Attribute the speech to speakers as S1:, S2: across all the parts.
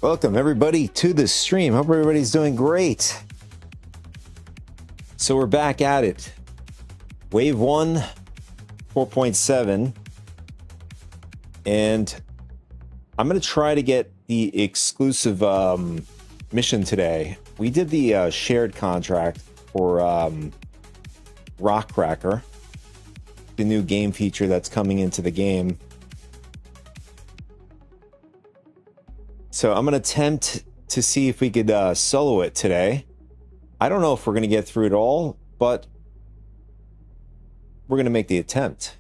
S1: Welcome everybody to the stream. Hope everybody's doing great. So we're back at it. Wave 1, 4.7. And I'm going to try to get the exclusive mission today. We did the shared contract for Rockcracker, the new game feature that's coming into the game. So I'm going to attempt to see if we could solo it today. I don't know if we're going to get through it all, but we're going to make the attempt.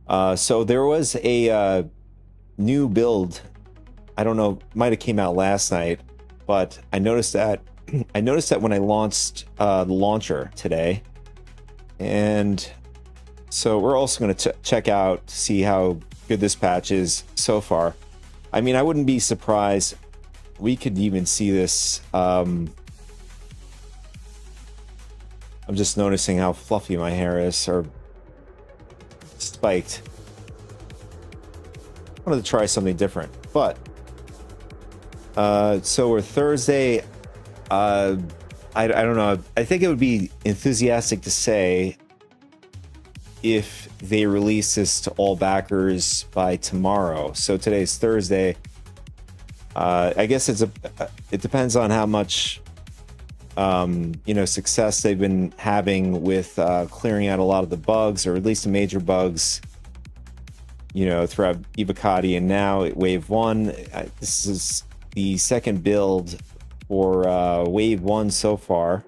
S1: So there was a new build. I don't know, might have came out last night, but I noticed that when I launched the launcher today. And so we're also going to check out to see how good this patch is so far. I mean, I wouldn't be surprised. We could even see this. I'm just noticing how fluffy my hair is, or spiked. I wanted to try something different, but so we're Thursday. I don't know. I think it would be enthusiastic to say if they release this to all backers by tomorrow. So today's Thursday. I guess it depends on how much success they've been having with clearing out a lot of the bugs, or at least the major bugs, throughout Evocati and now at Wave 1. This is the second build for Wave 1 so far.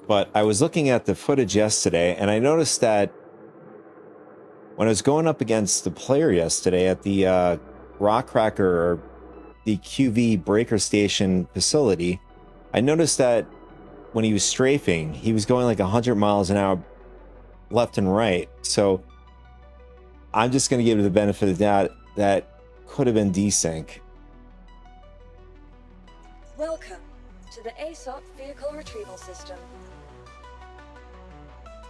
S1: But I was looking at the footage yesterday, and I noticed that when I was going up against the player yesterday at the Rockcracker, or the QV breaker station facility, I noticed that when he was strafing, he was going like 100 miles an hour left and right. So I'm just going to give it the benefit of the doubt that could have been desync.
S2: Welcome to the ASOP vehicle retrieval system.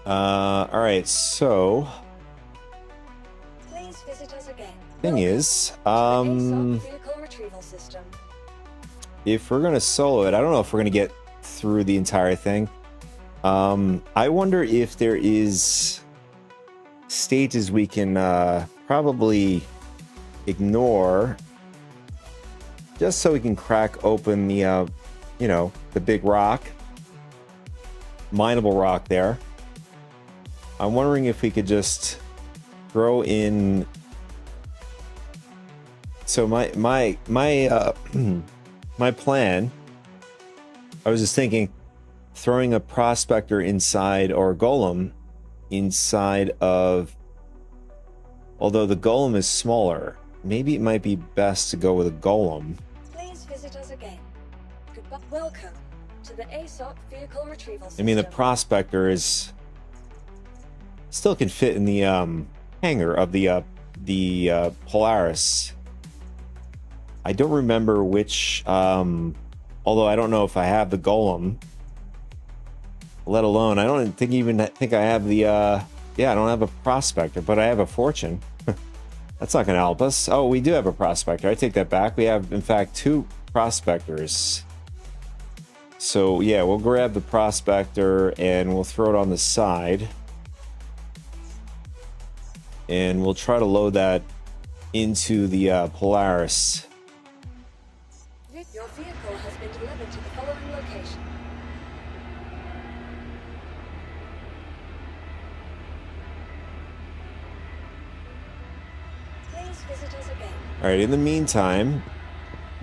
S1: All right, so
S2: Please visit us again.
S1: Thing is,
S2: ASOP vehicle retrieval system.
S1: if we're gonna solo it, I don't know if we're gonna get through the entire thing. I wonder if there is stages we can probably ignore, just so we can crack open the the big rock, mineable rock there. I'm wondering if we could just throw in. So my my plan, I was just thinking, throwing a prospector inside, or a golem inside of, although the golem is smaller, maybe it might be best to go with a golem.
S2: Please visit us again. Goodbye. Welcome to the ASOP vehicle retrieval system.
S1: I mean, the prospector is still can fit in the hangar of the Polaris. I don't remember which, although I don't know if I have the golem, let alone, I don't think I have the I don't have a prospector, but I have a fortune. That's not going to help us. Oh, we do have a prospector. I take that back. We have, in fact, 2 prospectors. So yeah, we'll grab the prospector and we'll throw it on the side. And we'll try to load that into the Polaris.
S2: Your vehicle has been delivered to the following location. Please visit us again.
S1: All right, in the meantime,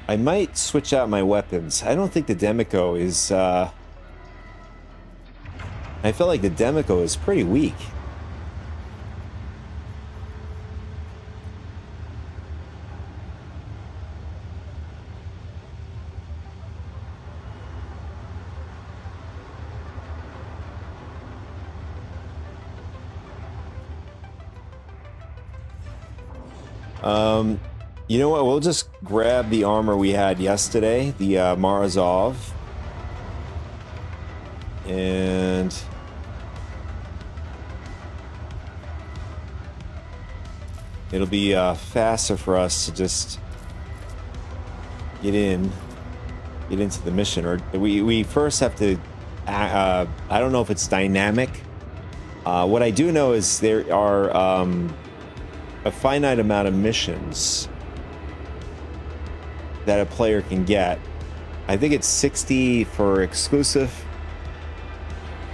S1: I might switch out my weapons. I don't think the Demico is... I feel like the Demico is pretty weak. You know what? We'll just grab the armor we had yesterday, the Marazov, And it'll be faster for us to just get into the mission. Or we first have to, I don't know if it's dynamic. What I do know is there are a finite amount of missions that a player can get. I think it's 60 for exclusive,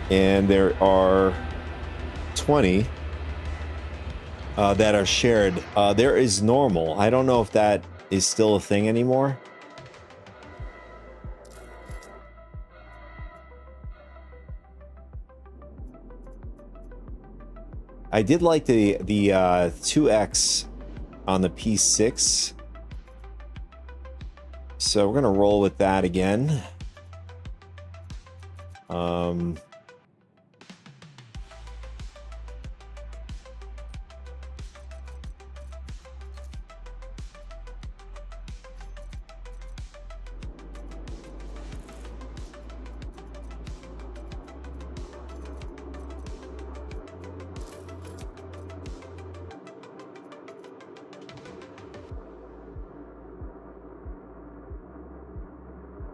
S1: and there are 20 that are shared. There is normal. I don't know if that is still a thing anymore. I did like the 2X on the P6. So we're gonna roll with that again.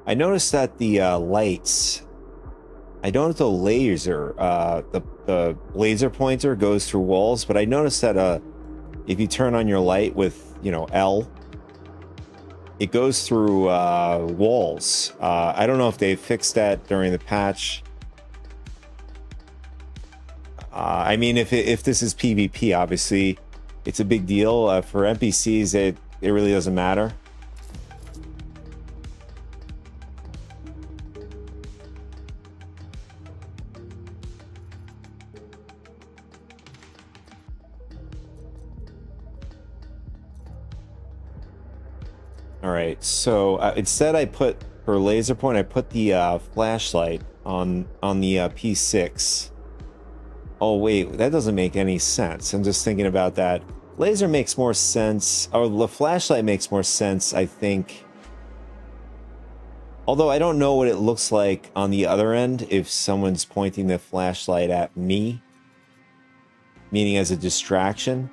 S1: I noticed that the lights, I don't know if the laser, the laser pointer goes through walls, but I noticed that if you turn on your light with, you know, L, it goes through walls. I don't know if they fixed that during the patch. I mean, if this is PvP, obviously, it's a big deal. For NPCs, it really doesn't matter. All right, so instead I put, for laser point, I put the flashlight on the P6. Oh wait, that doesn't make any sense. I'm just thinking about that. Laser makes more sense, or the flashlight makes more sense, I think. Although I don't know what it looks like on the other end if someone's pointing the flashlight at me, meaning as a distraction.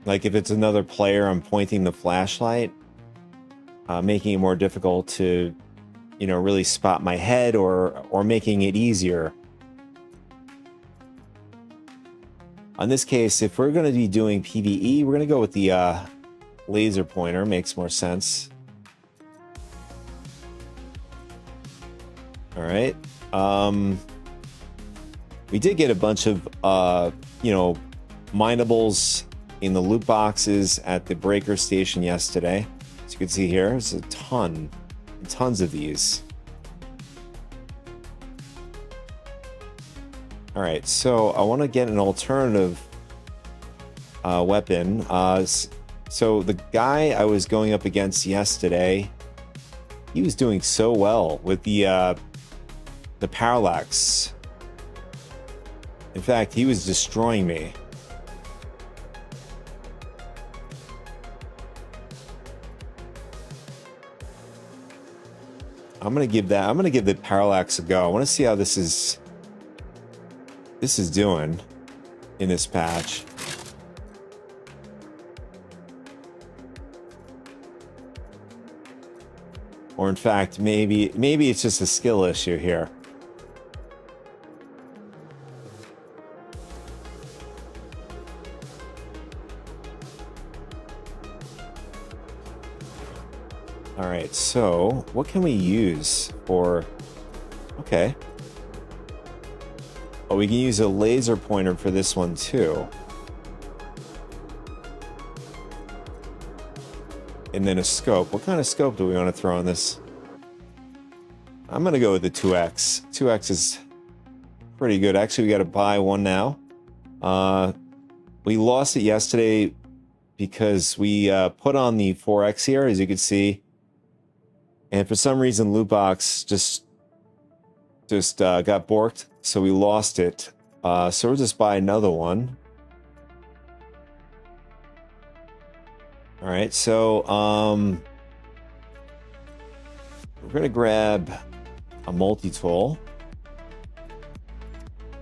S1: Like if it's another player, I'm pointing the flashlight. Making it more difficult to, you know, really spot my head, or making it easier. On this case, if we're going to be doing PvE, we're going to go with the laser pointer. Makes more sense. All right. We did get a bunch of, you know, minables in the loot boxes at the breaker station yesterday. As you can see here, there's a tons of these. All right, so I want to get an alternative weapon. So the guy I was going up against yesterday, he was doing so well with the parallax. In fact, he was destroying me. I'm gonna give the parallax a go. I want to see how this is doing in this patch. Or in fact, maybe it's just a skill issue here. All right, so what can we use for... Okay. Oh, we can use a laser pointer for this one too. And then a scope. What kind of scope do we want to throw on this? I'm going to go with the 2X. 2X is pretty good. Actually, we got to buy one now. We lost it yesterday because we put on the 4X here, as you can see. And for some reason, loot box just got borked, so we lost it. So we'll just buy another one. All right, so we're gonna grab a multi-tool.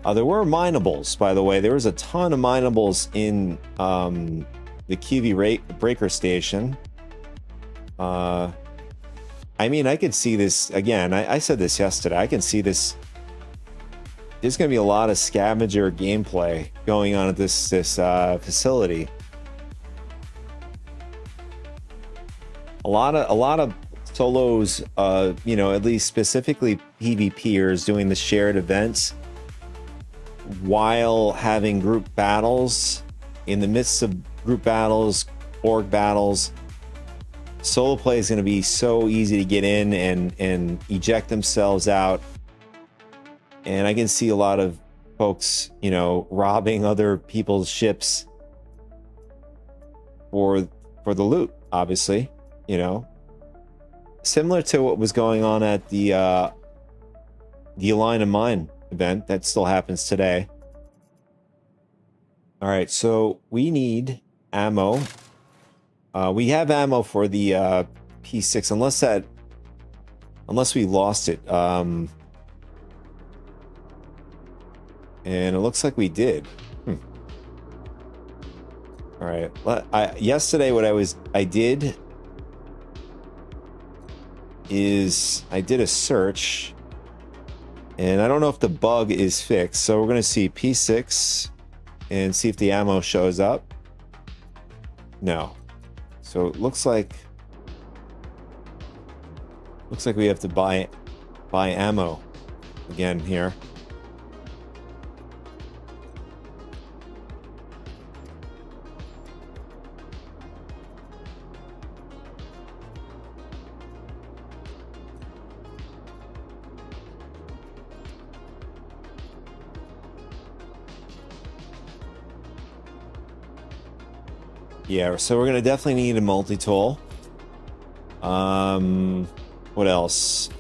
S1: There were minables, by the way. There was a ton of minables in the QV breaker station. I mean, I could see this again. I said this yesterday. I can see this. There's going to be a lot of scavenger gameplay going on at this facility. A lot of solos, you know, at least specifically PvPers doing the shared events while having group battles. In the midst of group battles, org battles, solo play is going to be so easy to get in and eject themselves out. And I can see a lot of folks, you know, robbing other people's ships for the loot, obviously, you know. Similar to what was going on at the Align and Mine event that still happens today. All right, so we need ammo. We have ammo for the P6, unless we lost it. And it looks like we did. All right. Yesterday, what I did is I did a search, and I don't know if the bug is fixed. So we're going to see P6 and see if the ammo shows up. No. So it looks like we have to buy ammo again here. Yeah, so we're gonna definitely need a multi-tool. What else?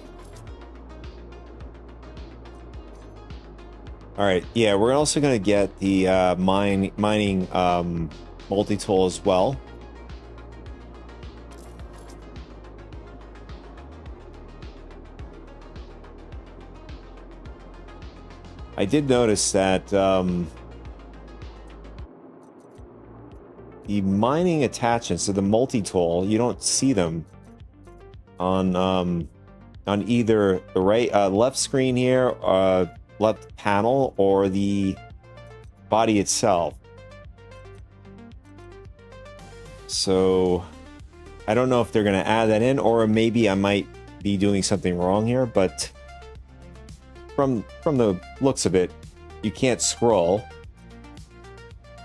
S1: All right, yeah, we're also gonna get the mining multi-tool as well. I did notice that the mining attachments, so the multi-tool, you don't see them on either the right left screen here, left panel, or the body itself. So I don't know if they're going to add that in, or maybe I might be doing something wrong here, but from the looks of it, you can't scroll.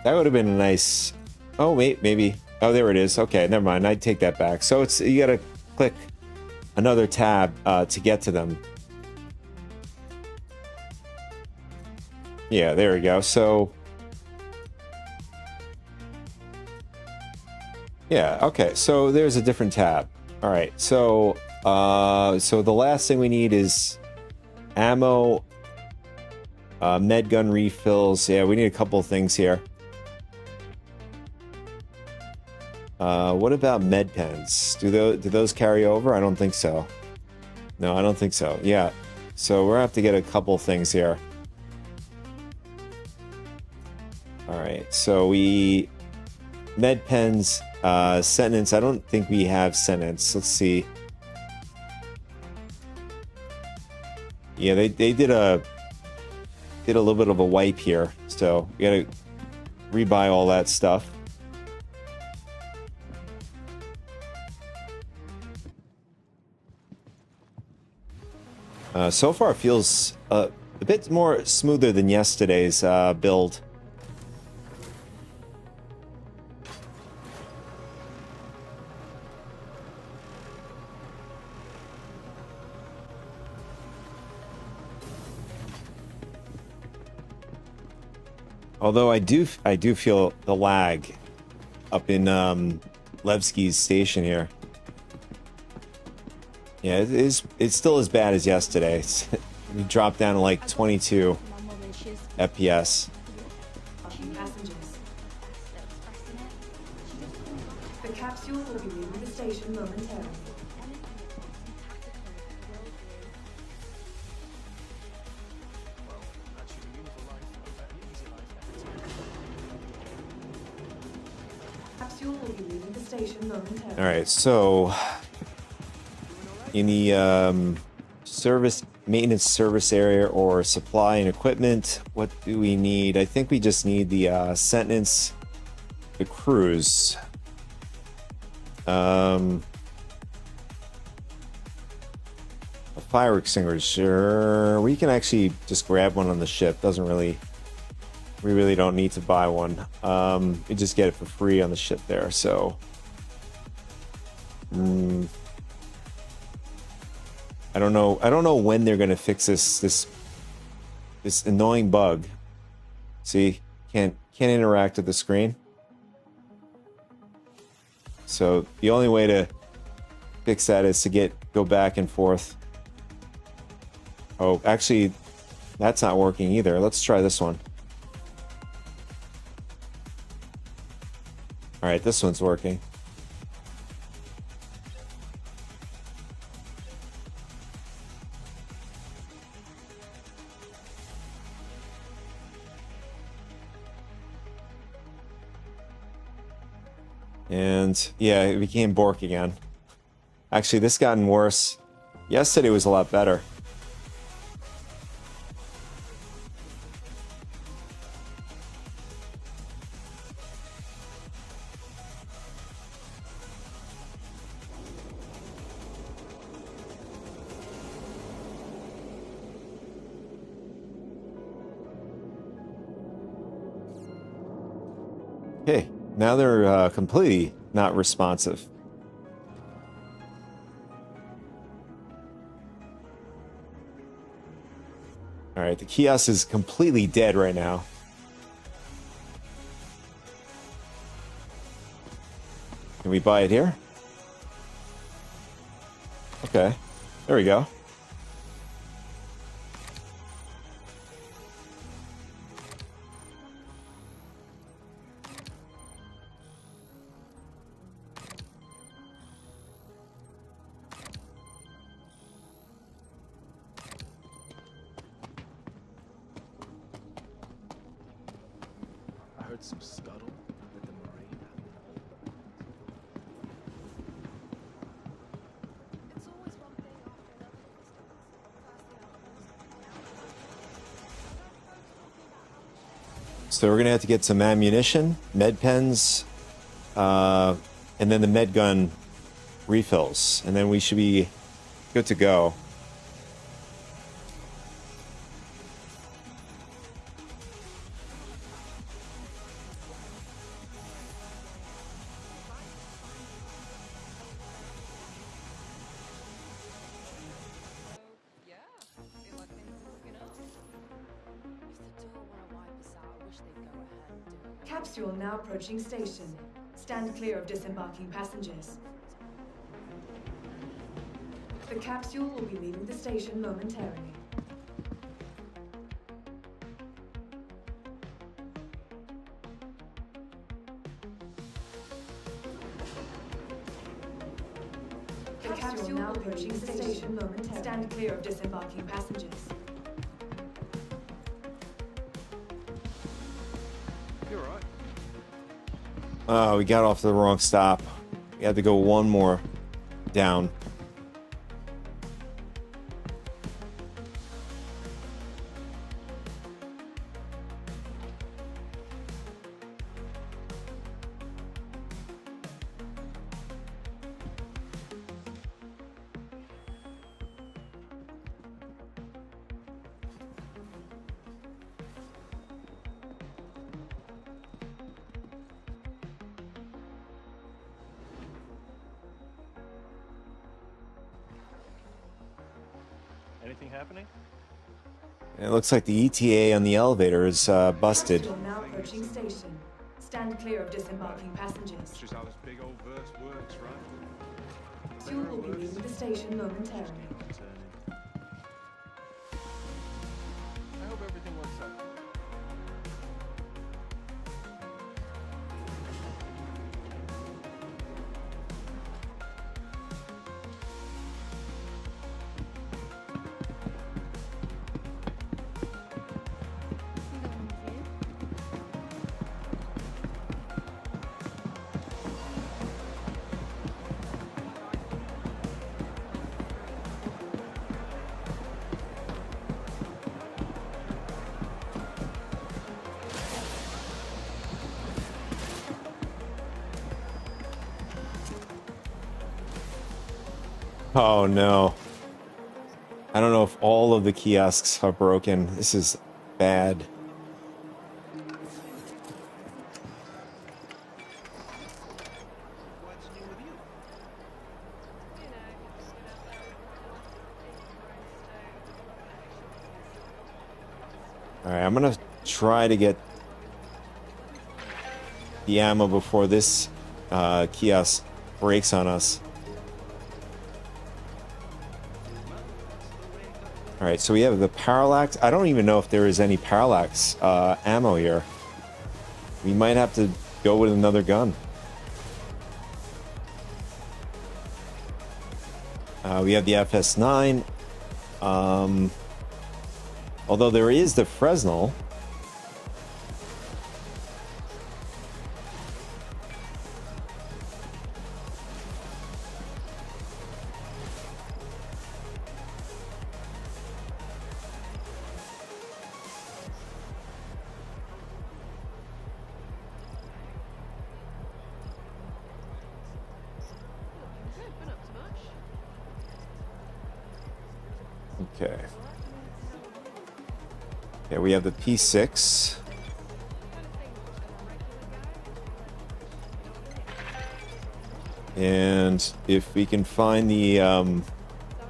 S1: That would have been a nice... Oh, wait, maybe. Oh, there it is. Okay, never mind. I take that back. So it's, you gotta click another tab to get to them. Yeah, there we go. So yeah, okay. So there's a different tab. All right. So so the last thing we need is ammo, med gun refills. Yeah, we need a couple of things here. What about med pens? Do those carry over? I don't think so. No, I don't think so. Yeah. So we're gonna have to get a couple things here. All right. So we med pens, sentence. I don't think we have sentence. Let's see. Yeah, they did a little bit of a wipe here, so we gotta rebuy all that stuff. So far, it feels a bit more smoother than yesterday's build. Although I do feel the lag up in Levski's station here. Yeah, it's still as bad as yesterday. We dropped down to like 22 FPS.
S3: The capsule will be leaving the station momentarily. capsule will be leaving the station momentarily.
S1: All right, so in the maintenance service area or supply and equipment, what do we need? I think we just need the sentence, the cruise. A fire extinguisher. We can actually just grab one on the ship. We really don't need to buy one. We just get it for free on the ship there. So, I don't know. I don't know when they're gonna fix this annoying bug. See, can't interact with the screen. So the only way to fix that is to go back and forth. Oh, actually, that's not working either. Let's try this one. All right, this one's working. And yeah, it became Bork again. Actually, this gotten worse. Yesterday was a lot better. Okay, now they're completely not responsive. All right, the kiosk is completely dead right now. Can we buy it here? Okay, there we go.
S4: Some scuttle with the marine.
S5: It's always one thing after another.
S1: So we're gonna have to get some ammunition, med pens, and then the med gun refills, and then we should be good to go.
S3: Capsule now approaching station. Stand clear of disembarking passengers. The capsule will be leaving the station momentarily. The capsule now approaching the station momentarily. Stand clear of disembarking passengers.
S4: You're right.
S1: Oh, we got off the wrong stop. We had to go one more down.
S4: Anything happening?
S1: It looks like the ETA on the elevator is busted.
S3: Capsule now approaching station. Stand clear of disembarking passengers.
S4: It's just how this big old verse works, right?
S3: Capsule will be leaving the station momentarily.
S4: I hope everything works out.
S1: Oh no. I don't know if all of the kiosks are broken. This is bad.
S4: What's new with you?
S5: You know, just get out there and
S1: All right, I'm gonna try to get the ammo before this kiosk breaks on us. All right, so we have the parallax. I don't even know if there is any parallax ammo here. We might have to go with another gun. We have the FS9. Although there is the Fresnel.
S5: good, been up to much.
S1: Okay. Yeah, we have the P6. And if we can find the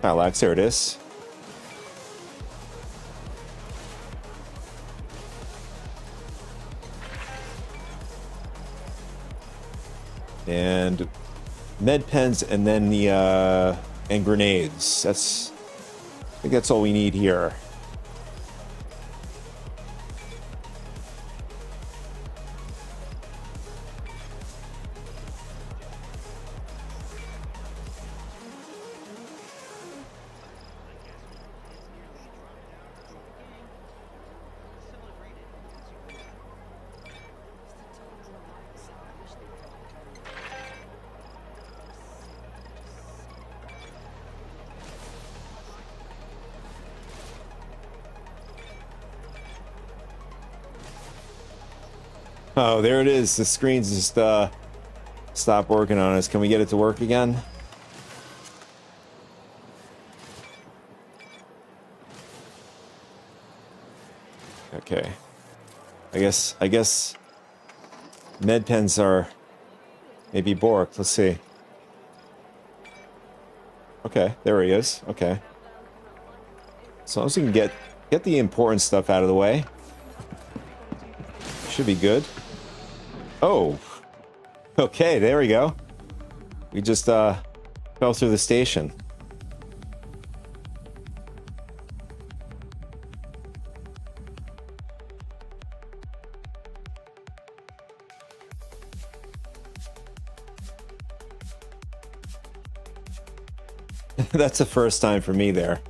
S1: parallax, there it is. And med pens, and then the and grenades. I think that's all we need here. Oh, there it is. The screen's just stopped working on us. Can we get it to work again? Okay. I guess med pens are maybe borked. Let's see. Okay, there he is. Okay. As long as we can get the important stuff out of the way, should be good. Oh. Okay, there we go. We just fell through the station. That's the first time for me there.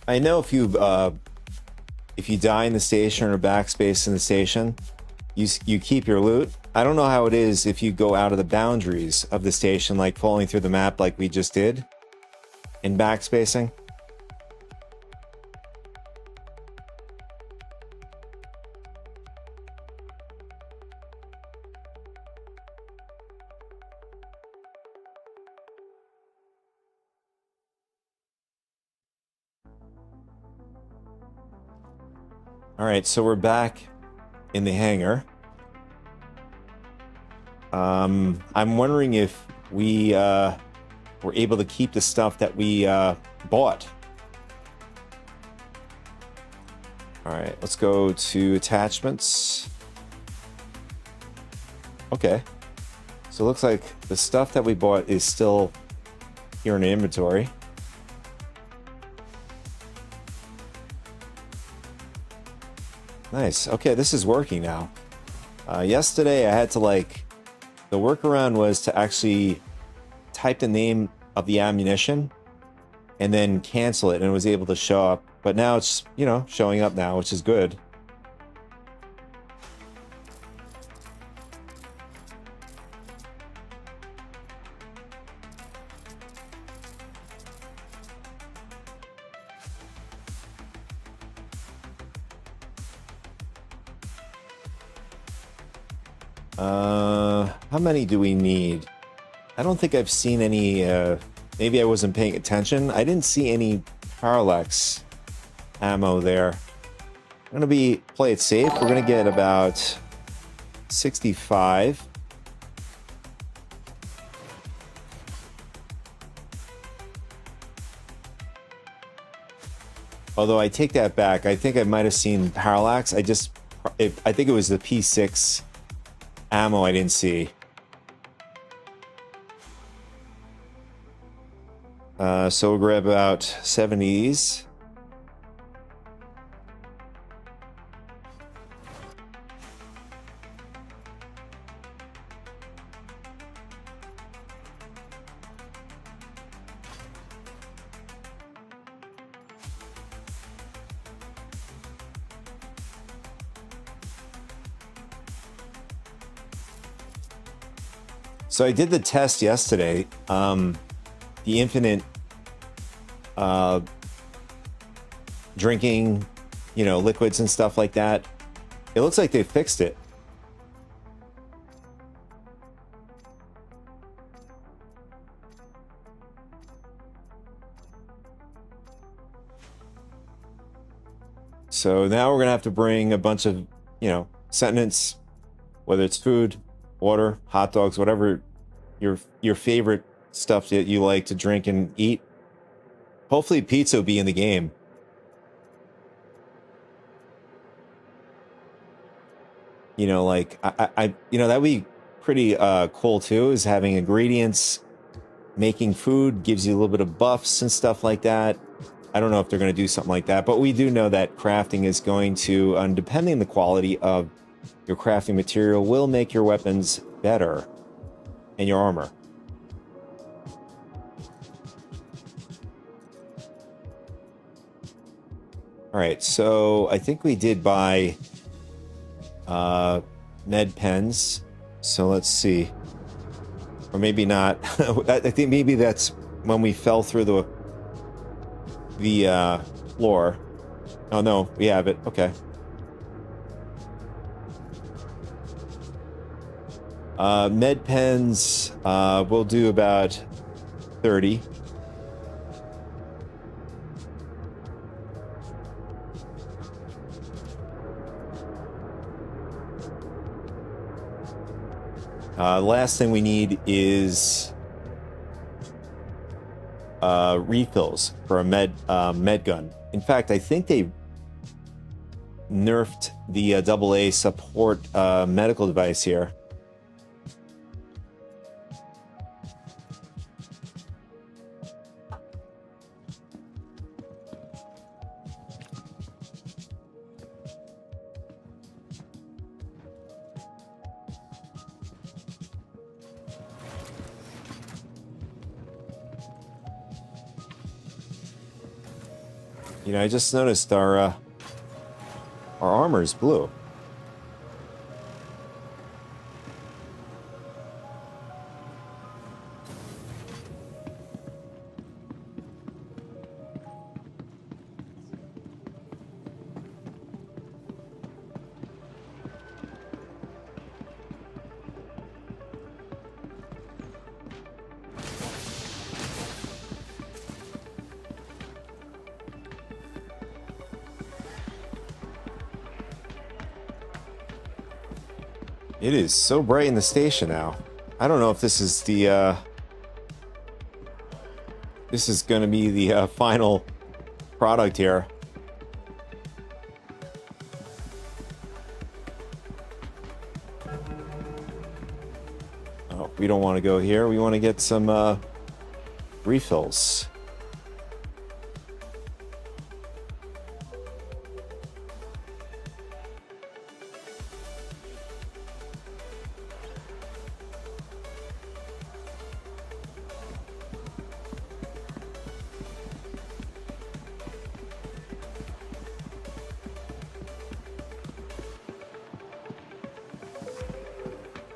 S1: I know if you die in the station or backspace in the station, you keep your loot. I don't know how it is if you go out of the boundaries of the station, like falling through the map like we just did in backspacing. All right, so we're back in the hangar. I'm wondering if we were able to keep the stuff that we bought. All right, let's go to attachments. Okay, so it looks like the stuff that we bought is still here in the inventory. Nice. Okay, this is working now. Yesterday I had to the workaround was to actually type the name of the ammunition and then cancel it, and it was able to show up. But now it's, showing up now, which is good. How many do we need? I don't think I've seen any, maybe I wasn't paying attention. I didn't see any parallax ammo there. I'm gonna play it safe. We're gonna get about 65. Although I take that back, I think I might have seen parallax. I think it was the P6 ammo I didn't see. So we'll grab about 70s. So I did the test yesterday, the infinite drinking, liquids and stuff like that. It looks like they fixed it. So now we're gonna have to bring a bunch of, sustenance, whether it's food, water, hot dogs, whatever your favorite stuff that you like to drink and eat. Hopefully pizza will be in the game. That'd be pretty cool too, is having ingredients, making food gives you a little bit of buffs and stuff like that. I don't know if they're going to do something like that, but we do know that crafting is going to, depending on the quality of your crafting material, will make your weapons better and your armor. All right, so I think we did buy med pens. So let's see, or maybe not. I think maybe that's when we fell through the floor. Oh no, we have it. Okay. Med pens, we'll do about 30. Last thing we need is refills for a med gun. In fact, I think they nerfed the AA support medical device here. I just noticed our armor is blue. It is so bright in the station now. I don't know if this is the this is going to be the final product here. Oh, we don't want to go here. We want to get some refills.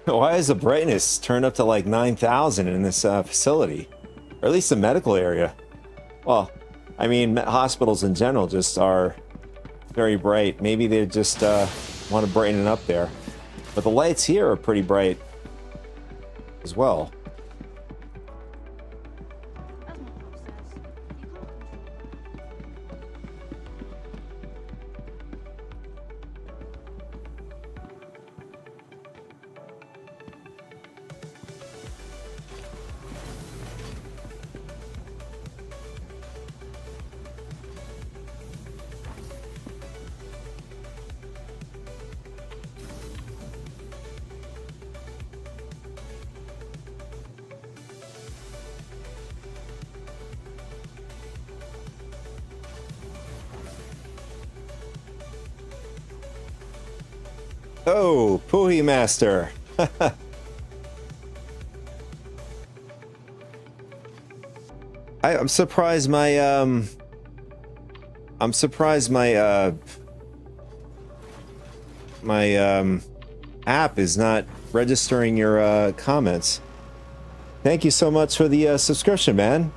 S1: Why is the brightness turned up to like 9,000 in this facility? Or at least the medical area. Well, I mean, hospitals in general just are very bright. Maybe they just want to brighten it up there. But the lights here are pretty bright as well.
S5: As my pop says, you can't control.
S1: Oh, Puhi Master. I'm surprised my app is not registering your comments. Thank you so much for the subscription, man.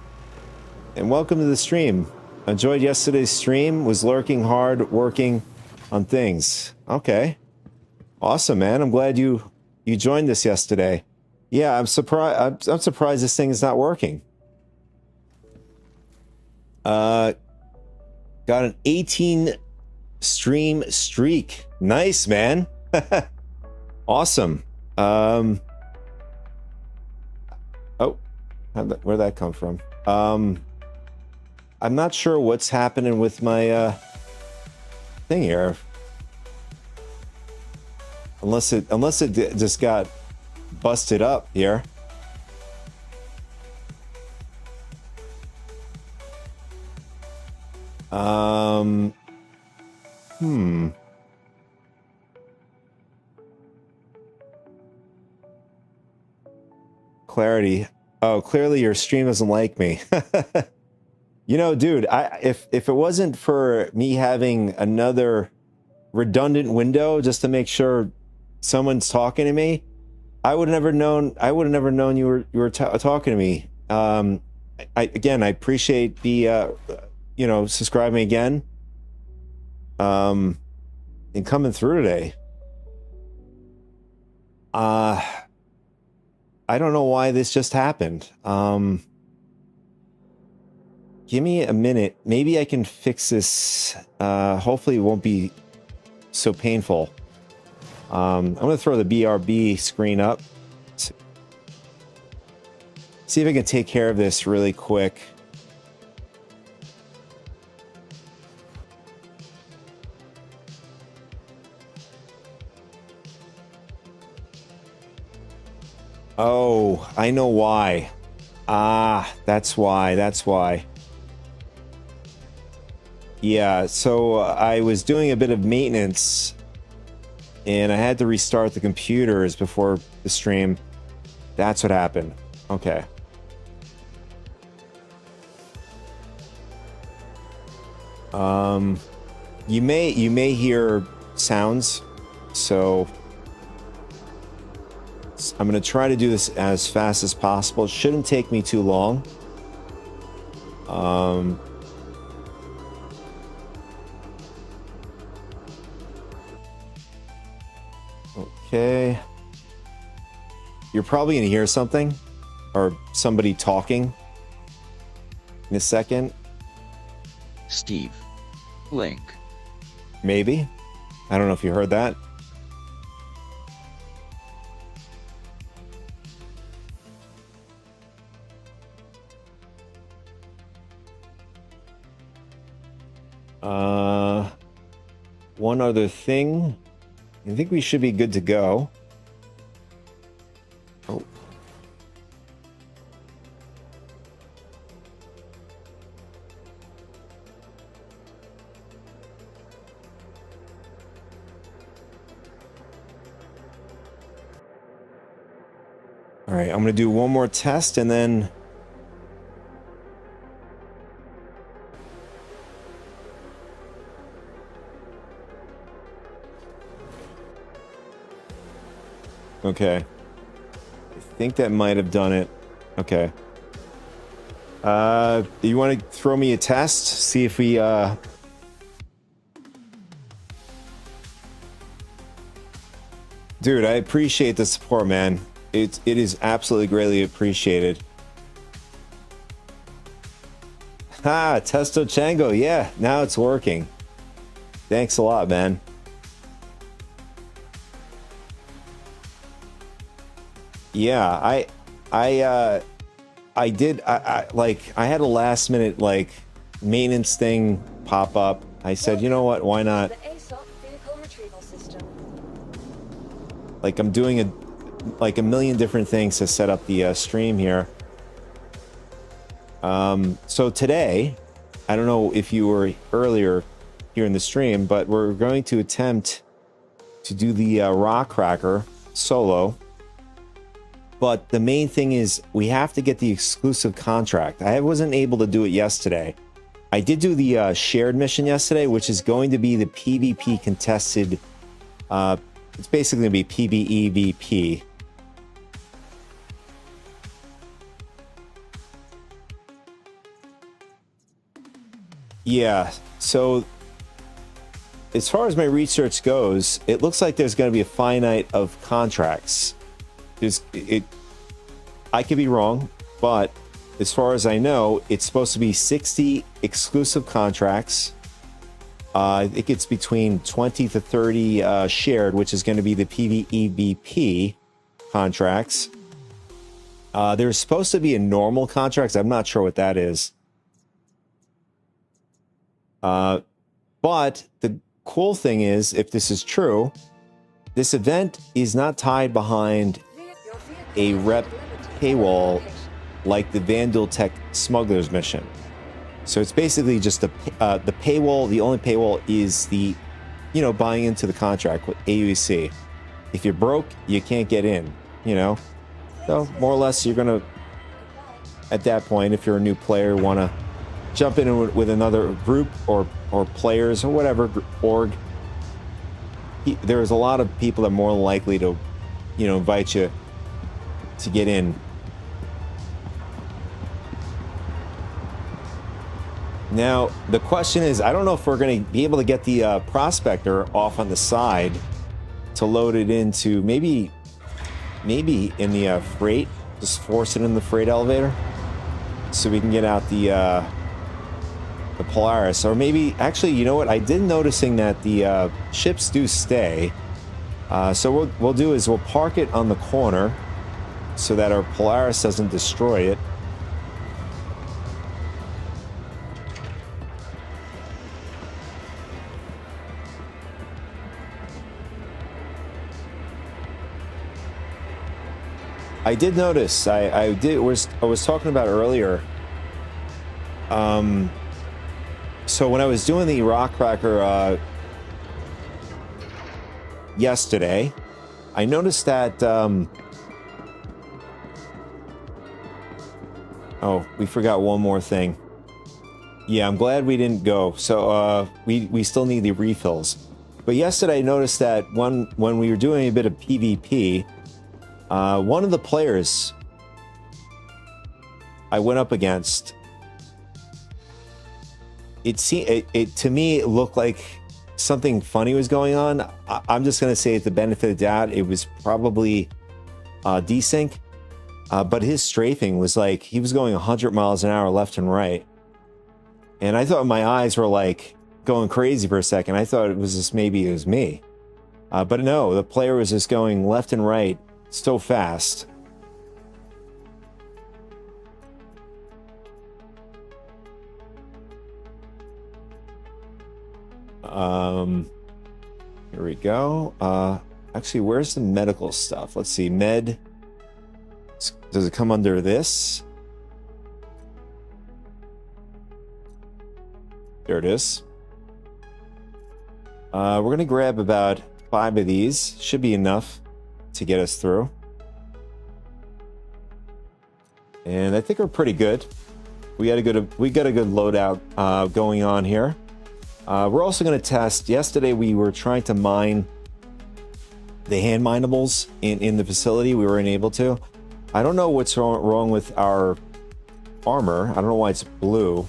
S1: And welcome to the stream. Enjoyed yesterday's stream, was lurking hard, working on things. Okay. Awesome, man. I'm glad you joined us yesterday. Yeah, I'm surprised. I'm surprised this thing is not working. Got an 18 stream streak. Nice, man. Awesome. Oh, where'd that come from? I'm not sure what's happening with my thing here. Unless it just got busted up here. Clarity. Oh, clearly your stream doesn't like me. You know, dude, if it wasn't for me having another redundant window just to make sure someone's talking to me, I would have never known you were talking to me. I appreciate the subscribing again. And coming through today. I don't know why this just happened. Give me a minute. Maybe I can fix this. Hopefully it won't be so painful. I'm going to throw the BRB screen up. See if I can take care of this really quick. Oh, I know why. Ah, that's why. Yeah, so I was doing a bit of maintenance and I had to restart the computers before the stream. That's what happened. Okay. You may hear sounds, so I'm going to try to do this as fast as possible. It shouldn't take me too long. Okay. You're probably going to hear something or somebody talking in a second.
S6: Steve. Link.
S1: Maybe. I don't know if you heard that. One other thing. I think we should be good to go. Oh. All right, I'm going to do one more test and then... Okay. I think that might have done it. Okay. You want to throw me a test? See if we, Dude, I appreciate the support, man. It is absolutely greatly appreciated. Ha! Testo Chango, yeah, now it's working. Thanks a lot, man. Yeah, I had a last minute like maintenance thing pop up. I said, you know what, why not?
S2: The ASOP vehicle retrieval system.
S1: Like I'm doing a million different things to set up the stream here. So today, I don't know if you were earlier here in the stream, but we're going to attempt to do the rock cracker solo. But the main thing is we have to get the exclusive contract. I wasn't able to do it yesterday. I did do the shared mission yesterday, which is going to be the PvP contested. It's basically going to be PvEVP. Yeah, so as far as my research goes, it looks like there's going to be a finite of contracts. I could be wrong, but as far as I know, it's supposed to be 60 exclusive contracts. I think it's between 20 to 30 shared, which is going to be the PvEVP contracts. There's supposed to be a normal contract. I'm not sure what that is. But the cool thing is, if this is true, this event is not tied behind a rep paywall like the Vandal Tech Smugglers mission. So it's basically just the paywall. The only paywall is the, buying into the contract with AUC. If you're broke, you can't get in, So more or less, you're going to, at that point, if you're a new player, want to jump in with another group or players or whatever org. There's a lot of people that are more likely to, invite you to get in. Now, the question is, I don't know if we're going to be able to get the prospector off on the side to load it into maybe in the freight, just force it in the freight elevator so we can get out the Polaris. Or maybe, actually, you know what? I did noticing that the ships do stay. So what we'll do is we'll park it on the corner so that our Polaris doesn't destroy it. I did notice, I was talking about earlier. So when I was doing the rock cracker yesterday, I noticed that oh, we forgot one more thing. Yeah, I'm glad we didn't go. So we still need the refills. But yesterday I noticed that when we were doing a bit of PvP, one of the players I went up against, to me it looked like something funny was going on. I'm just gonna say, at the benefit of the doubt, it was probably desync. But his strafing was like, he was going 100 miles an hour left and right. And I thought my eyes were like going crazy for a second. I thought it was just, maybe it was me. But no, the player was just going left and right so fast. Here we go. Actually, where's the medical stuff? Let's see. Med. Does it come under this? There it is. We're going to grab about 5 of these. Should be enough to get us through. And I think we're pretty good. We got a good loadout going on here. We're also going to test. Yesterday we were trying to mine the hand minables in the facility. We weren't able to. I don't know what's wrong with our armor. I don't know why it's blue.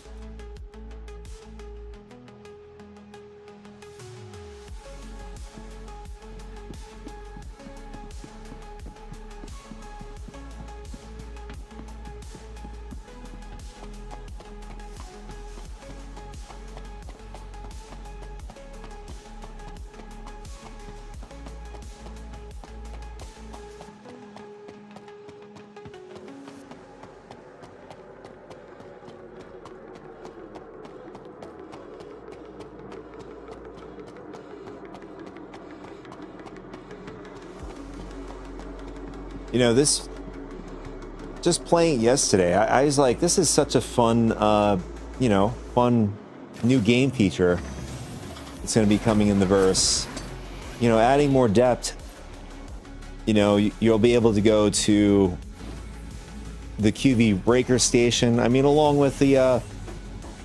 S1: You know, just playing it yesterday, I was like, this is such a fun, fun new game feature. It's going to be coming in the verse. You know, adding more depth. You know, you'll be able to go to the QV Breaker Station. I mean, along with the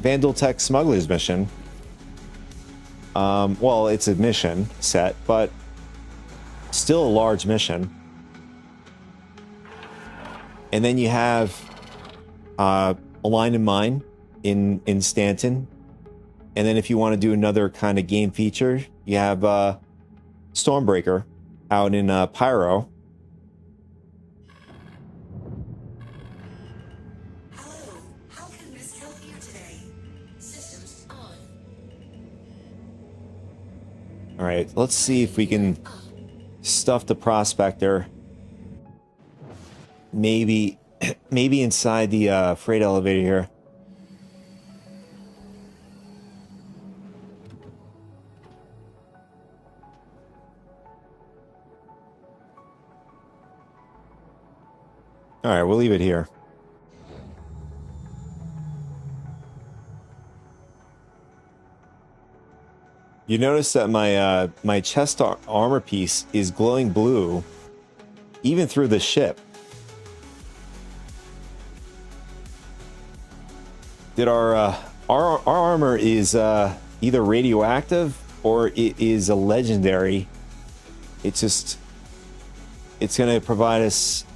S1: Vandal Tech Smugglers mission. Well, it's a mission set, but still a large mission. And then you have a line in mine in Stanton. And then if you want to do another kind of game feature, you have Stormbreaker out in Pyro.
S7: Hello, how can Miss help you today? Systems on.
S1: All right, let's see if we can stuff the Prospector. Maybe inside the freight elevator here. All right, we'll leave it here. You notice that my chest armor piece is glowing blue, even through the ship. That our armor is either radioactive or it is a legendary. It's going to provide us.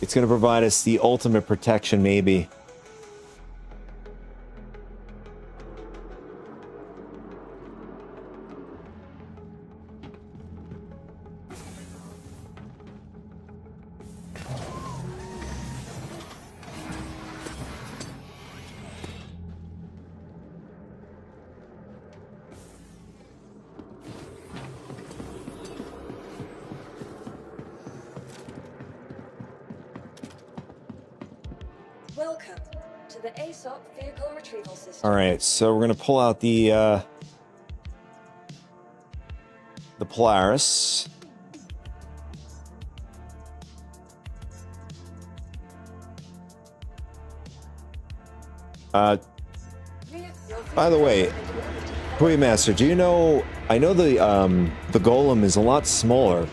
S1: It's going to provide us the ultimate protection, maybe.
S2: Welcome to the ASOP vehicle retrieval system.
S1: All right, so we're gonna pull out the Polaris. By the way, Toy Master, do you know? I know the Golem is a lot smaller.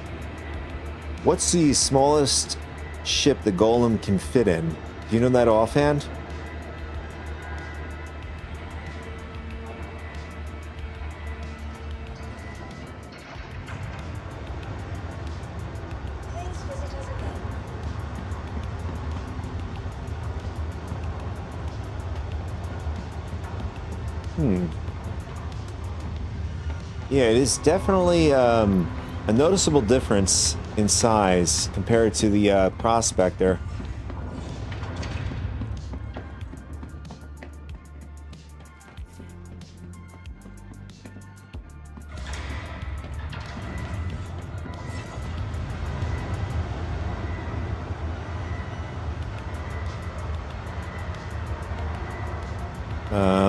S1: What's the smallest ship the Golem can fit in? Do you know that offhand?
S2: Please visit us again.
S1: Yeah, it is definitely a noticeable difference in size compared to the Prospector.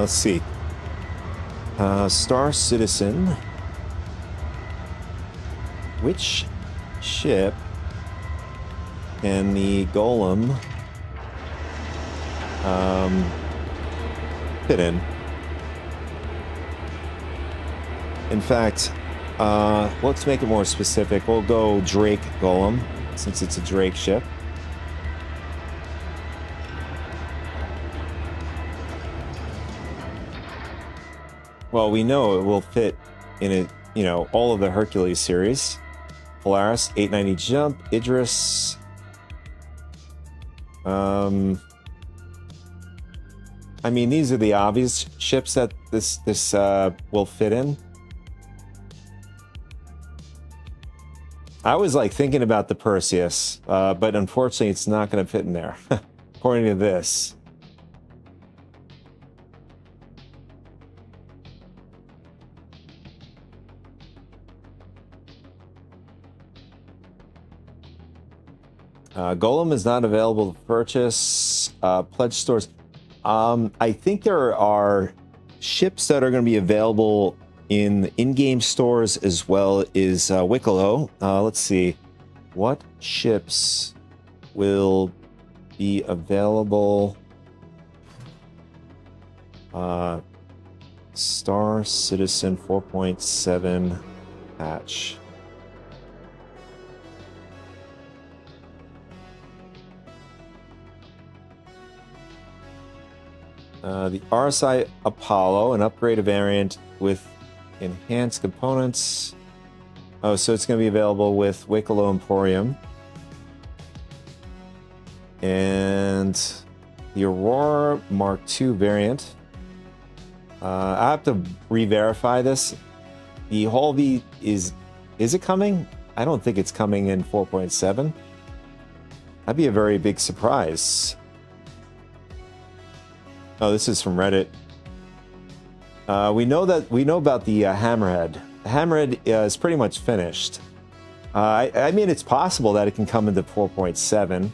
S1: Let's see. Star Citizen. Which ship can the golem fit in? In fact, let's make it more specific. We'll go Drake golem, since it's a Drake ship. Well, we know it will fit in it, you know, all of the Hercules series. Polaris, 890 jump, Idris. I mean, these are the obvious ships that this will fit in. I was like thinking about the Perseus, but unfortunately it's not going to fit in there, according to this. Golem is not available to purchase. Pledge stores. I think there are ships that are going to be available in in-game stores as well as Wicklow. Let's see. What ships will be available? Star Citizen 4.7 patch. The RSI Apollo, an upgraded variant with enhanced components. Oh, so it's going to be available with Wicklow Emporium. And the Aurora Mark II variant. I have to re-verify this. The Holby is it coming? I don't think it's coming in 4.7. That'd be a very big surprise. Oh, this is from Reddit. We know about the Hammerhead. The Hammerhead is pretty much finished. I mean, it's possible that it can come into 4.7.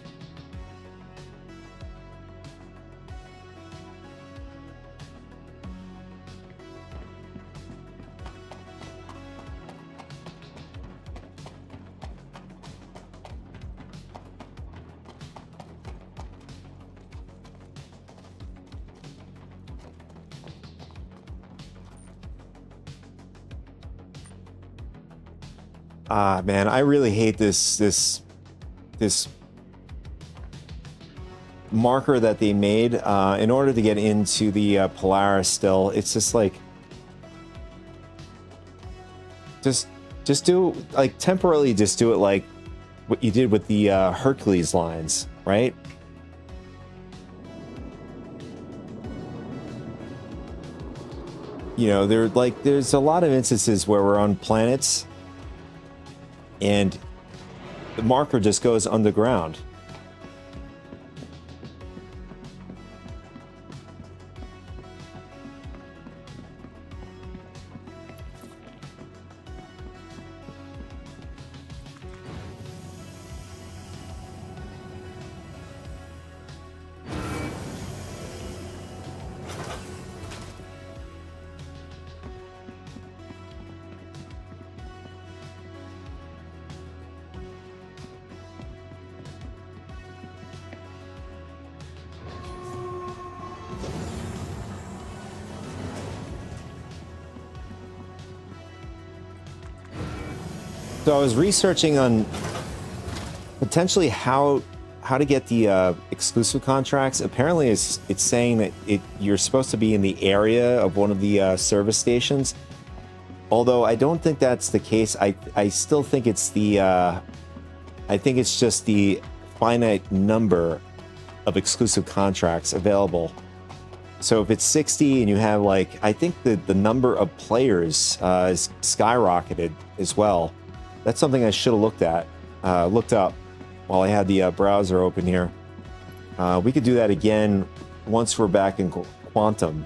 S1: Ah, man, I really hate this marker that they made in order to get into the Polaris still. It's just like, just do, like, temporarily just do it like what you did with the Hercules lines, right? You know, there's a lot of instances where we're on planets and the marker just goes underground. So I was researching on potentially how to get the exclusive contracts. Apparently, it's saying that you're supposed to be in the area of one of the service stations. Although I don't think that's the case. I still think it's the I think it's just the finite number of exclusive contracts available. So if it's 60 and you have, like, I think that the number of players is skyrocketed as well. That's something I should have looked up while I had the browser open here. We could do that again once we're back in Quantum.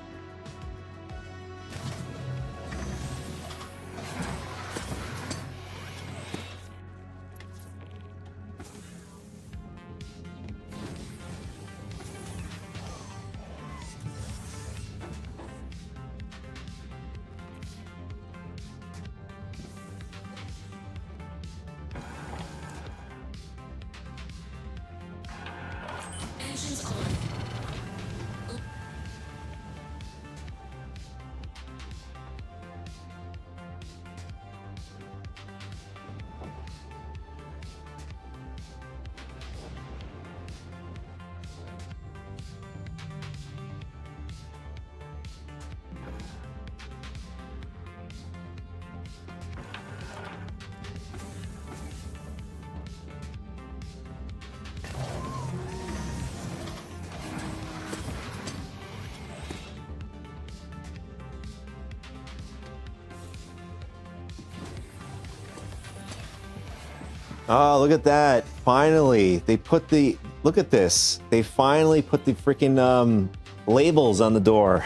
S1: Oh, look at that. Finally, they put the... Look at this. They finally put the freaking labels on the door.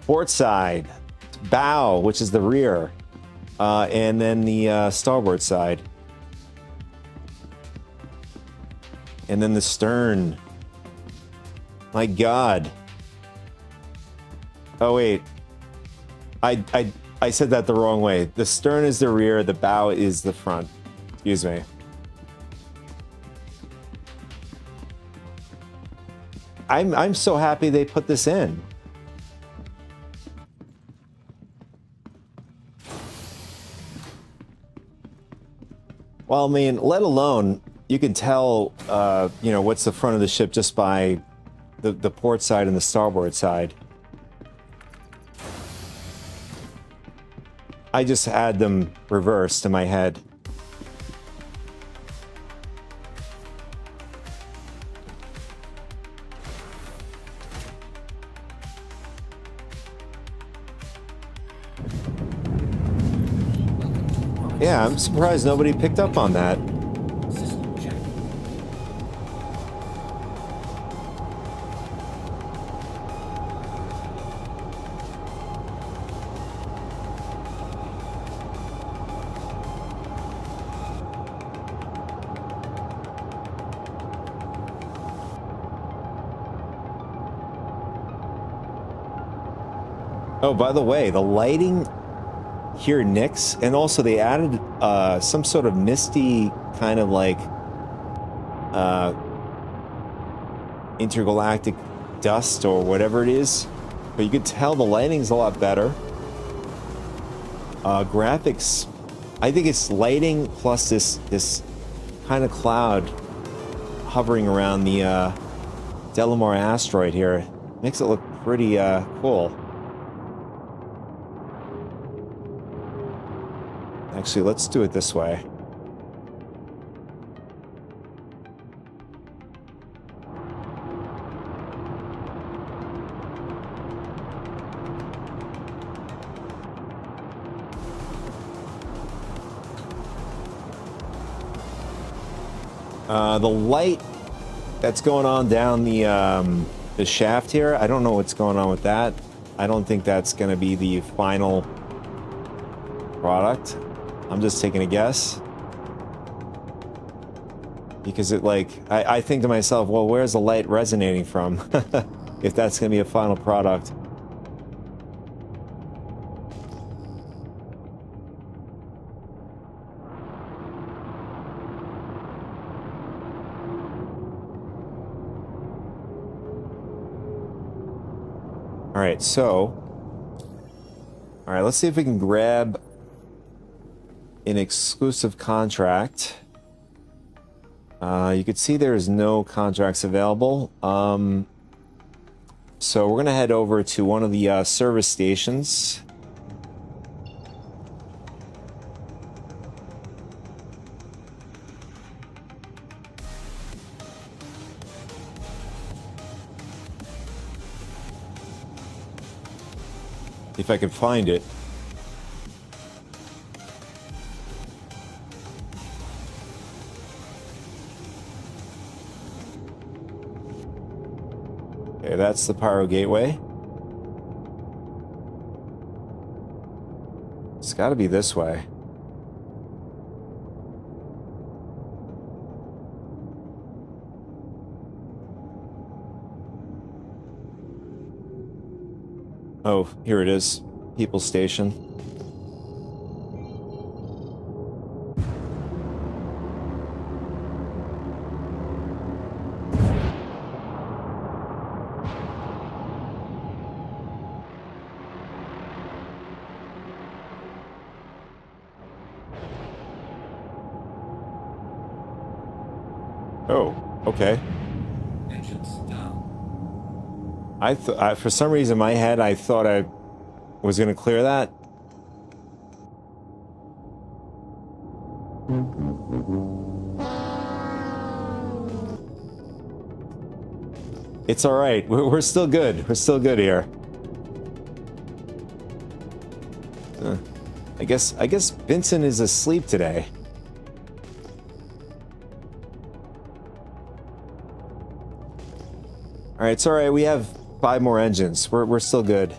S1: Port side. Bow, which is the rear. And then the starboard side. And then the stern. My God. Oh, wait. I said that the wrong way. The stern is the rear, the bow is the front. Excuse me. I'm so happy they put this in. Well, I mean, let alone you can tell, you know, what's the front of the ship just by the port side and the starboard side. I just had them reversed in my head. Yeah, I'm surprised nobody picked up on that. Oh, by the way, the lighting here nicks, and also they added some sort of misty kind of like intergalactic dust or whatever it is, but you could tell the lighting's a lot better. Graphics, I think it's lighting plus this kind of cloud hovering around the Delamar asteroid here makes it look pretty cool. Actually, let's do it this way. The light that's going on down the shaft here, I don't know what's going on with that. I don't think that's going to be the final product. I'm just taking a guess. Because it like, I think to myself, well, where's the light resonating from? If that's going to be a final product. All right, so, all right, let's see if we can grab an exclusive contract. You could see there's no contracts available. So we're gonna head over to one of the service stations. If I can find it. Okay, that's the Pyro Gateway. It's got to be this way. Oh, here it is. People Station. Oh, okay.
S8: Engines down.
S1: For some reason in my head I thought I was going to clear that. It's all right. We're still good. We're still good here. I guess Vincent is asleep today. All right, it's all right. We have 5 more engines. We're still good.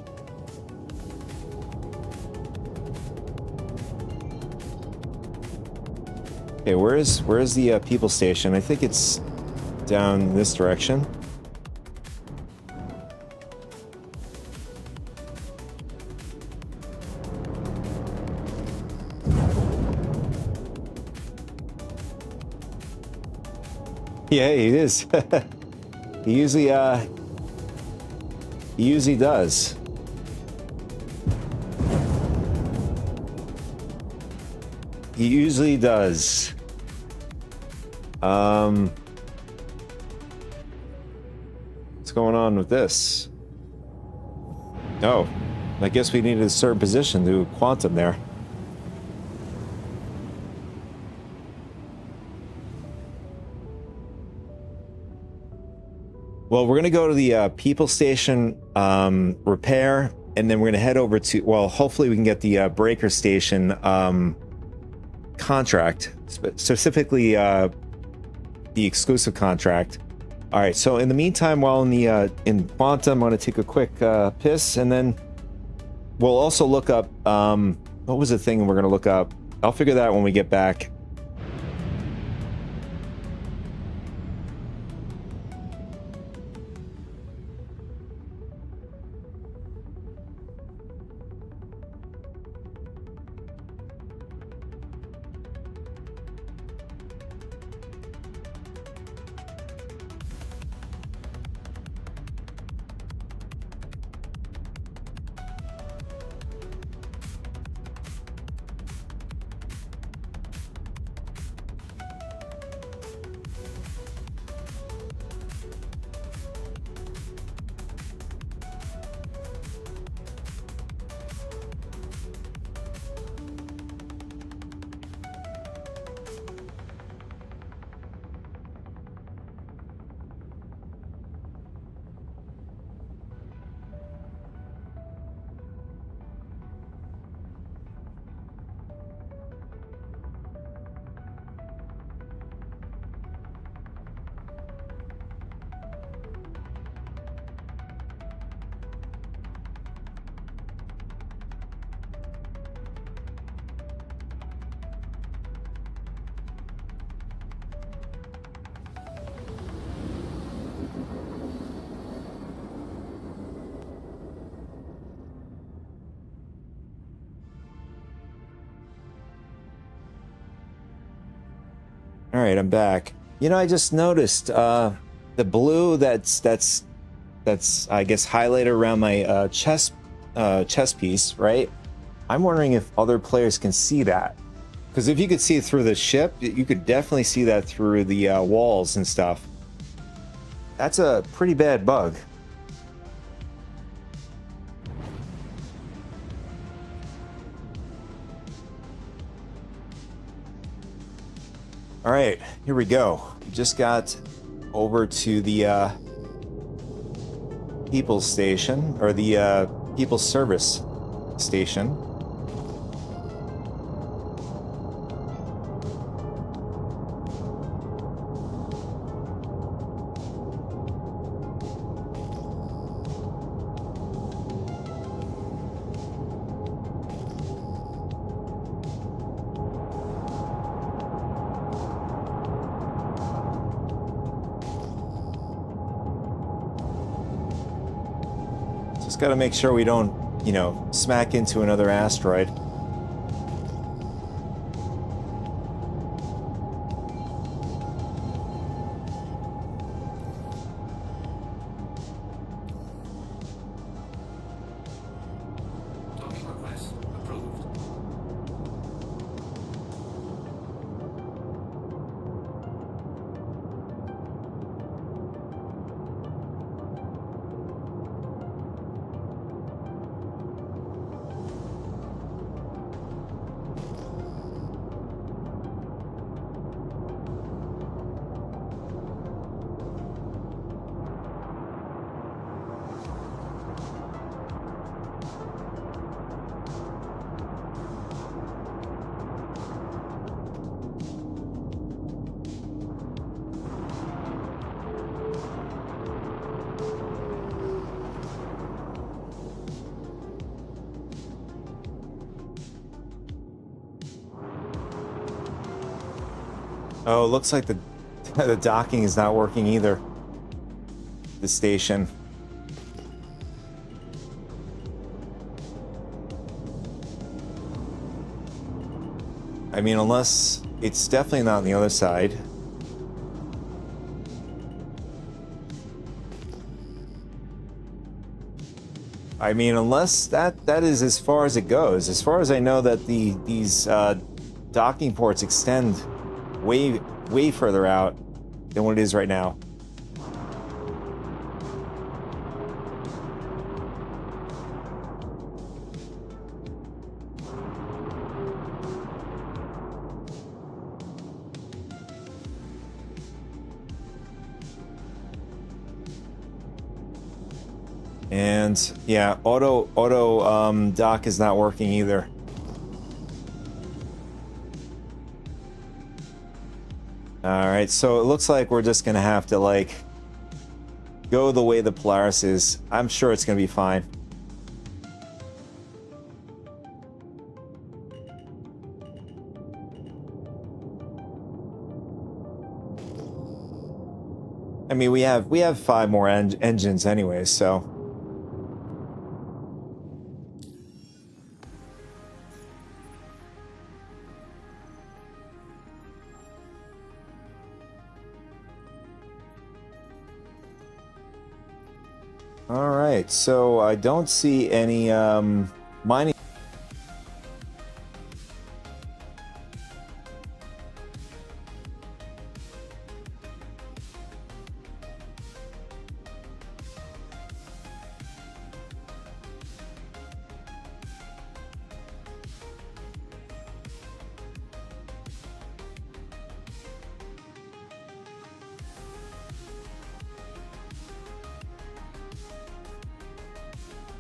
S1: Okay, where's the people station? I think it's down this direction. Yeah, he is. He usually does. He usually does. What's going on with this? Oh, I guess we needed a certain position to quantum there. Well, we're going to go to the people station repair, and then we're going to head over to, well, hopefully we can get the breaker station contract, specifically the exclusive contract. All right, so in the meantime, while in Quantum, I'm going to take a quick piss, and then we'll also look up, what was the thing we're going to look up? I'll figure that out when we get back. All right, I'm back. You know, I just noticed the blue that's I guess highlighted around my chest piece, right? I'm wondering if other players can see that, because if you could see it through the ship, you could definitely see that through the walls and stuff. That's a pretty bad bug. All right, here we go. We just got over to the people's station, or the people's service station. Just got to make sure we don't, you know, smack into another asteroid.
S8: Docking request approved.
S1: Oh, it looks like the the docking is not working either. The station. I mean, unless it's definitely not on the other side. I mean, unless that is as far as it goes. As far as I know, that these docking ports extend way further out than what it is right now. And yeah, auto dock is not working either. All right, so it looks like we're just gonna have to like go the way the Polaris is. I'm sure it's gonna be fine. I mean, we have 5 more engines anyway, so. All right, so I don't see any mining.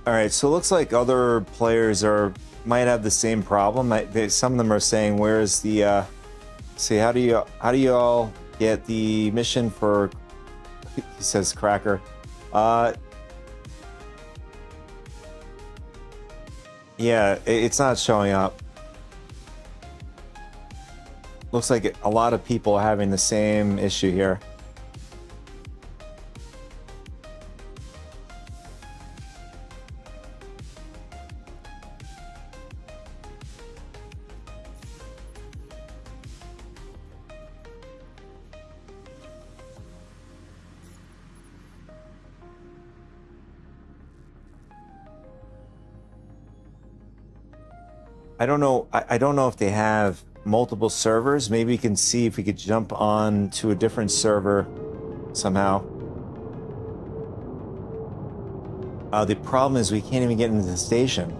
S1: All right, so it looks like other players might have the same problem. Some of them are saying, "Where's the?" See, how do you all get the mission for? He says Cracker. Yeah, it's not showing up. Looks like a lot of people are having the same issue here. I don't know. I don't know if they have multiple servers. Maybe we can see if we could jump on to a different server somehow. The problem is we can't even get into the station.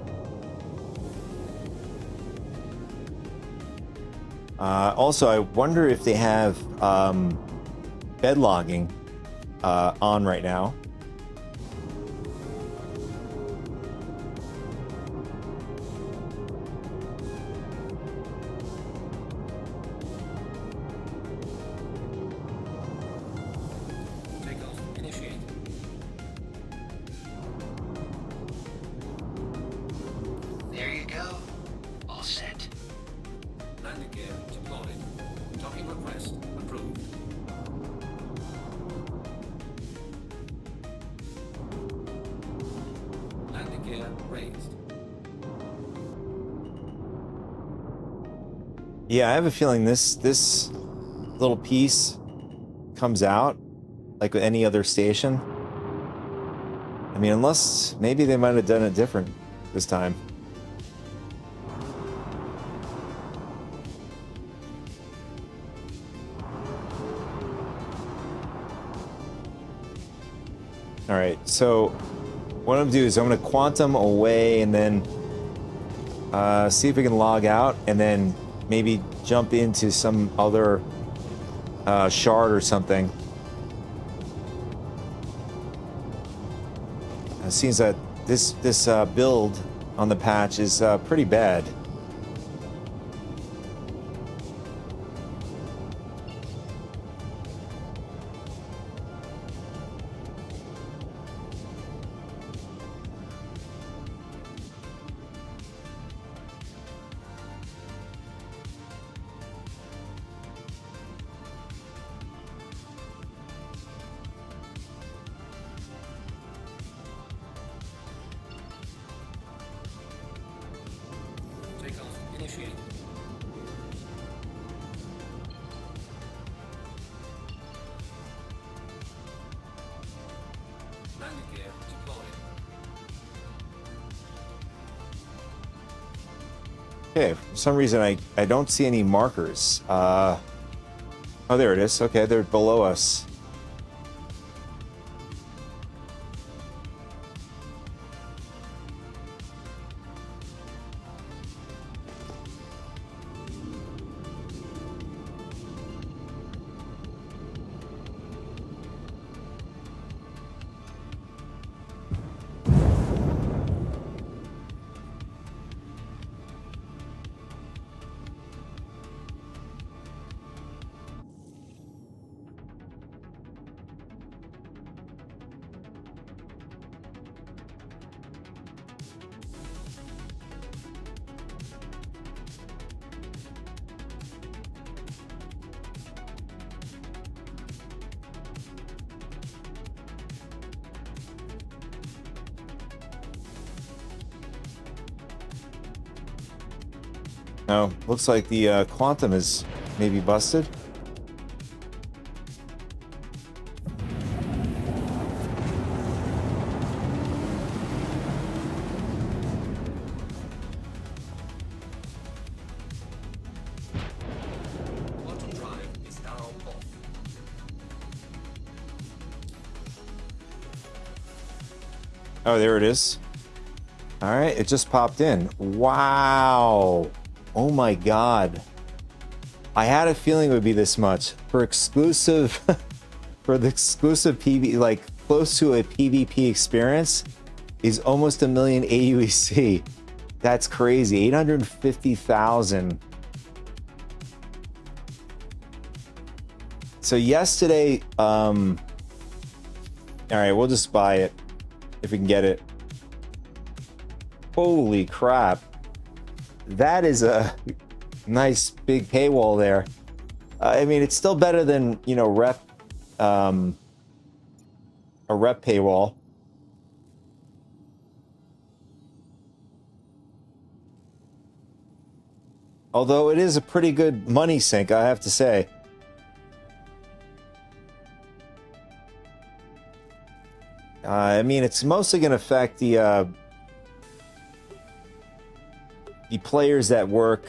S1: Also, I wonder if they have bed logging on right now.
S8: There you go. All set. Landing gear deployed. Docking request approved. Landing gear raised.
S1: Yeah, I have a feeling this little piece comes out like with any other station. I mean, unless maybe they might have done it different this time. All right, so what I'm gonna do is I'm gonna quantum away and then see if we can log out and then maybe jump into some other shard or something. It seems that this build on the patch is pretty bad. Okay, for some reason I don't see any markers. Oh, there it is. Okay, they're below us. Oh, looks like the quantum is maybe busted.
S8: Quantum drive is now off.
S1: Oh, there it is. All right, it just popped in. Wow. Oh my God. I had a feeling it would be this much. For exclusive, for the exclusive PV, like close to a PvP experience, is almost 1 million AUEC. That's crazy. 850,000. So yesterday, all right, we'll just buy it if we can get it. Holy crap. That is a nice big paywall there. I mean, it's still better than, you know, a rep paywall. Although it is a pretty good money sink, I have to say. I mean, it's mostly going to affect the players that work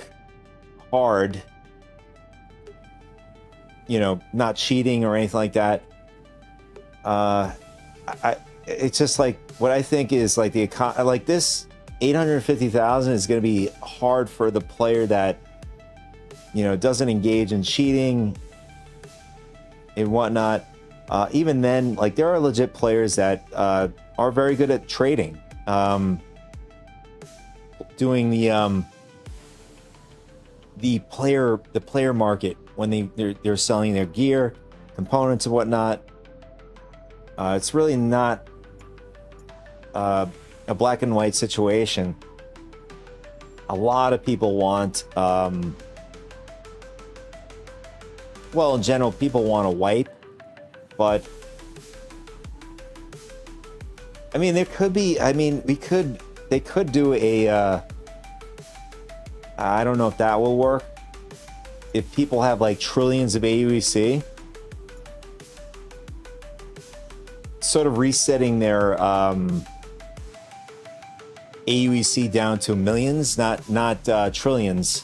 S1: hard, you know, not cheating or anything like that. It's just like what I think is like like this 850,000 is going to be hard for the player that, you know, doesn't engage in cheating and whatnot. Even then, like there are legit players that are very good at trading. Doing the player market when they're selling their gear, components and whatnot. It's really not a black and white situation. A lot of people want, well, in general, people want to wipe, but I mean, there could be. I mean, they could do a. I don't know if that will work. If people have like trillions of AUEC, sort of resetting their AUEC down to millions, not trillions.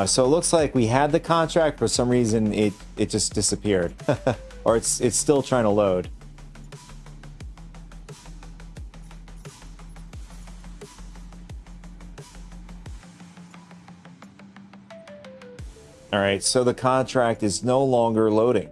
S1: So it looks like we had the contract. For some reason, it just disappeared, or it's still trying to load. All right, so the contract is no longer loading.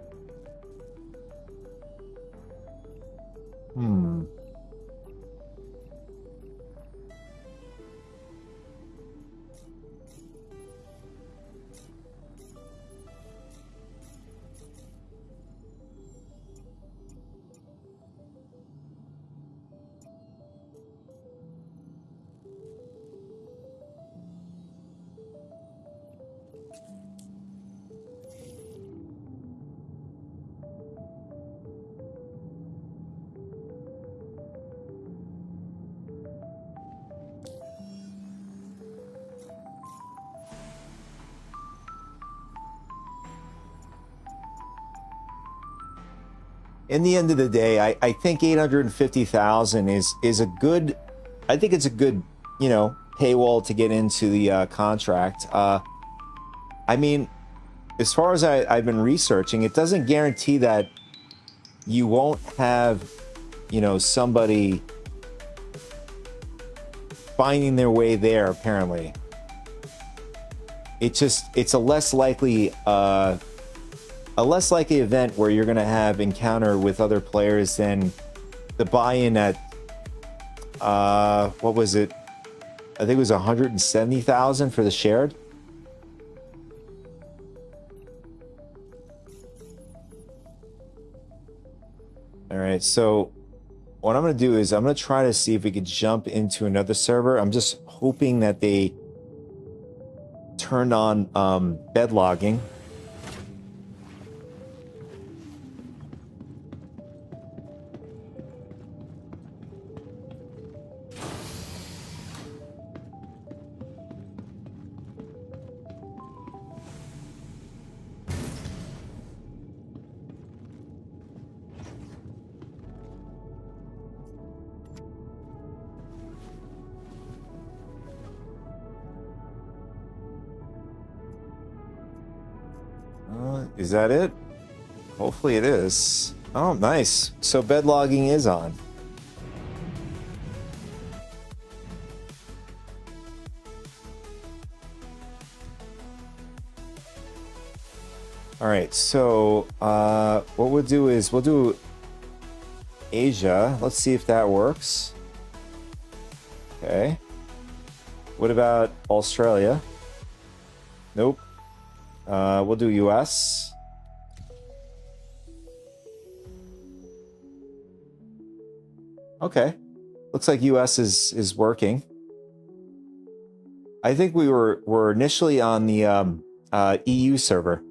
S1: In the end of the day, I think 850,000 is a good I think it's a good, paywall to get into the contract. I mean, as far as I've been researching, it doesn't guarantee that you won't have, somebody finding their way there, apparently. It's a less likely event where you're going to have encounter with other players than the buy-in at, what was it? I think it was 170,000 for the shared. All right, so what I'm going to do is I'm going to try to see if we could jump into another server. I'm just hoping that they turned on bed logging. Is that it? Hopefully it is. Oh, nice. So bed logging is on. All right, so what we'll do is we'll do Asia. Let's see if that works. Okay. What about Australia? Nope. We'll do US. Okay. Looks like US is working. I think we're initially on the EU server.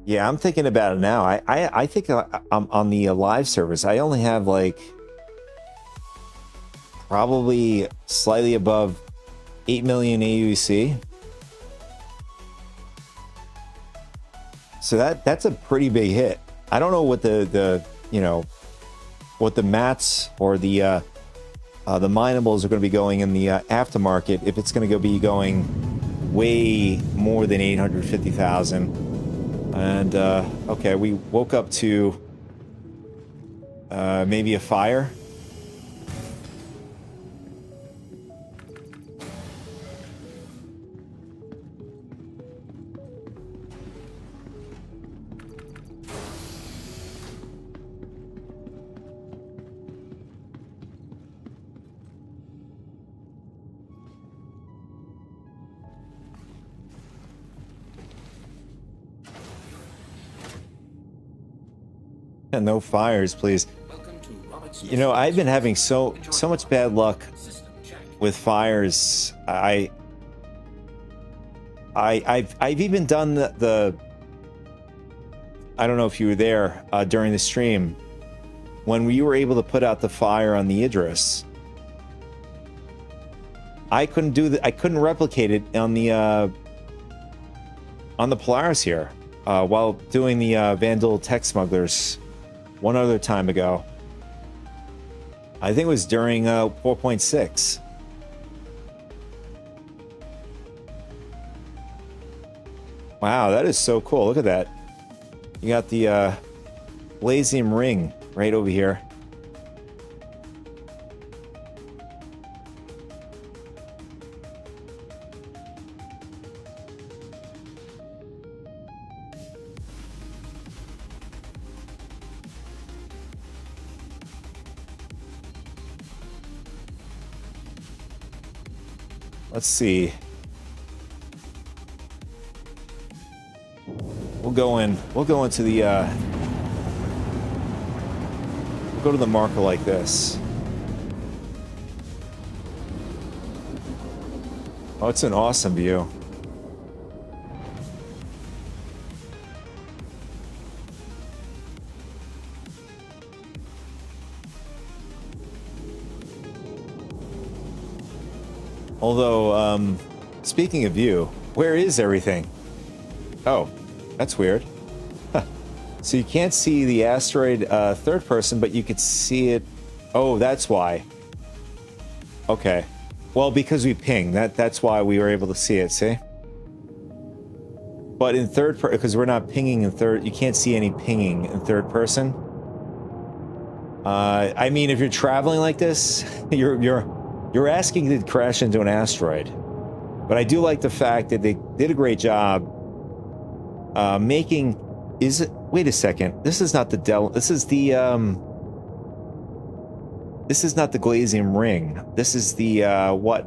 S1: Yeah, I'm thinking about it now. I think I'm on the live service. I only have like probably slightly above 8 million AUC. So that's a pretty big hit. I don't know what the what the mats or the minables are going to be going in the aftermarket. If it's going to be going way more than 850,000. And okay, we woke up to maybe a fire. And no fires, please. I've been having so much bad luck with fires. I've even done the I don't know if you were there during the stream when we were able to put out the fire on the Idris. I couldn't replicate it on the Polaris here while doing the Vandal Tech Smugglers one other time ago. I think it was during 4.6. Wow, that is so cool. Look at that. You got the Blazing Ring right over here. Let's see. We'll go into the we'll go to the marker like this. Oh, it's an awesome view. Although, speaking of you, where is everything? Oh, that's weird. Huh. So you can't see the asteroid third person, but you could see it. Oh, that's why. Okay. Well, because we ping. That's why we were able to see it, see? But in third person, because we're not pinging in third, you can't see any pinging in third person. I mean, if you're traveling like this, you're asking to crash into an asteroid. But I do like the fact that they did a great job making. Is it? Wait a second. This is not the This is the This is not the Glazium Ring. This is the what?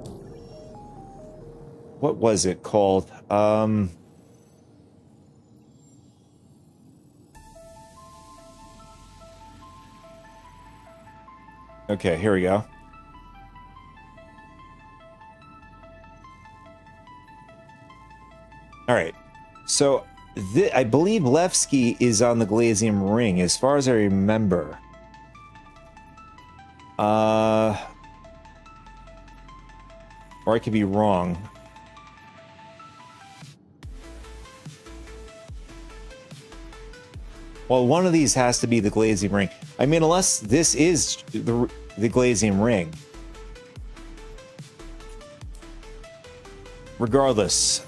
S1: What was it called? Okay, here we go. All right. So, I believe Levski is on the Glazium Ring, as far as I remember. Or I could be wrong. Well, one of these has to be the Glazium Ring. I mean, unless this is the Glazium Ring. Regardless,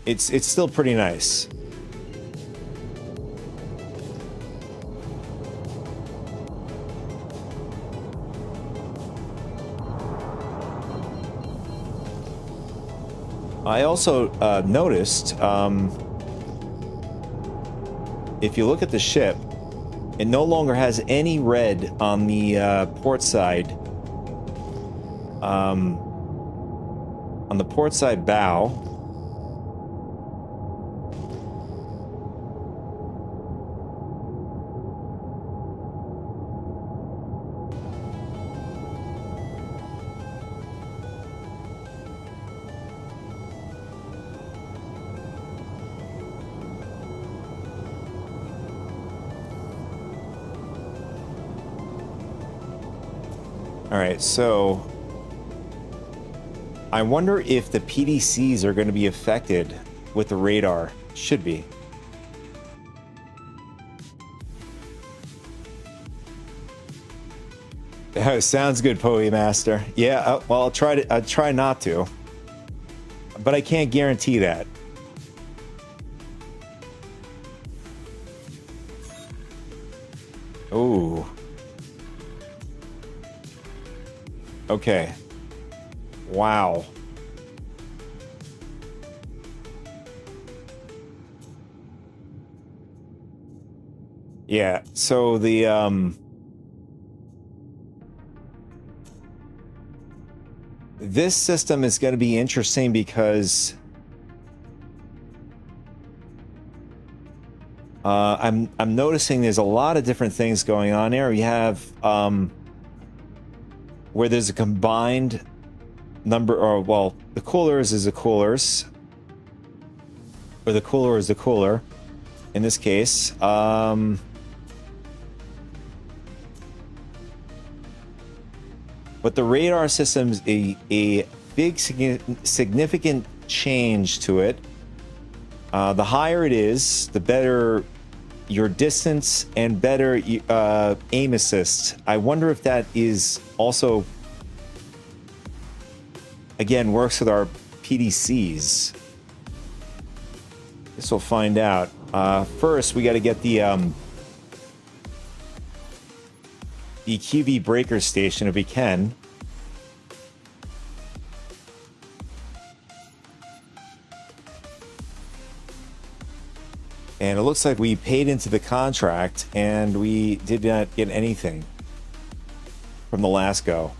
S1: it's still pretty nice. I also noticed, if you look at the ship, it no longer has any red on the port side. On the port side bow. All right, so I wonder if the PDCs are going to be affected with the radar. Should be. Sounds good, Poe Master. Yeah, well, I'll try not to, but I can't guarantee that. Ooh. Okay. Wow. Yeah, so the this system is going to be interesting because I'm noticing there's a lot of different things going on here. We have where there's a combined number, or well, the coolers is the coolers, or the cooler is the cooler in this case. But the radar system's a big significant change to it. The higher it is, the better your distance and better aim assist. I wonder if that is also, again, works with our PDCs. Guess we'll find out. First, we got to get the QV breaker station if we can. And it looks like we paid into the contract and we did not get anything from the last go.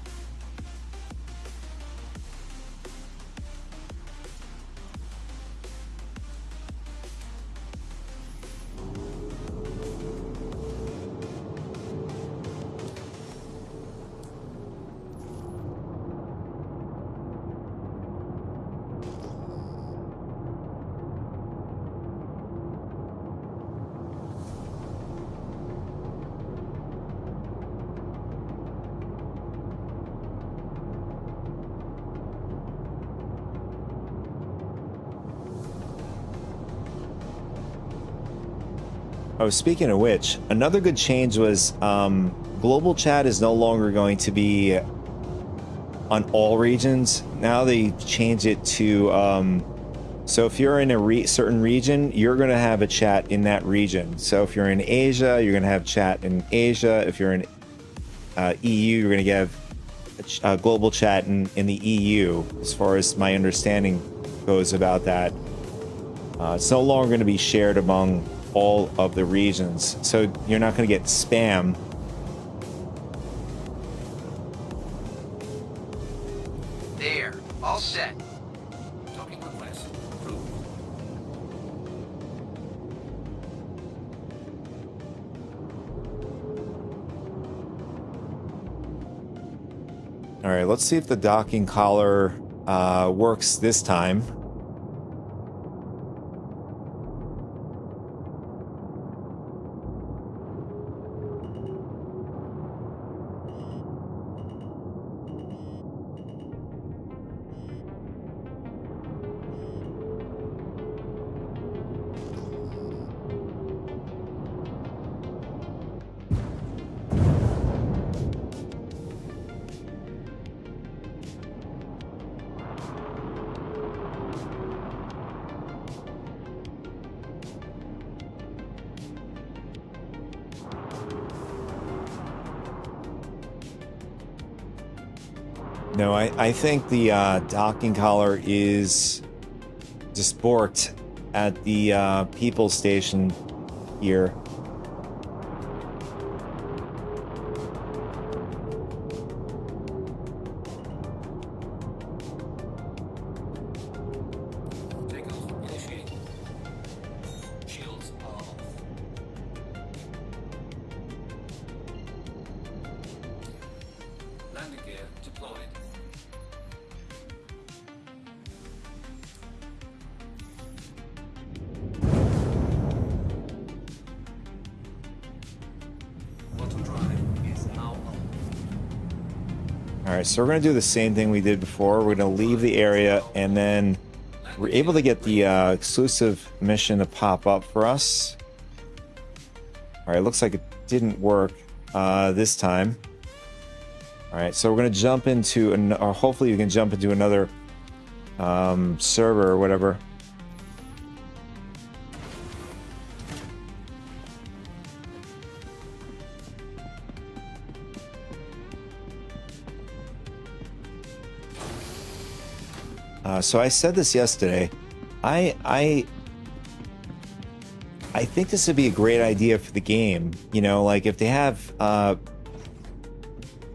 S1: Oh, speaking of which, another good change was global chat is no longer going to be on all regions. Now they changed it to so if you're in a certain region, you're going to have a chat in that region. So if you're in Asia, you're going to have chat in Asia. If you're in EU, you're going to have a global chat in the EU, as far as my understanding goes about that. It's no longer going to be shared among all of the regions, so you're not going to get spam.
S8: There. All set. Talking request. Approved.
S1: All right, let's see if the docking collar works this time. No, I think the docking collar is just borked at the people station here.
S8: Takeoff initiated. Shields off. Landing gear deployed. Auto drive is now on.
S1: All right, so we're going to do the same thing we did before. We're going to leave the area, and then we're able to get the exclusive mission to pop up for us. All right, looks like it didn't work this time. All right, so we're going to jump into, or hopefully you can jump into another server or whatever. So I said this yesterday. I think this would be a great idea for the game. You know, like if they have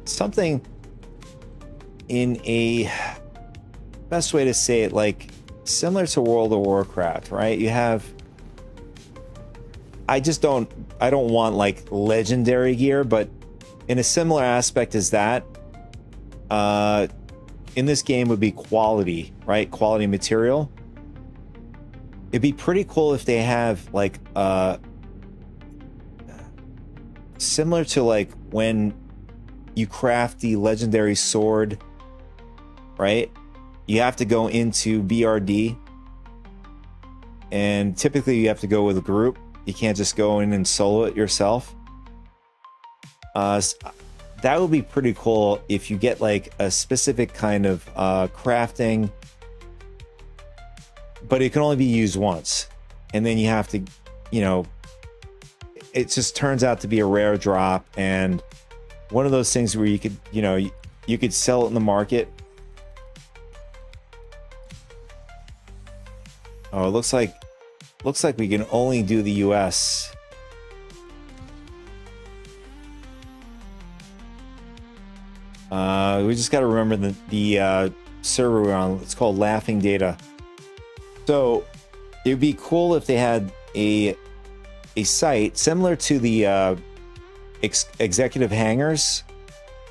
S1: something in a, best way to say it, like similar to World of Warcraft, right? You have, I don't want like legendary gear, but in a similar aspect as that, in this game would be quality, right? Quality material. It'd be pretty cool if they have like similar to like when you craft the legendary sword, right? You have to go into BRD, and typically you have to go with a group. You can't just go in and solo it yourself. That would be pretty cool if you get like a specific kind of crafting, but it can only be used once, and then you have to, you know, it just turns out to be a rare drop, and one of those things where you could, you know, you could sell it in the market. Oh, it looks like we can only do the US. We just got to remember the server we're on. It's called Laughing Data. So it would be cool if they had a site similar to the executive hangars,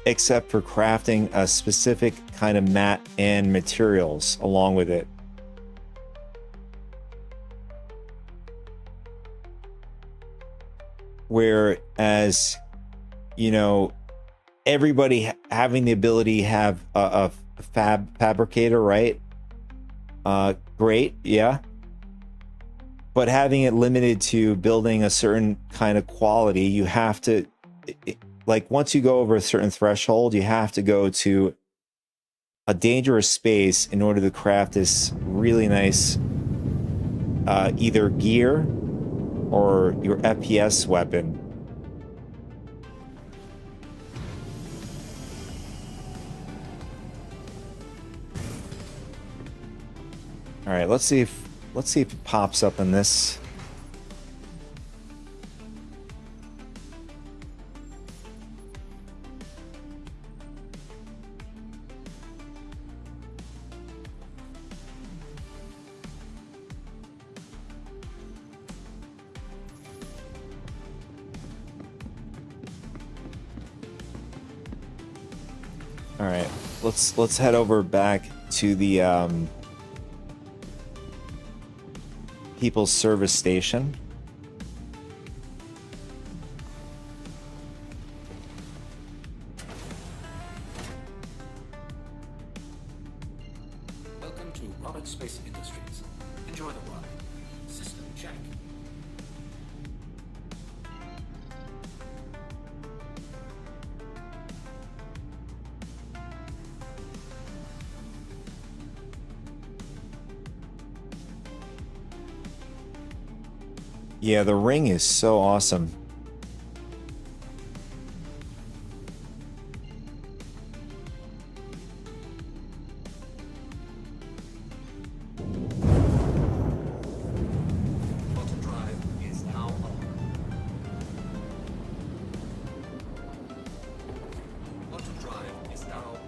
S1: except for crafting a specific kind of mat and materials along with it. Whereas, you know, everybody having the ability to have a fabricator, right? Great, yeah. but having it limited to building a certain kind of quality, you have to, like, once you go over a certain threshold, you have to go to a dangerous space in order to craft this really nice either gear or your FPS weapon. All right, let's see if it pops up in this. All right, let's head over back to the People's Service Station.
S8: Welcome to Robert Space Industries. Enjoy the ride. System check.
S1: Yeah, the ring is so awesome.
S8: Auto drive is now on. Auto drive is now off.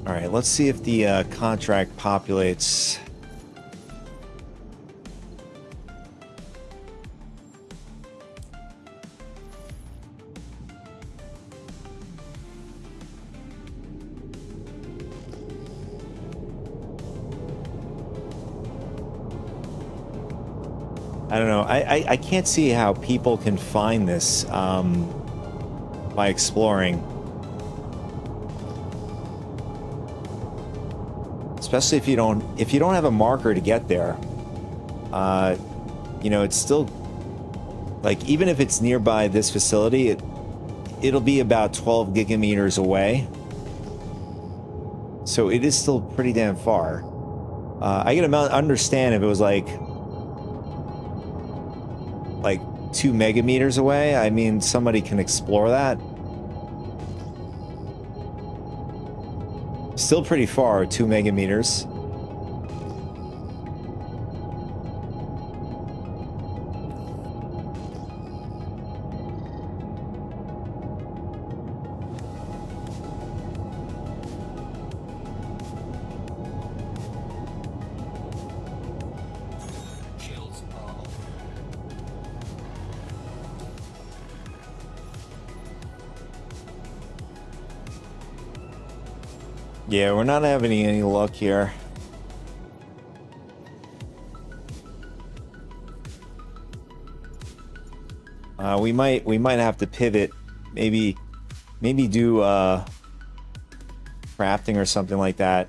S1: All right, let's see if the contract populates. I don't know. I can't see how people can find this by exploring. Especially if you don't have a marker to get there. You know, it's still like, even if it's nearby this facility, it'll be about 12 gigameters away. So it is still pretty damn far. I can understand if it was like 2 megameters away. I mean, somebody can explore that. Still pretty far, 2 megameters.
S8: Shields are off.
S1: Yeah, we're not having any luck here. We might have to pivot. Maybe do crafting or something like that.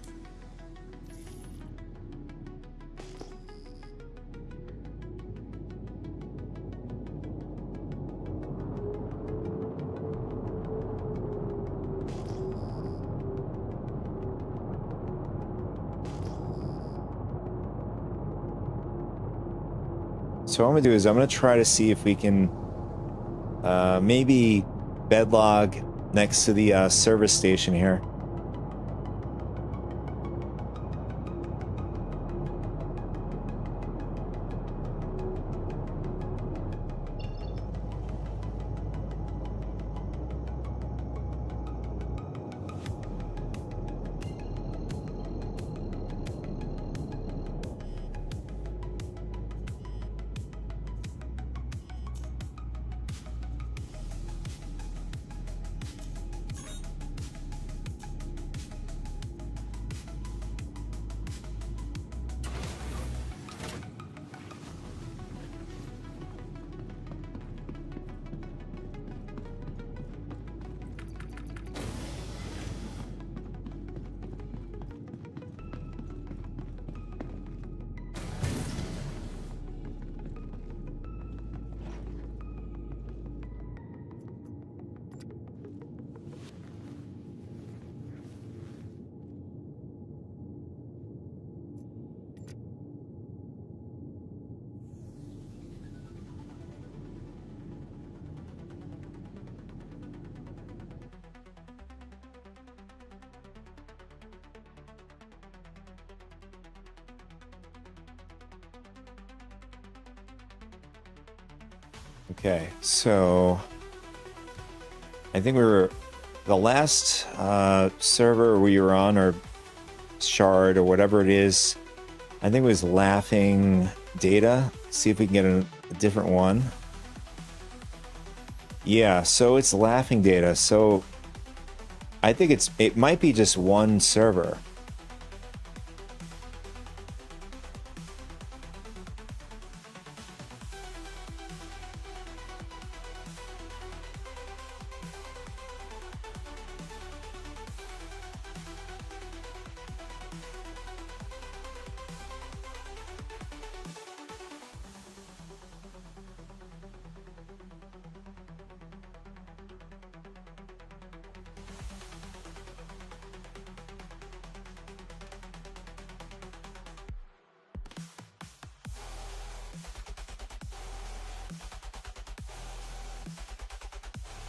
S1: So what I'm gonna do is I'm gonna try to see if we can maybe bedlog next to the service station here. Okay, so I think we were the last server we were on, or shard, or whatever it is. I think it was Laughing Data. See if we can get a different one. Yeah, so it's Laughing Data. So I think it might be just one server.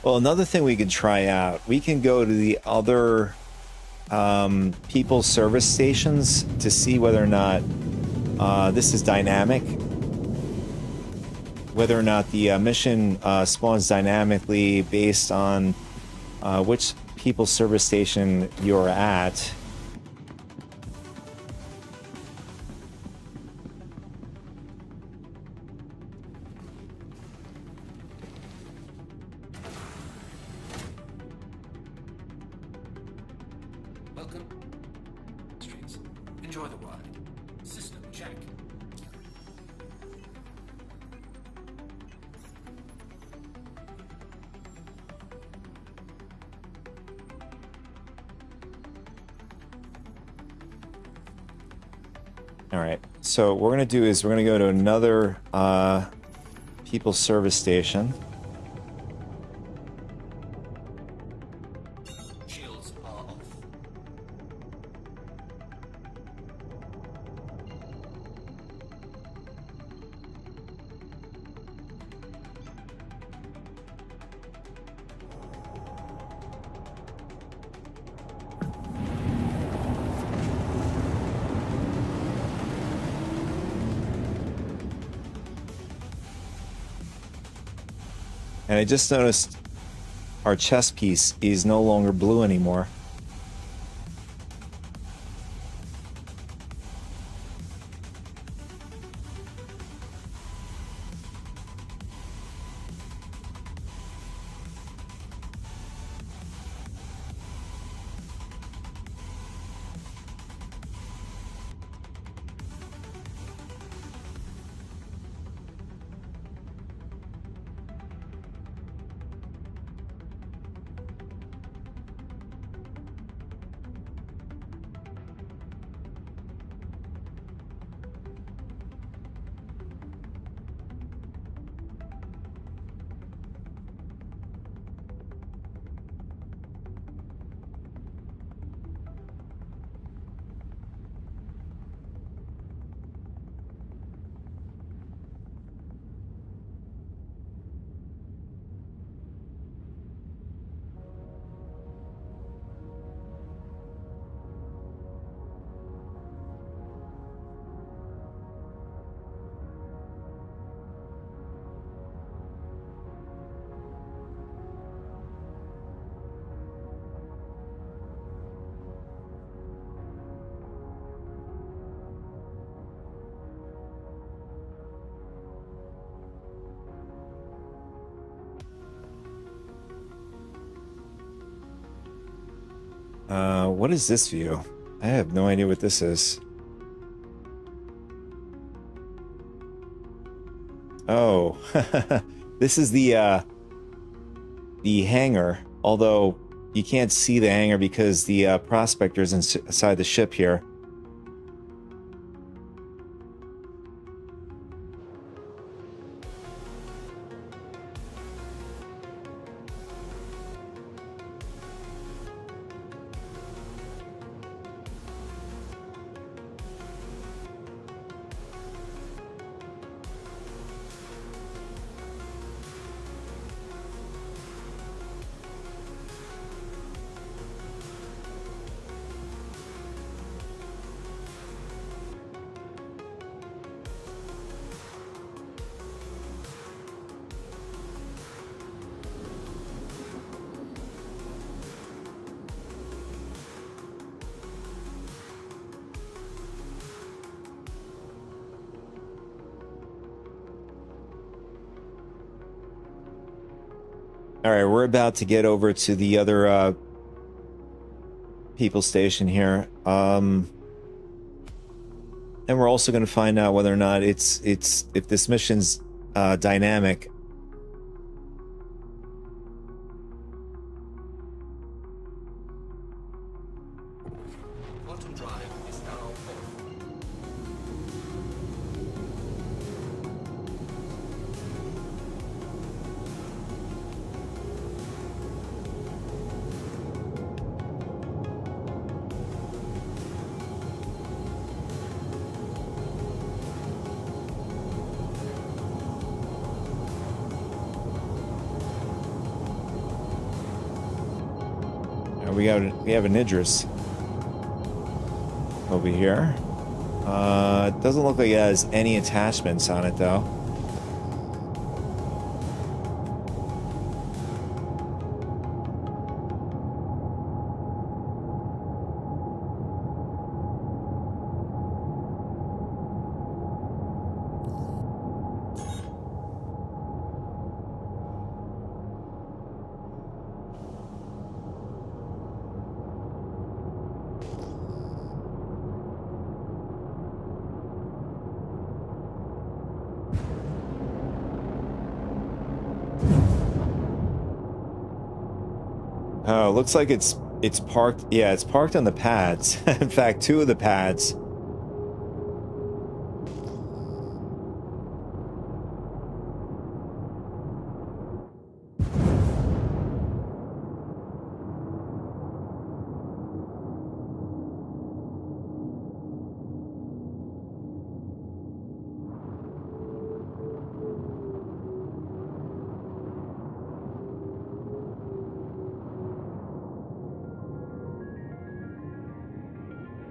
S1: Well, another thing we could try out, we can go to the other people's service stations to see whether or not this is dynamic, whether or not the mission spawns dynamically based on which people's service station you're at.
S8: Welcome. Streets. Enjoy the ride. System check.
S1: All right, so what we're gonna do is we're gonna go to another people's service station.
S8: Shields are off.
S1: And I just noticed our chess piece is no longer blue anymore. What is this view? I have no idea what this is. Oh, this is the hangar. Although you can't see the hangar because the prospector's inside the ship here. All right, we're about to get over to the other people station here. And we're also going to find out whether or not if this mission's dynamic.
S8: Quantum drive is now off.
S1: We have an Idris over here. It doesn't look like it has any attachments on it though. Oh, looks like it's parked. Yeah, it's parked on the pads. In fact, two of the pads.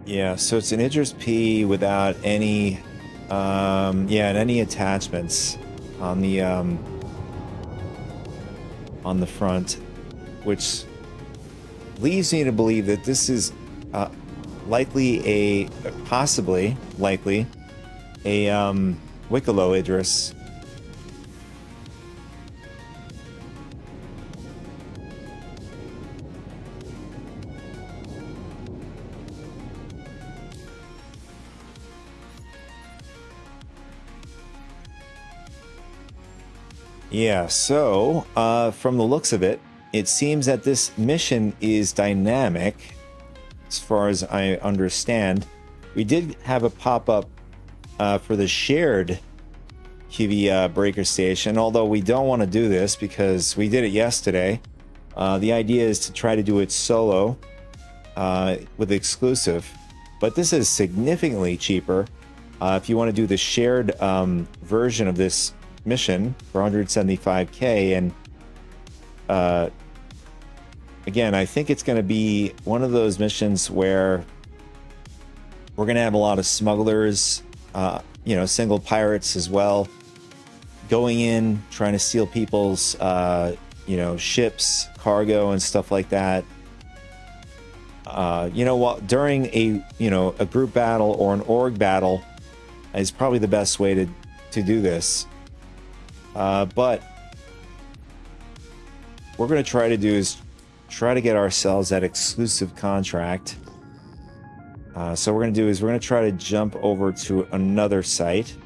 S1: Yeah, so it's an Idris P without any, and any attachments on the front, which leads me to believe that this is possibly likely a Wicklow Idris. Yeah, so from the looks of it, it seems that this mission is dynamic, as far as I understand. We did have a pop-up for the shared QV breaker station, although we don't want to do this because we did it yesterday. The idea is to try to do it solo with exclusive, but this is significantly cheaper if you want to do the shared version of this mission for 175k. And again, I think it's going to be one of those missions where we're going to have a lot of smugglers, single pirates as well, going in trying to steal people's ships, cargo and stuff like that. During a group battle or an org battle is probably the best way to do this. But what we're going to try to do is try to get ourselves that exclusive contract. So what we're going to do is we're going to try to jump over to another site.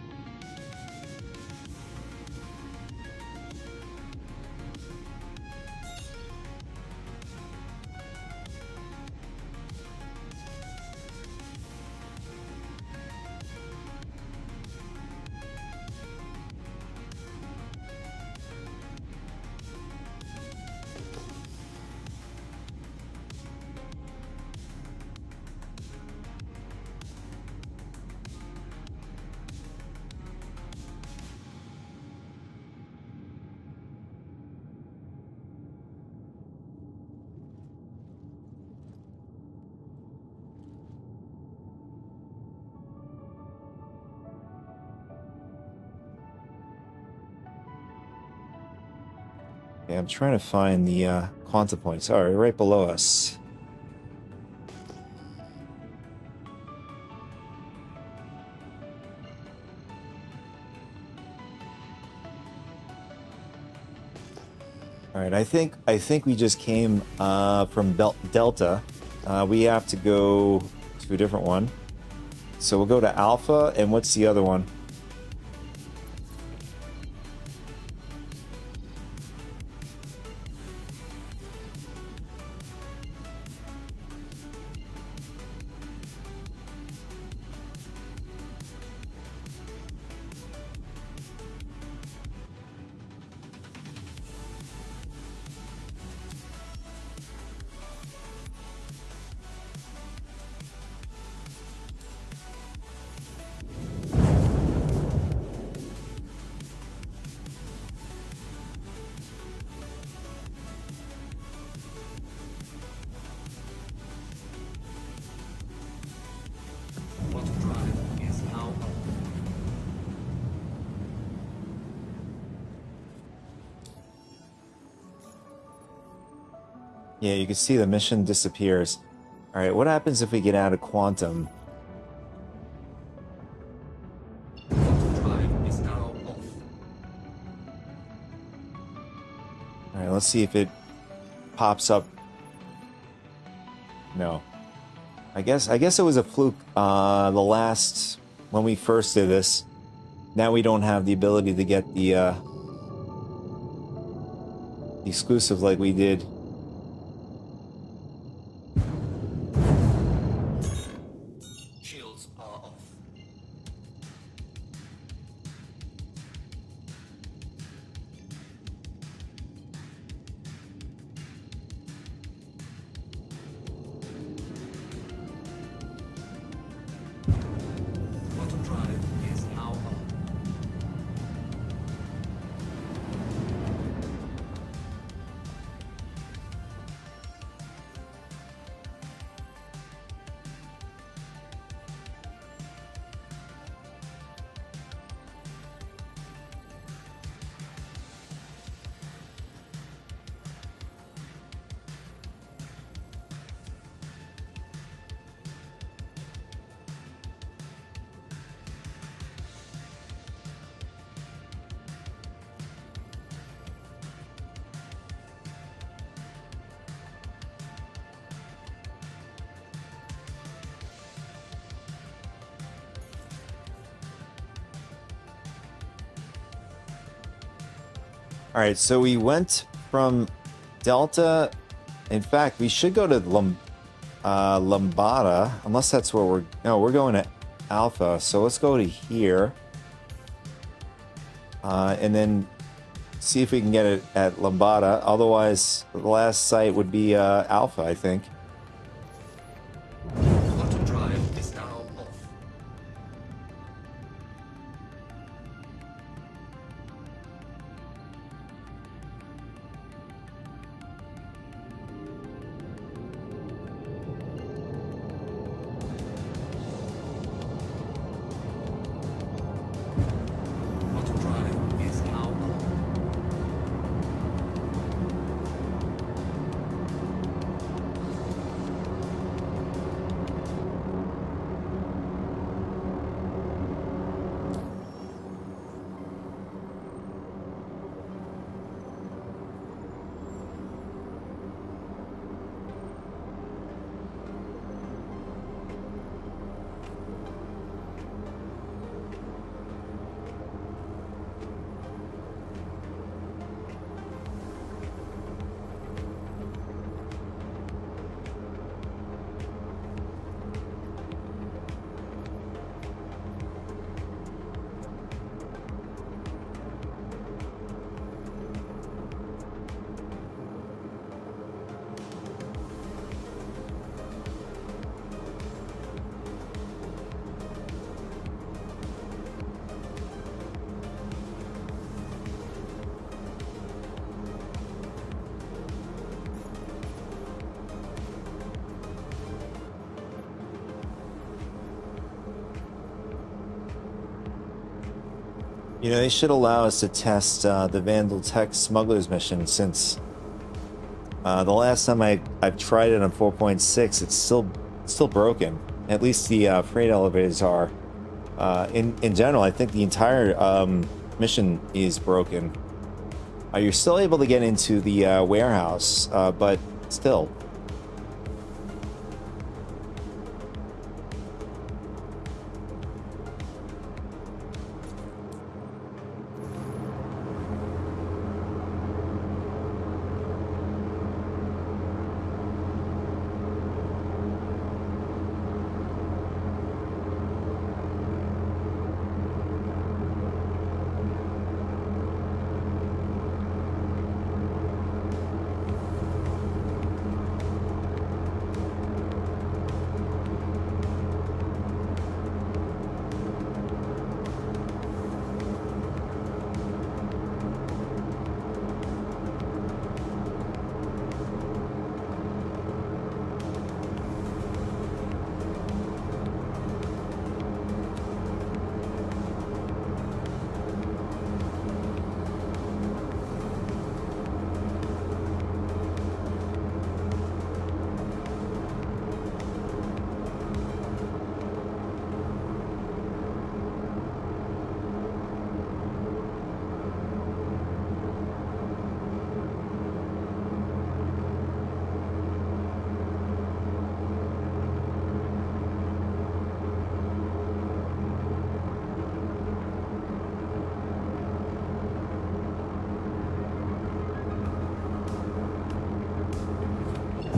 S1: Yeah, I'm trying to find the quantum points. All right below us. All right, I think we just came from Delta. We have to go to a different one. So we'll go to Alpha, and what's the other one?
S8: Quantum drive is now up.
S1: Yeah, you can see the mission disappears. All right, what happens if we get out of quantum?
S8: Quantum drive is now off.
S1: All right, let's see if it pops up. No. I guess it was a fluke. The last when we first did this. Now we don't have the ability to get the exclusive like we did.
S8: Shields are off. Quantum drive is now up.
S1: All right, so we went from Delta. In fact, we should go to Lambada, unless that's where we're... No, we're going to Alpha, so let's go to here. And then see if we can get it at Lambada. Otherwise, the last site would be Alpha, I think.
S8: Quantum drive is now off. Quantum drive is now up.
S1: You know, they should allow us to test the Vandal Tech Smugglers mission, since the last time I've tried it on 4.6, it's still broken. At least the freight elevators are. In general, I think the entire mission is broken. You're still able to get into the warehouse, but still.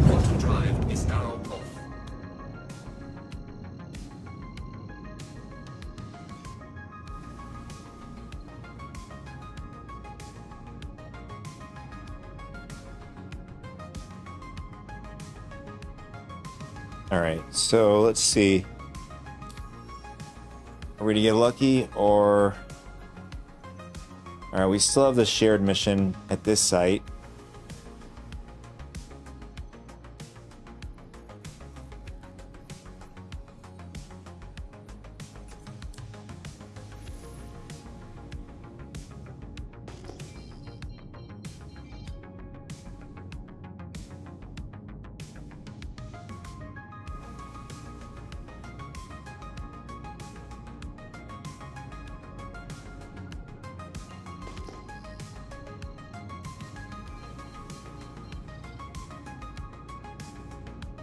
S8: Quantum drive is now off.
S1: All right, so let's see. Are we to get lucky or... All right, we still have the shared mission at this site.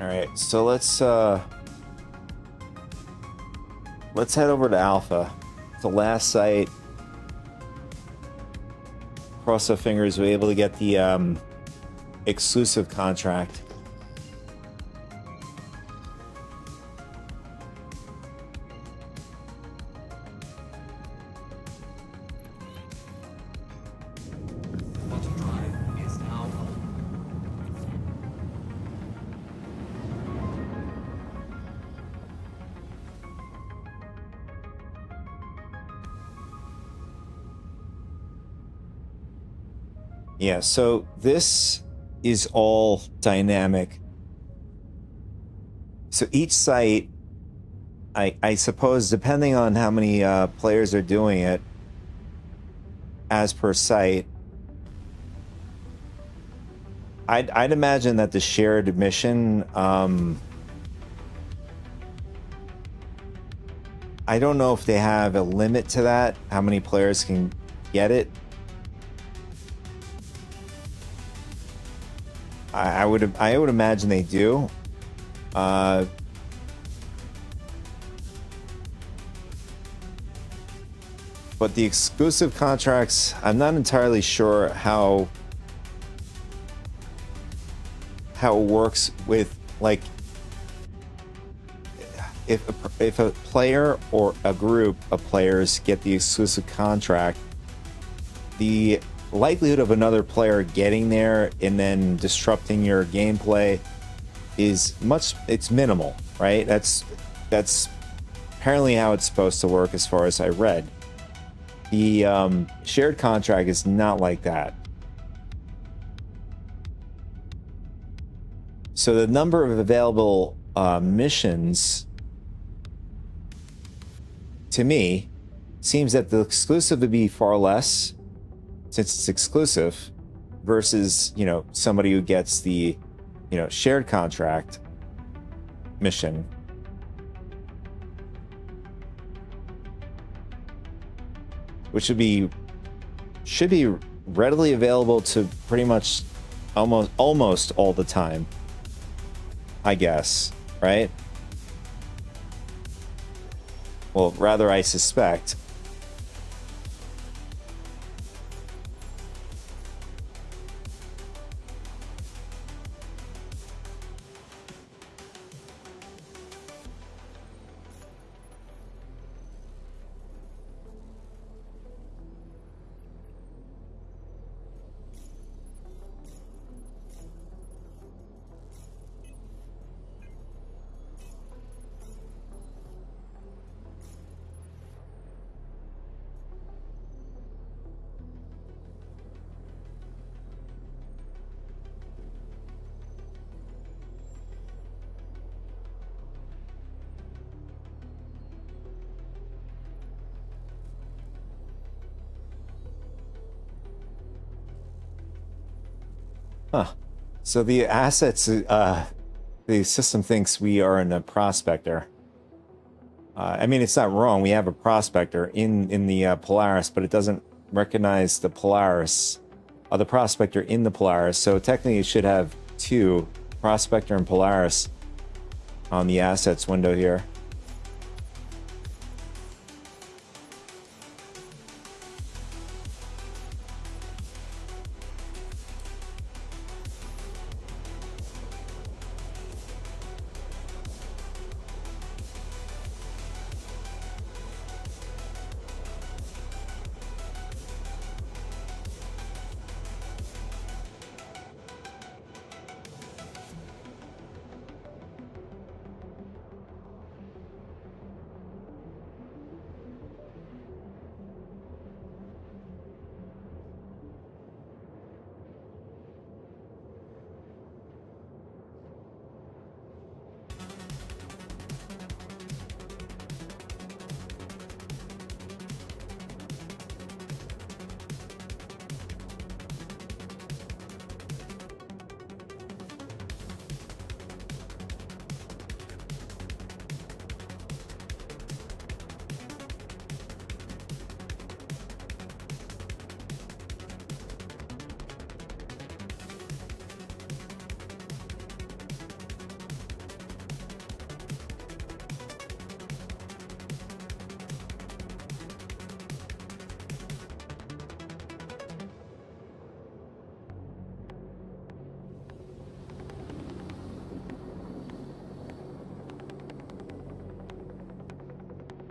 S1: All right, so let's head over to Alpha. It's the last site. Cross our fingers we're able to get the exclusive contract.
S8: Quantum drive is now off.
S1: Yeah, so this is all dynamic. So each site, I suppose, depending on how many players are doing it, as per site, I'd imagine that the shared mission, I don't know if they have a limit to that, how many players can get it. I would imagine they do. But the exclusive contracts, I'm not entirely sure how it works with, like, if a player or a group of players get the exclusive contract, the likelihood of another player getting there and then disrupting your gameplay is it's minimal, right? That's apparently how it's supposed to work as far as I read. The shared contract is not like that. So the number of available missions, to me, seems that the exclusive would be far less, since it's exclusive, versus, somebody who gets the, shared contract mission. Which should be readily available to pretty much almost all the time, I guess, right? Well, rather, I suspect. Huh. So the assets, the system thinks we are in a prospector. I mean, it's not wrong. We have a prospector in the Polaris, but it doesn't recognize the Polaris, the prospector in the Polaris. So technically, it should have two, prospector and Polaris, on the assets window here.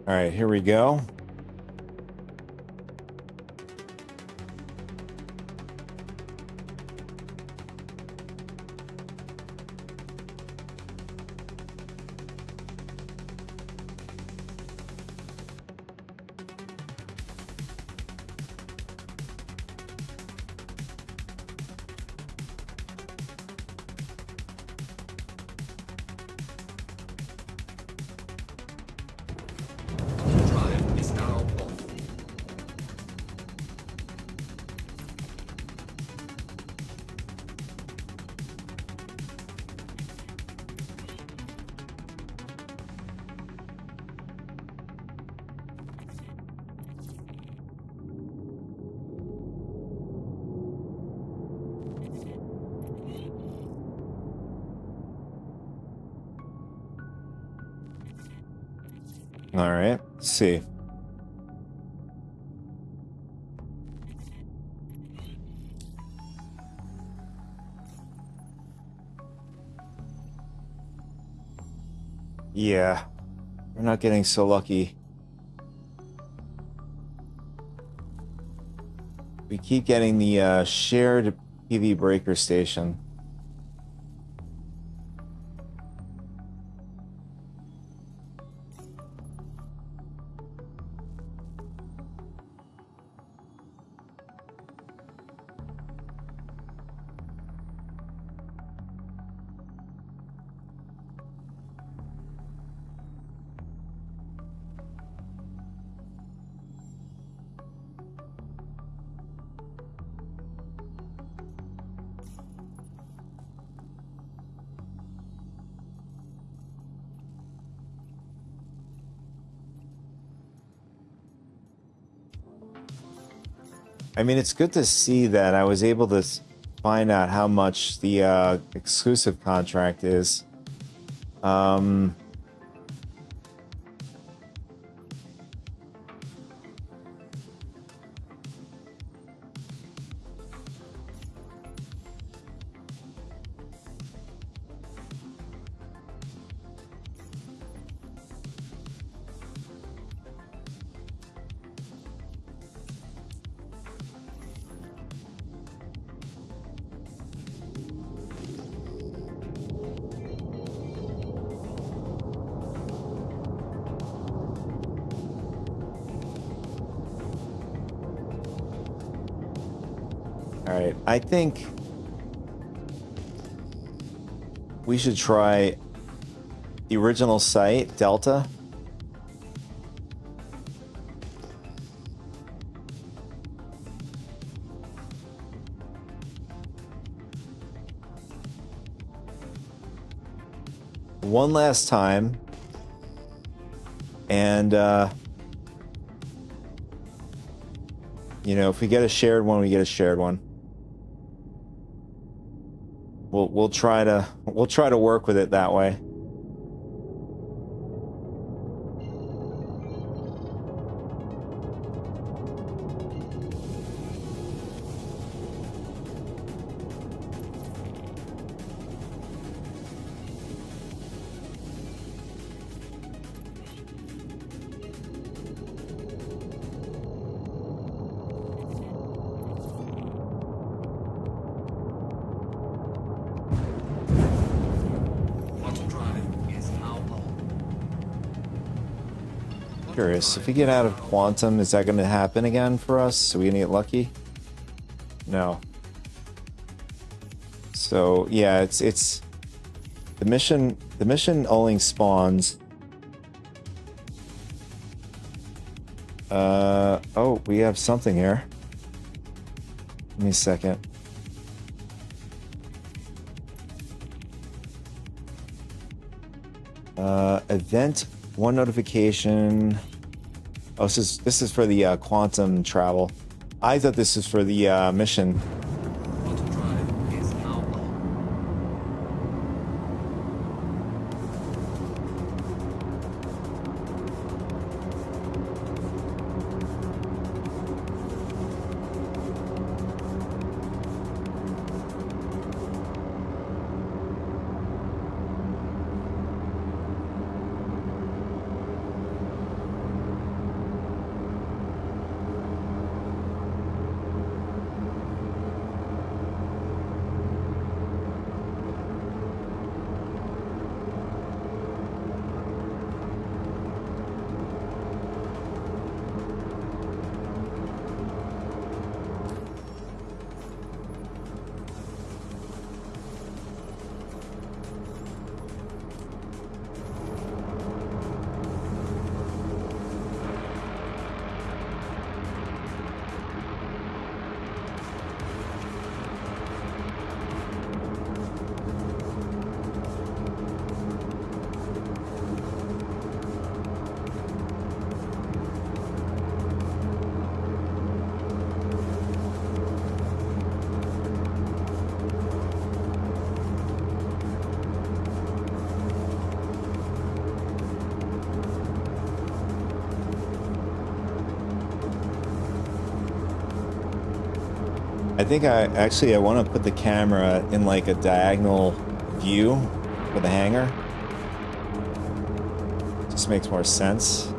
S1: All right, here we go.
S8: Drive is now off.
S1: All right, let's see. Yeah, we're not getting so lucky. We keep getting the shared PV breaker station. I mean, it's good to see that I was able to find out how much the exclusive contract is. All right, I think we should try the original site, Delta. One last time. And, you know, if we get a shared one, we get a shared one. We'll try to work with it that way. Curious, if we get out of quantum, is that going to happen again for us? Are we going to get lucky? No. So yeah, it's the mission only spawns. Oh, we have something here. Give me a second. Event. One notification. Oh, this is for the quantum travel. I thought this was for the mission.
S8: Quantum drive is now on.
S1: I think I want to put the camera in like a diagonal view for the hangar. Just makes more sense.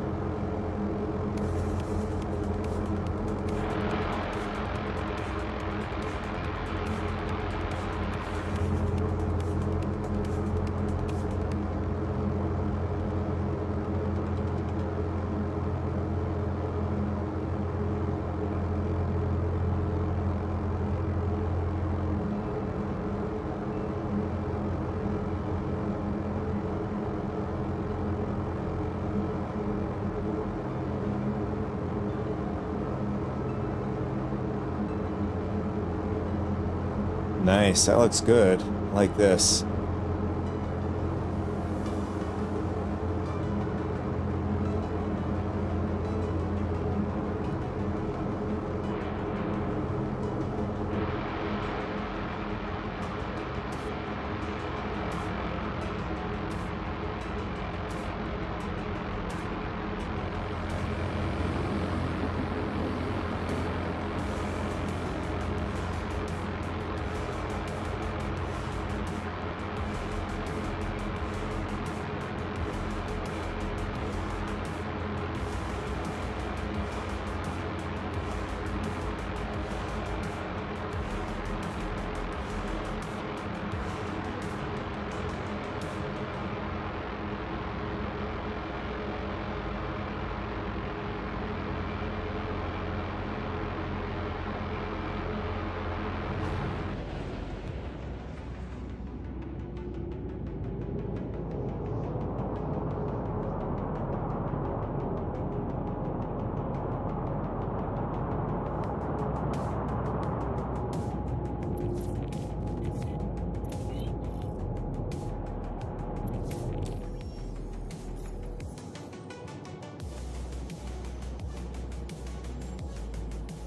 S1: Nice, that looks good. I like this.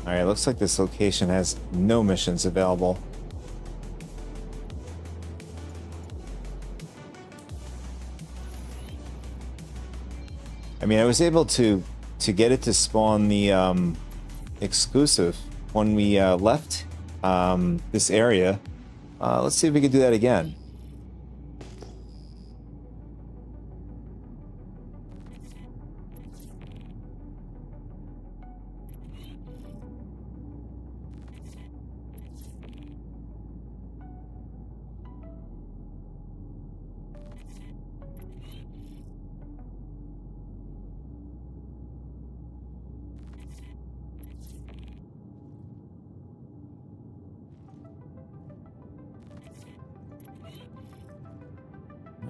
S1: Alright, looks like this location has no missions available. I mean, I was able to get it to spawn the exclusive when we left this area. Let's see if we can do that again.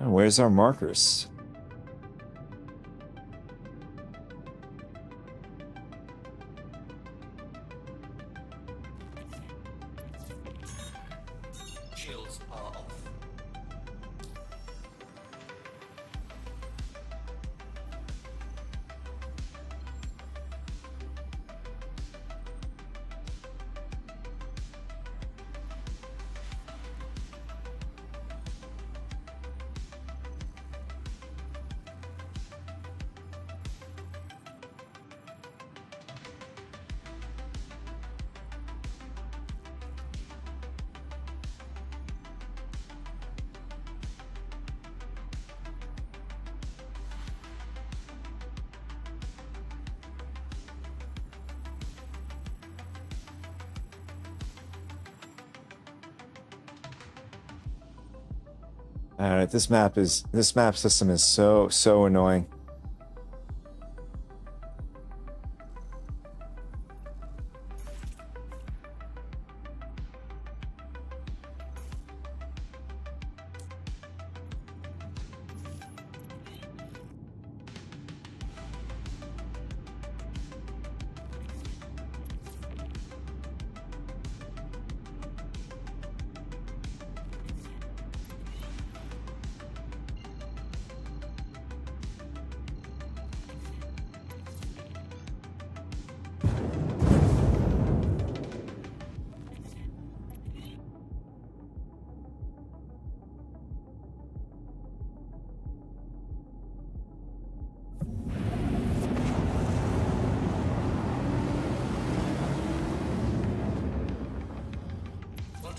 S1: Oh, where's our markers?
S8: Shields are off.
S1: Alright, this map system is so annoying.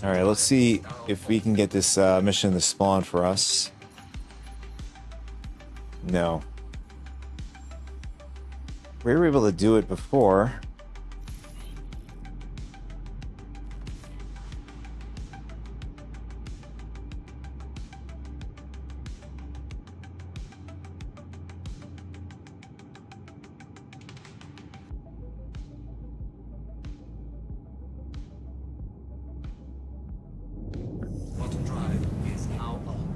S1: Alright, let's see if we can get this mission to spawn for us. No. We were able to do it before.
S8: Bottom drive is now on.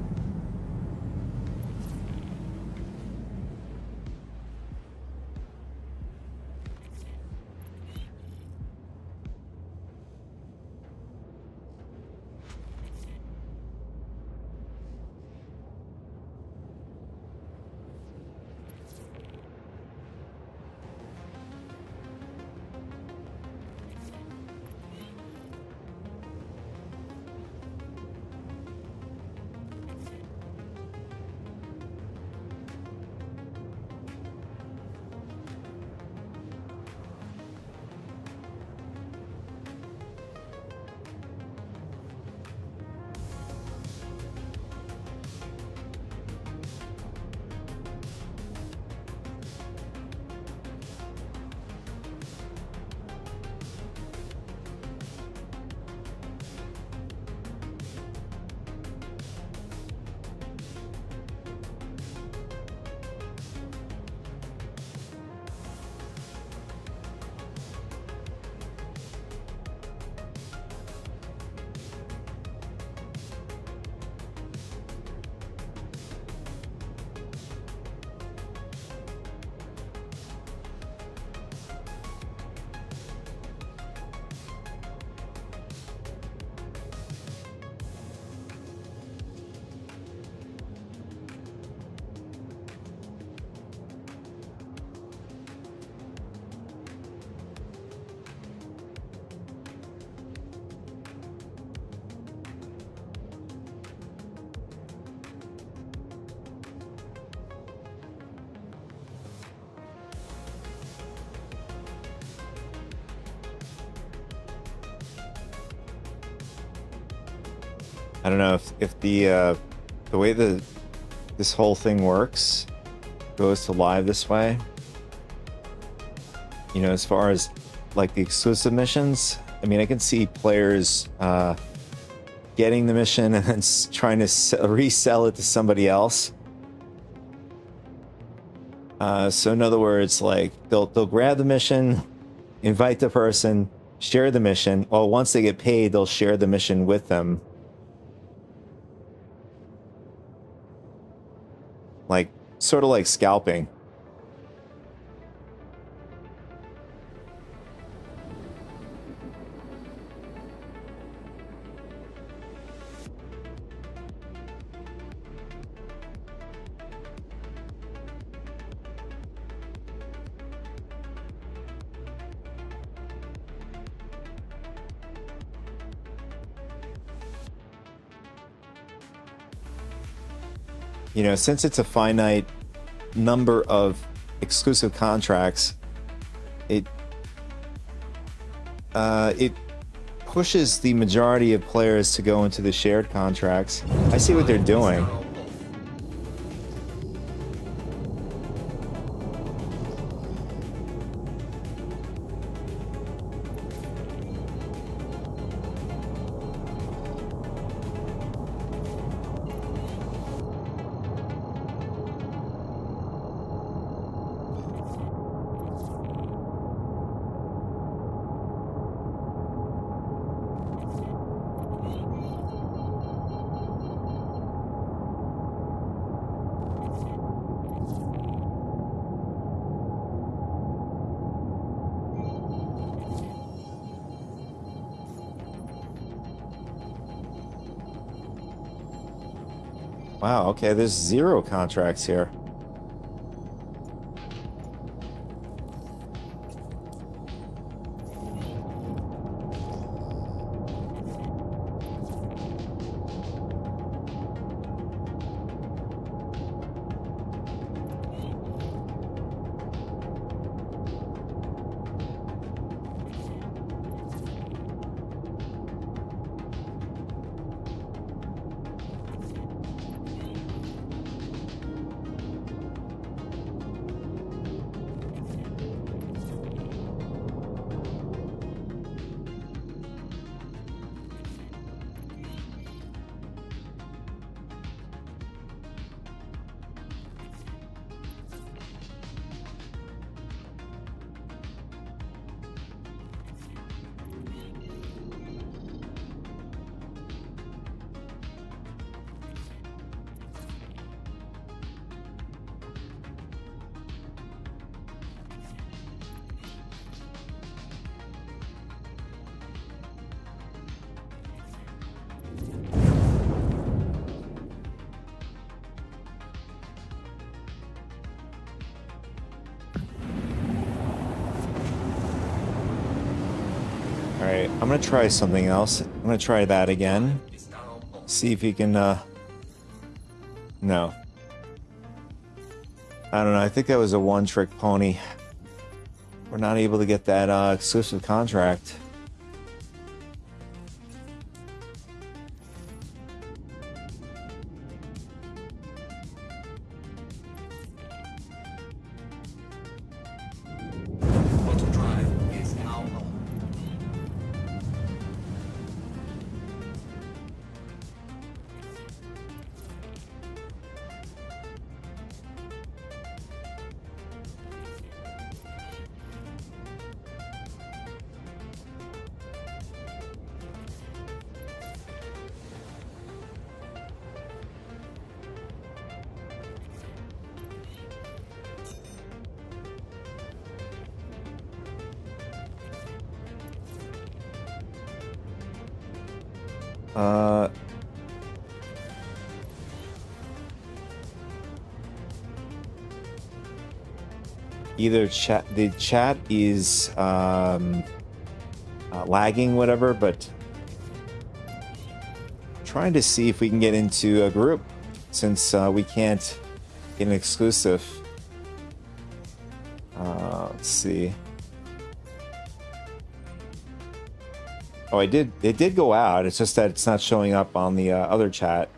S1: I don't know if the way this whole thing works goes to live this way. You know, as far as like the exclusive missions, I mean, I can see players getting the mission and then trying to resell it to somebody else. So in other words, like they'll grab the mission, invite the person, share the mission. Well, once they get paid, they'll share the mission with them. Like, sort of like scalping. You know, since it's a finite number of exclusive contracts, it pushes the majority of players to go into the shared contracts. I see what they're doing. Wow, okay, there's 0 contracts here. Alright, I'm gonna try something else. I'm gonna try that again. See if he can, no. I don't know, I think that was a one-trick pony. We're not able to get that, exclusive contract.
S8: Auto drive is now on.
S1: Either the chat is lagging, whatever, but trying to see if we can get into a group since we can't get an exclusive. Let's see. Oh, I did. It did go out. It's just that it's not showing up on the other chat.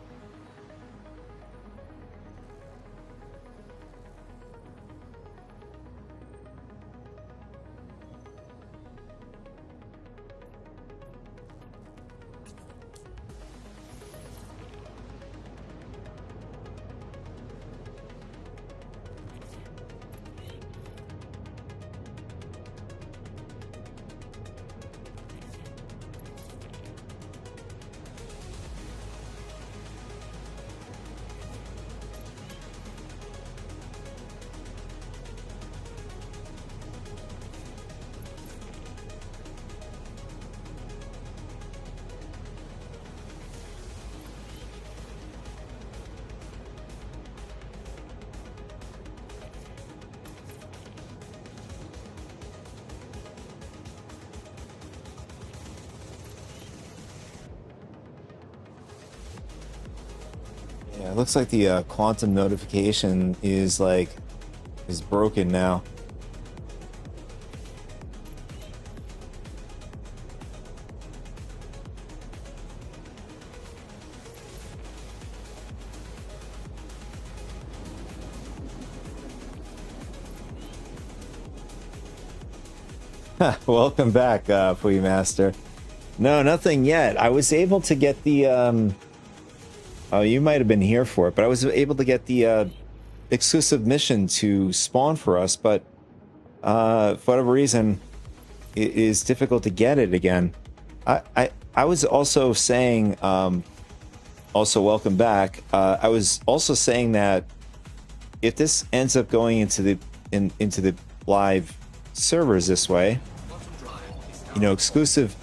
S1: Yeah, it looks like the quantum notification is broken now. Welcome back, Fui Master. No, nothing yet. I was able to get the oh, you might have been here for it, but I was able to get the exclusive mission to spawn for us, but for whatever reason, it is difficult to get it again. I was also saying, also welcome back. I was also saying that if this ends up going into the live servers this way, you know, exclusive,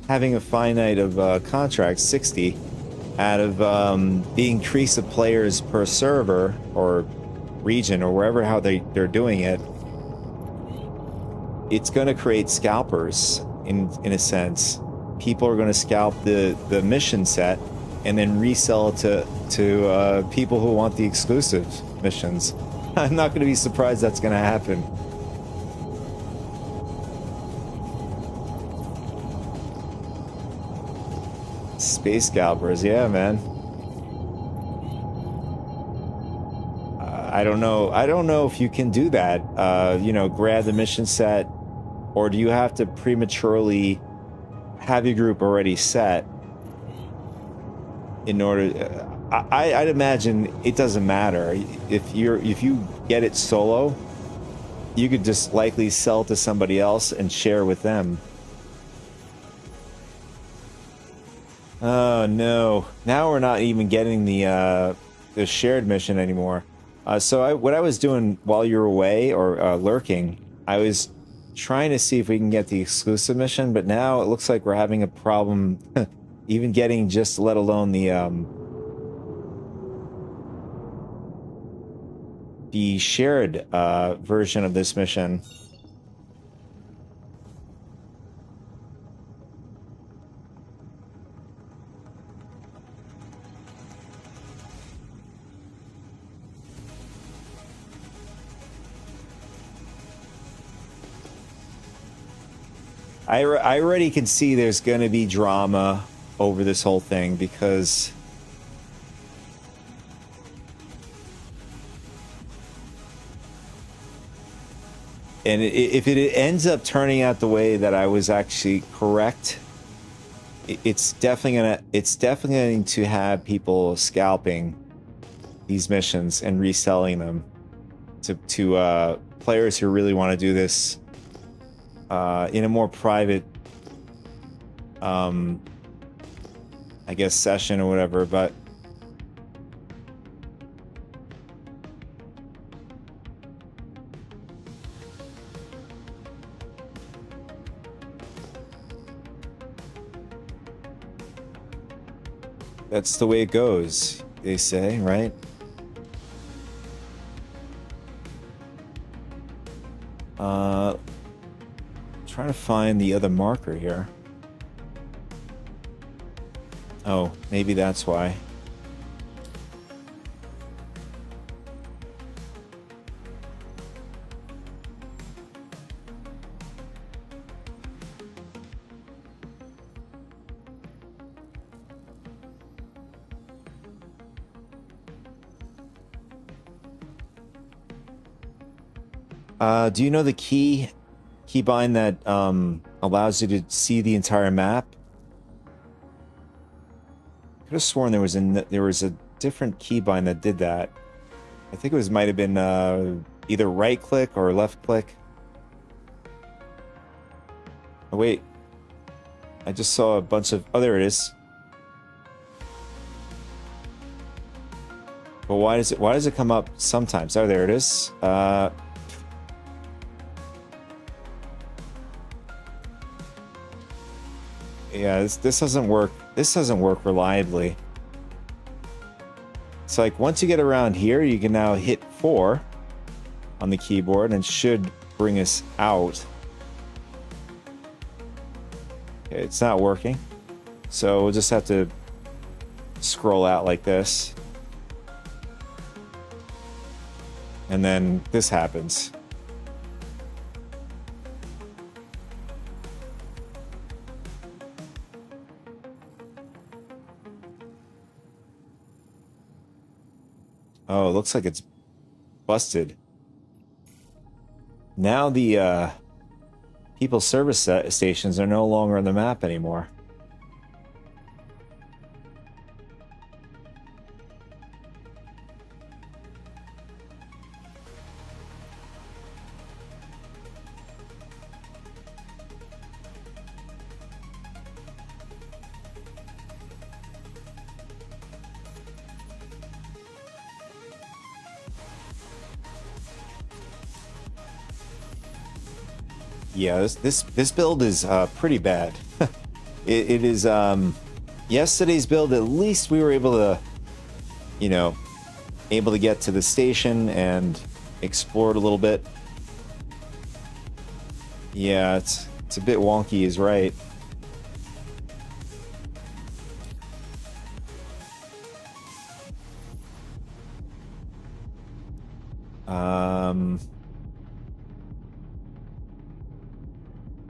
S1: having a finite of contracts, 60, out of the increase of players per server or region or wherever how they're doing it, it's going to create scalpers in a sense. People are going to scalp the mission set and then resell it to people who want the exclusive missions. I'm not going to be surprised that's going to happen. Space scalpers, yeah, man. I don't know if you can do that. You know, grab the mission set, or do you have to prematurely have your group already set in order? I'd imagine it doesn't matter if you get it solo. You could just likely sell it to somebody else and share with them. Oh no! Now we're not even getting the shared mission anymore. So what I was doing while you were away or lurking, I was trying to see if we can get the exclusive mission, but now it looks like we're having a problem even getting just let alone the shared version of this mission. I already can see there's going to be drama over this whole thing because and if it ends up turning out the way that I was actually correct, it's definitely going to have people scalping these missions and reselling them to players who really want to do this in a more private, I guess, session or whatever, but that's the way it goes, they say, right? Trying to find the other marker here. Oh, maybe that's why. Do you know the keybind that allows you to see the entire map? Could have sworn there was a different keybind that did that. I think it might have been either right click or left click. Oh wait, I just saw a bunch of. Oh, there it is. But why does it come up sometimes? Oh, there it is. Yeah, this doesn't work. This doesn't work reliably. It's like once you get around here, you can now hit 4 on the keyboard and should bring us out. Okay, it's not working. So we'll just have to scroll out like this. And then this happens. Oh, it looks like it's busted. Now the people service stations are no longer on the map anymore. Yeah, this build is pretty bad. it is yesterday's build. At least we were able to, you know, get to the station and explore it a little bit. Yeah, it's a bit wonky, is right.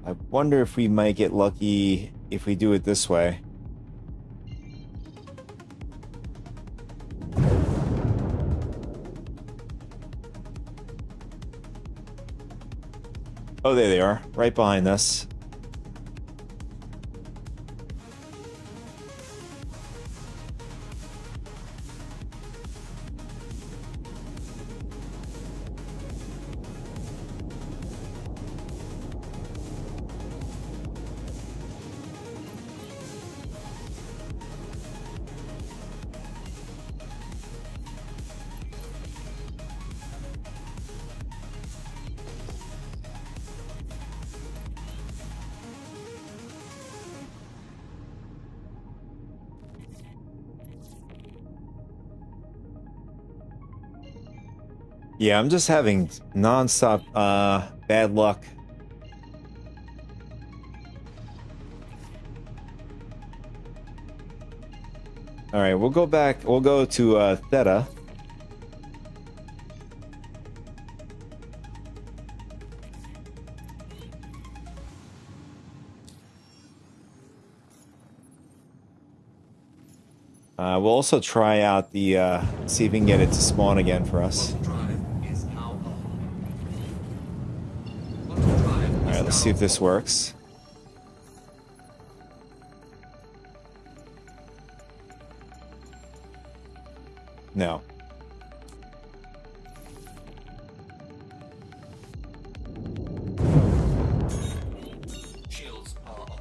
S1: I wonder if we might get lucky if we do it this way. Oh, there they are, right behind us. Yeah, I'm just having non-stop bad luck. All right, we'll go back. We'll go to Theta. We'll also try out the see if we can get it to spawn again for us. Alright, let's see if this works. No.
S8: Shields are off.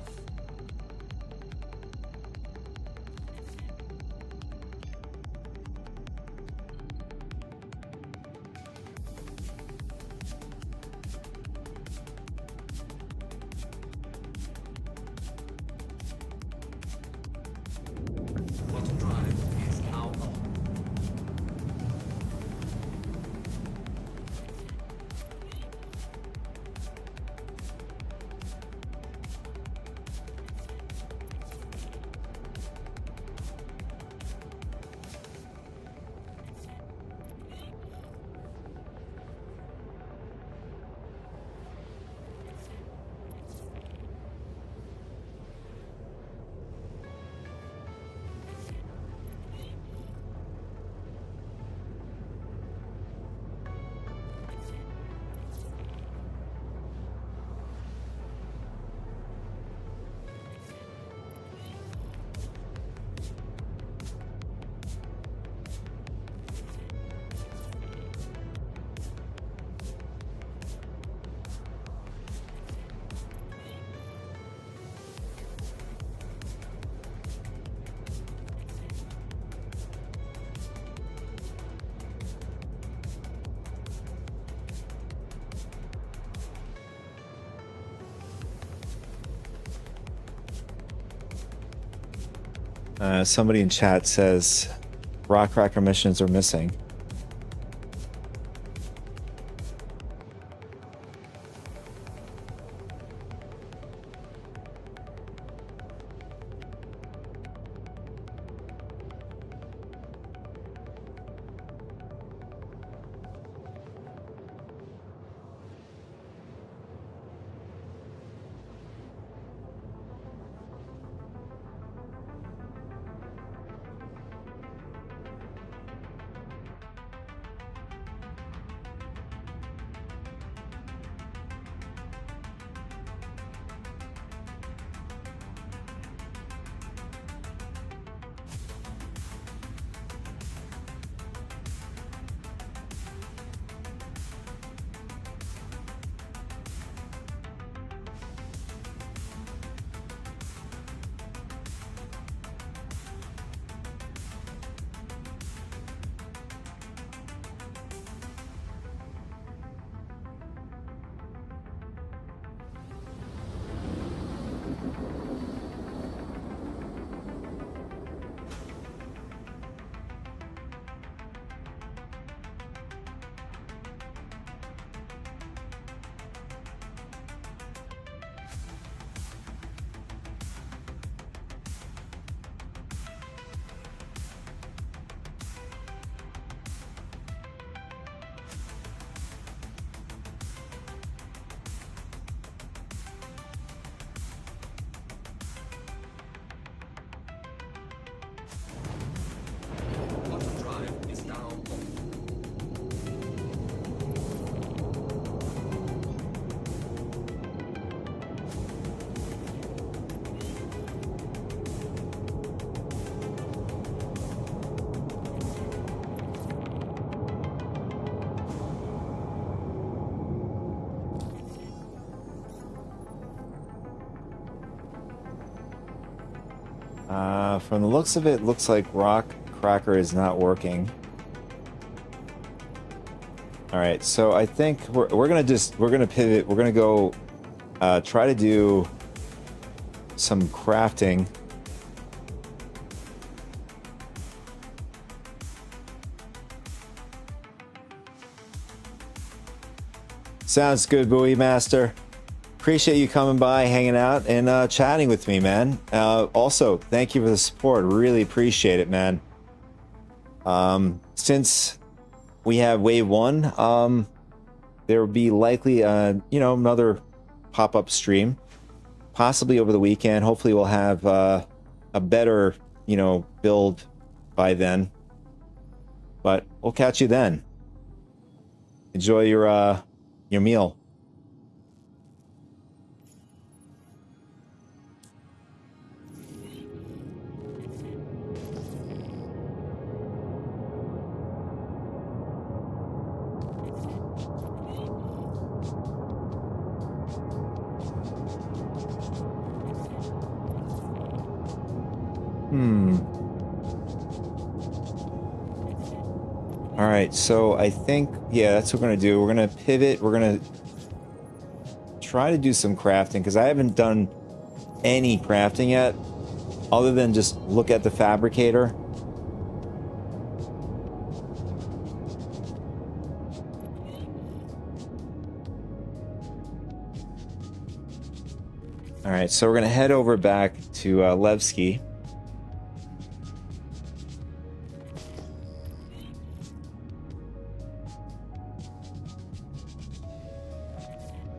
S8: Bottom drive is now on.
S1: Somebody in chat says rock cracker missions are missing.
S8: Quantum drive is now on.
S1: From the looks of it, looks like rock cracker is not working. All right, so I think we're gonna pivot. We're gonna go try to do some crafting. Sounds good, Bowie Master. Appreciate you coming by, hanging out, and chatting with me, man. Also, thank you for the support. Really appreciate it, man. Since we have Wave 1, there will be likely, another pop-up stream, possibly over the weekend. Hopefully, we'll have a better, build by then. But we'll catch you then. Enjoy your meal. All right, so I think, yeah, that's what we're going to do. We're going to pivot. We're going to try to do some crafting because I haven't done any crafting yet other than just look at the fabricator. All right, so we're going to head over back to Levski.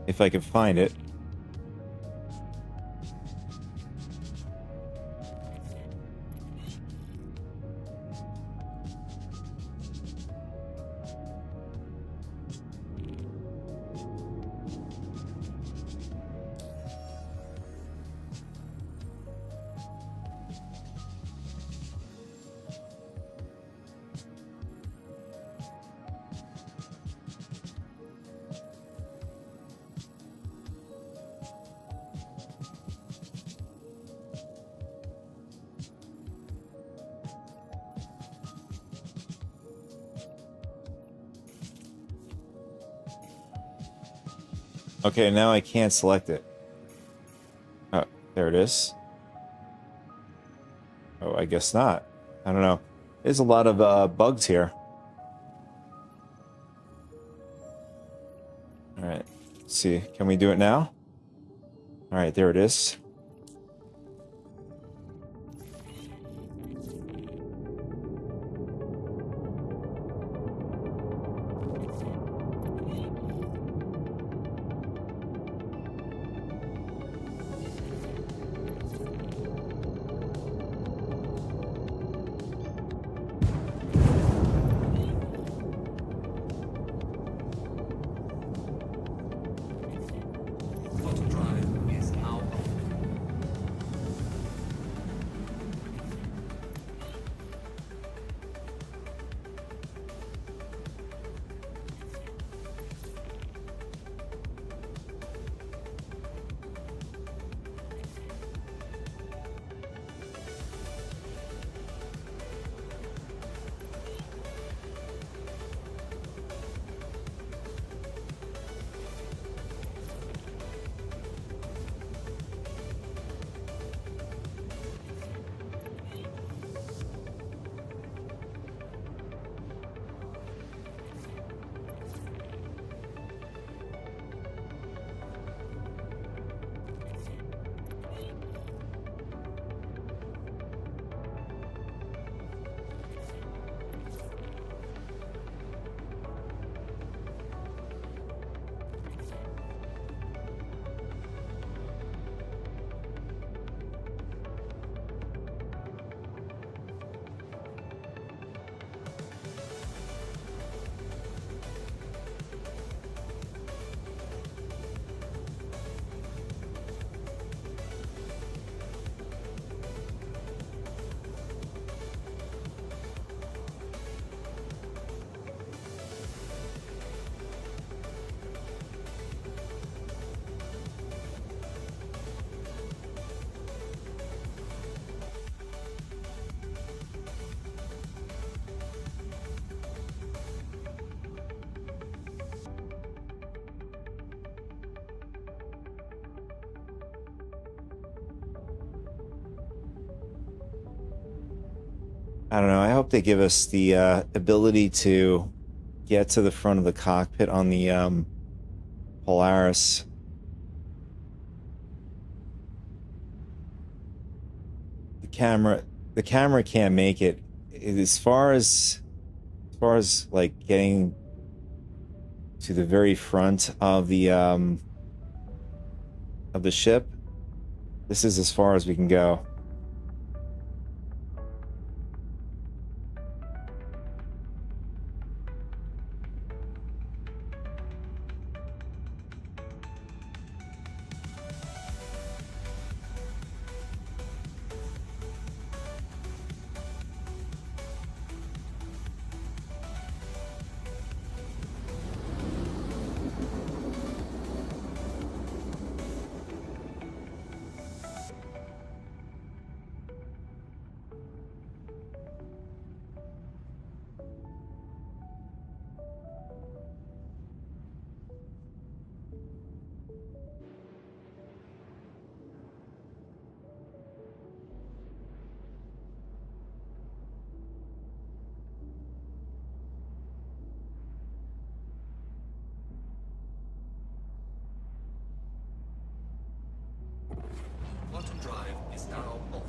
S1: If I can find it. Okay, now I can't select it. Oh, there it is. Oh, I guess not. I don't know. There's a lot of bugs here. All right. Let's see. Can we do it now? All right, there it is.
S8: Quantum drive is now off.
S1: I don't know. I hope they give us the ability to get to the front of the cockpit on the Polaris. The camera can't make it. As far as like getting to the very front of the ship, this is as far as we can go.
S8: Quantum drive is now off.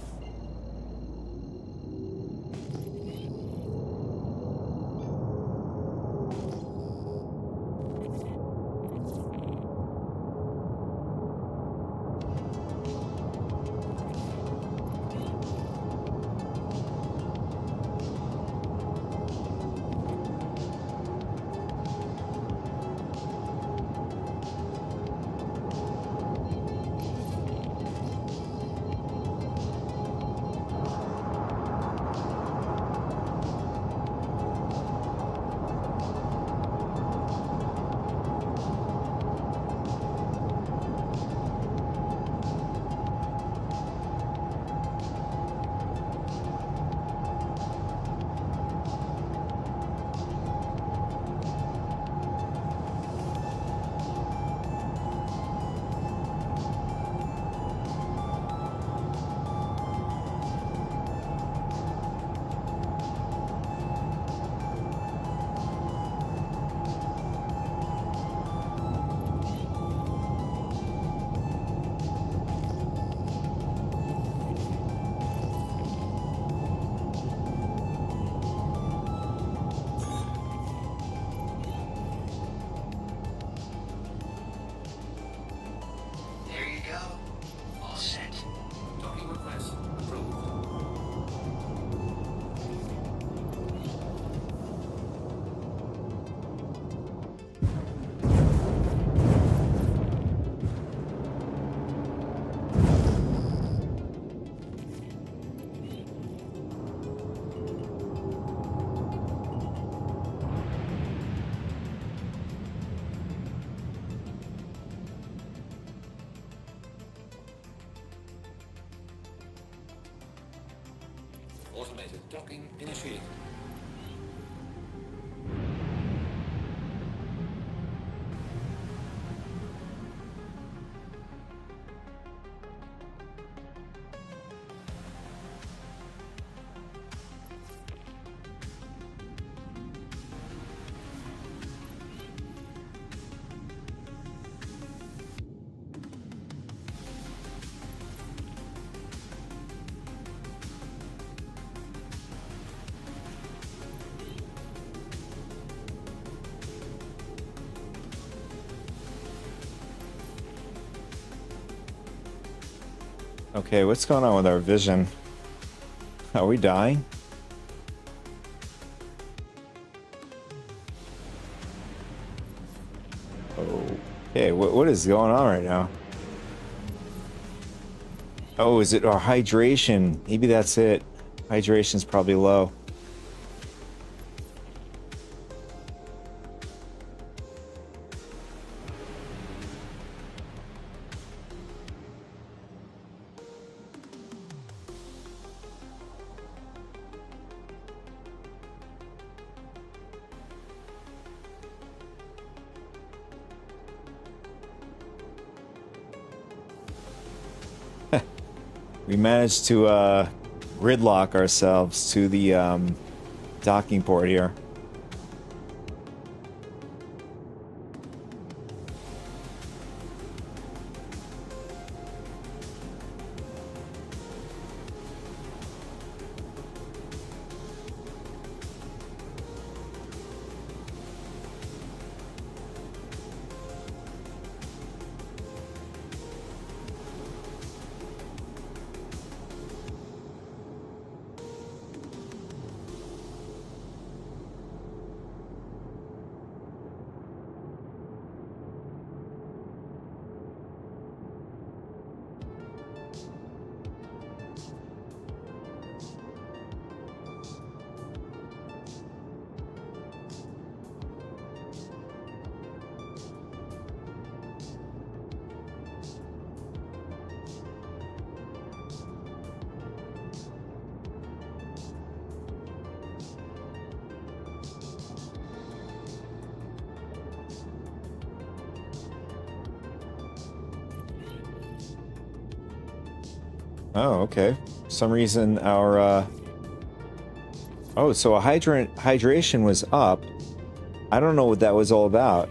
S8: Automated docking initiated.
S1: Okay, what's going on with our vision? Are we dying? Okay, what is going on right now? Oh, is it our hydration? Maybe that's it. Hydration's probably low. We managed to gridlock ourselves to the docking port here. Oh, okay. For some reason our oh, so a hydration was up. I don't know what that was all about.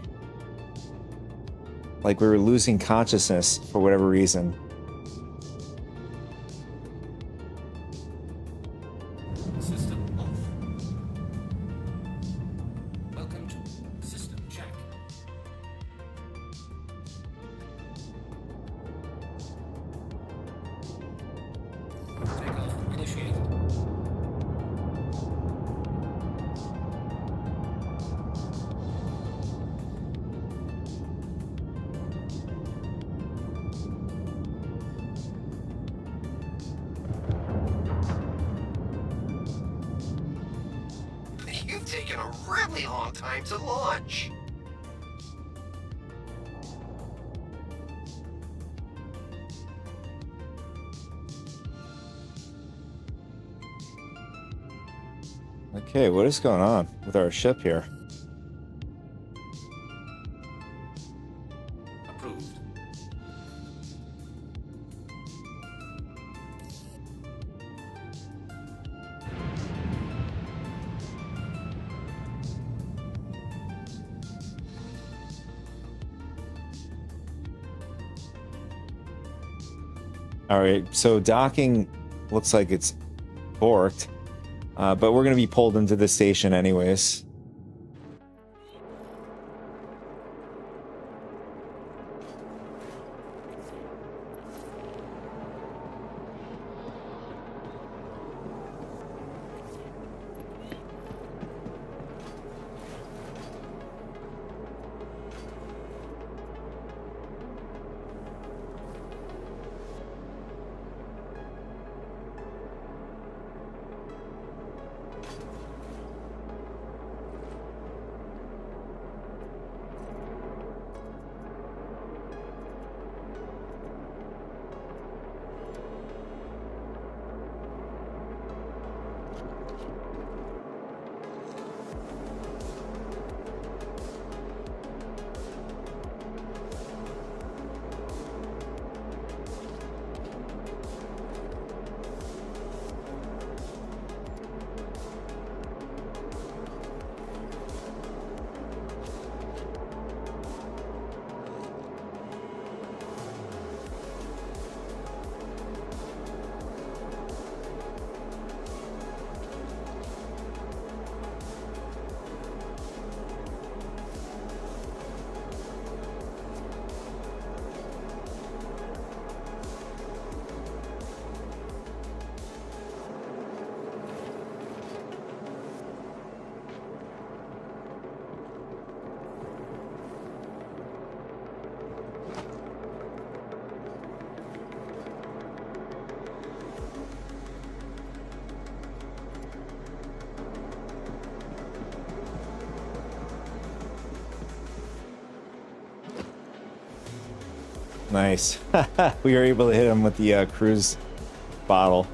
S1: Like we were losing consciousness for whatever reason.
S8: System off. Welcome to system check. Takeoff initiated.
S9: You've taken a really long time to launch.
S1: Okay, what is going on with our ship here?
S8: Approved.
S1: All right, so docking looks like it's borked, but we're going to be pulled into the station anyways. Nice. We were able to hit him with the cruise bottle.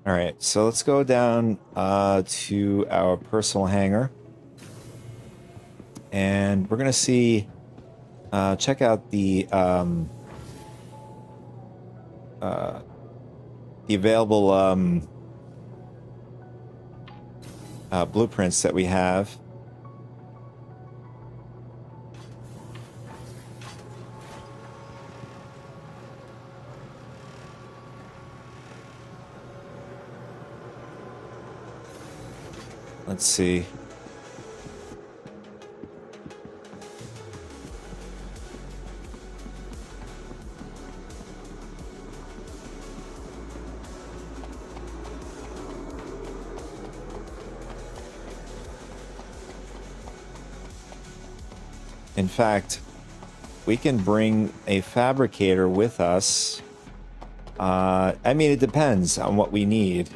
S1: All right, so let's go down to our personal hangar, and we're gonna see, check out the available blueprints that we have. Let's see. In fact, we can bring a fabricator with us. I mean, it depends on what we need.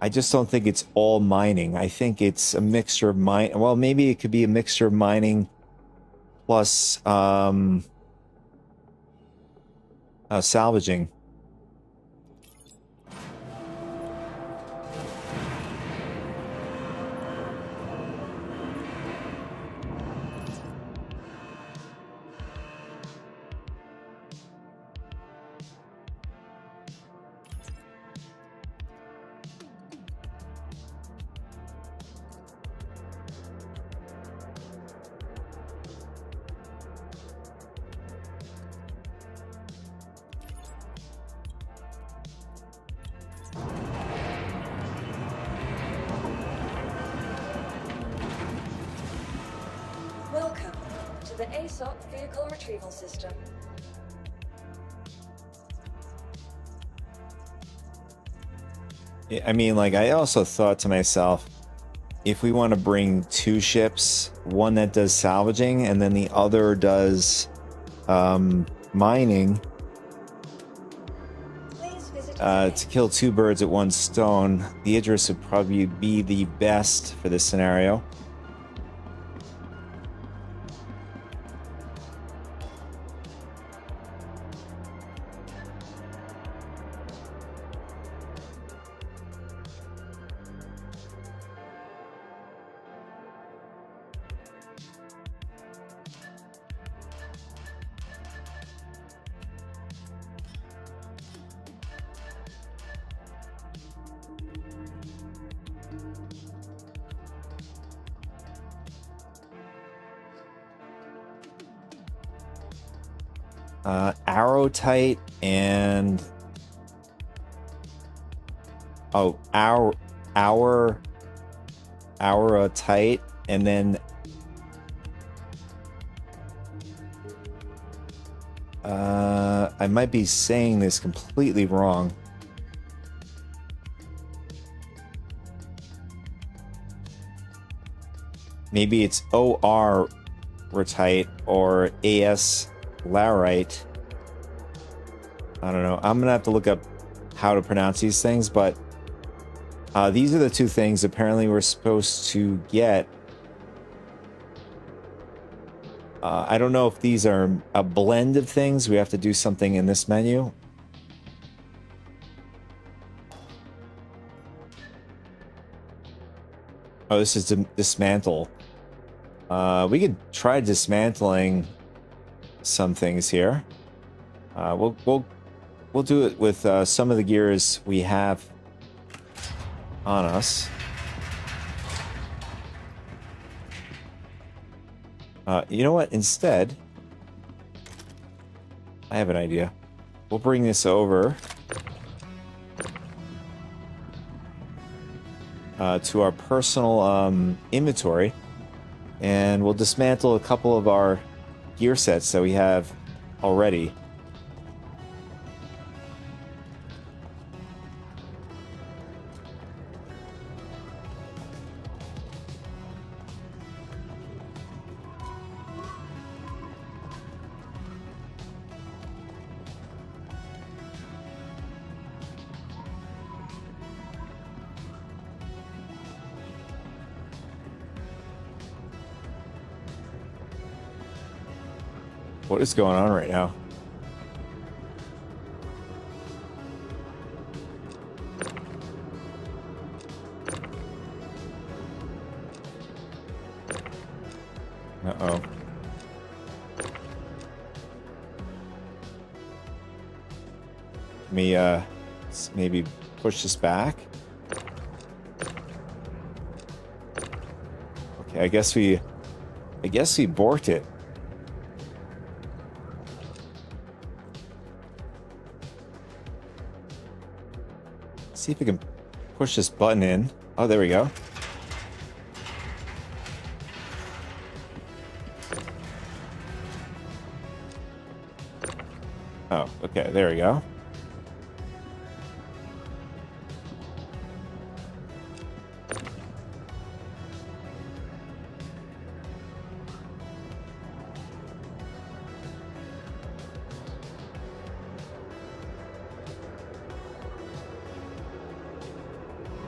S1: I just don't think it's all mining. I think it's a mixture of mine. Well, maybe it could be a mixture of mining plus salvaging.
S2: Welcome to the ASOP Vehicle Retrieval System.
S1: I mean, like, I also thought to myself, if we want to bring two ships, one that does salvaging and then the other does mining,
S2: Please visit
S1: to kill two birds with one stone, the Idris would probably be the best for this scenario. Arrow tight and our tight, and then I might be saying this completely wrong. Maybe it's OR Retite or AS Larite. I don't know. I'm gonna have to look up how to pronounce these things, but these are the two things apparently we're supposed to get. I don't know if these are a blend of things. We have to do something in this menu. Oh, this is dismantle. We could try dismantling some things here. We'll do it with some of the gears we have on us. You know what? Instead, I have an idea. we'll bring this over to our personal inventory, and we'll dismantle a couple of our gear sets that we have already. What is going on right now? Uh-oh. Let me maybe push this back. Okay, I guess we borked it. See if we can push this button in. Oh, there we go. Oh, okay, there we go.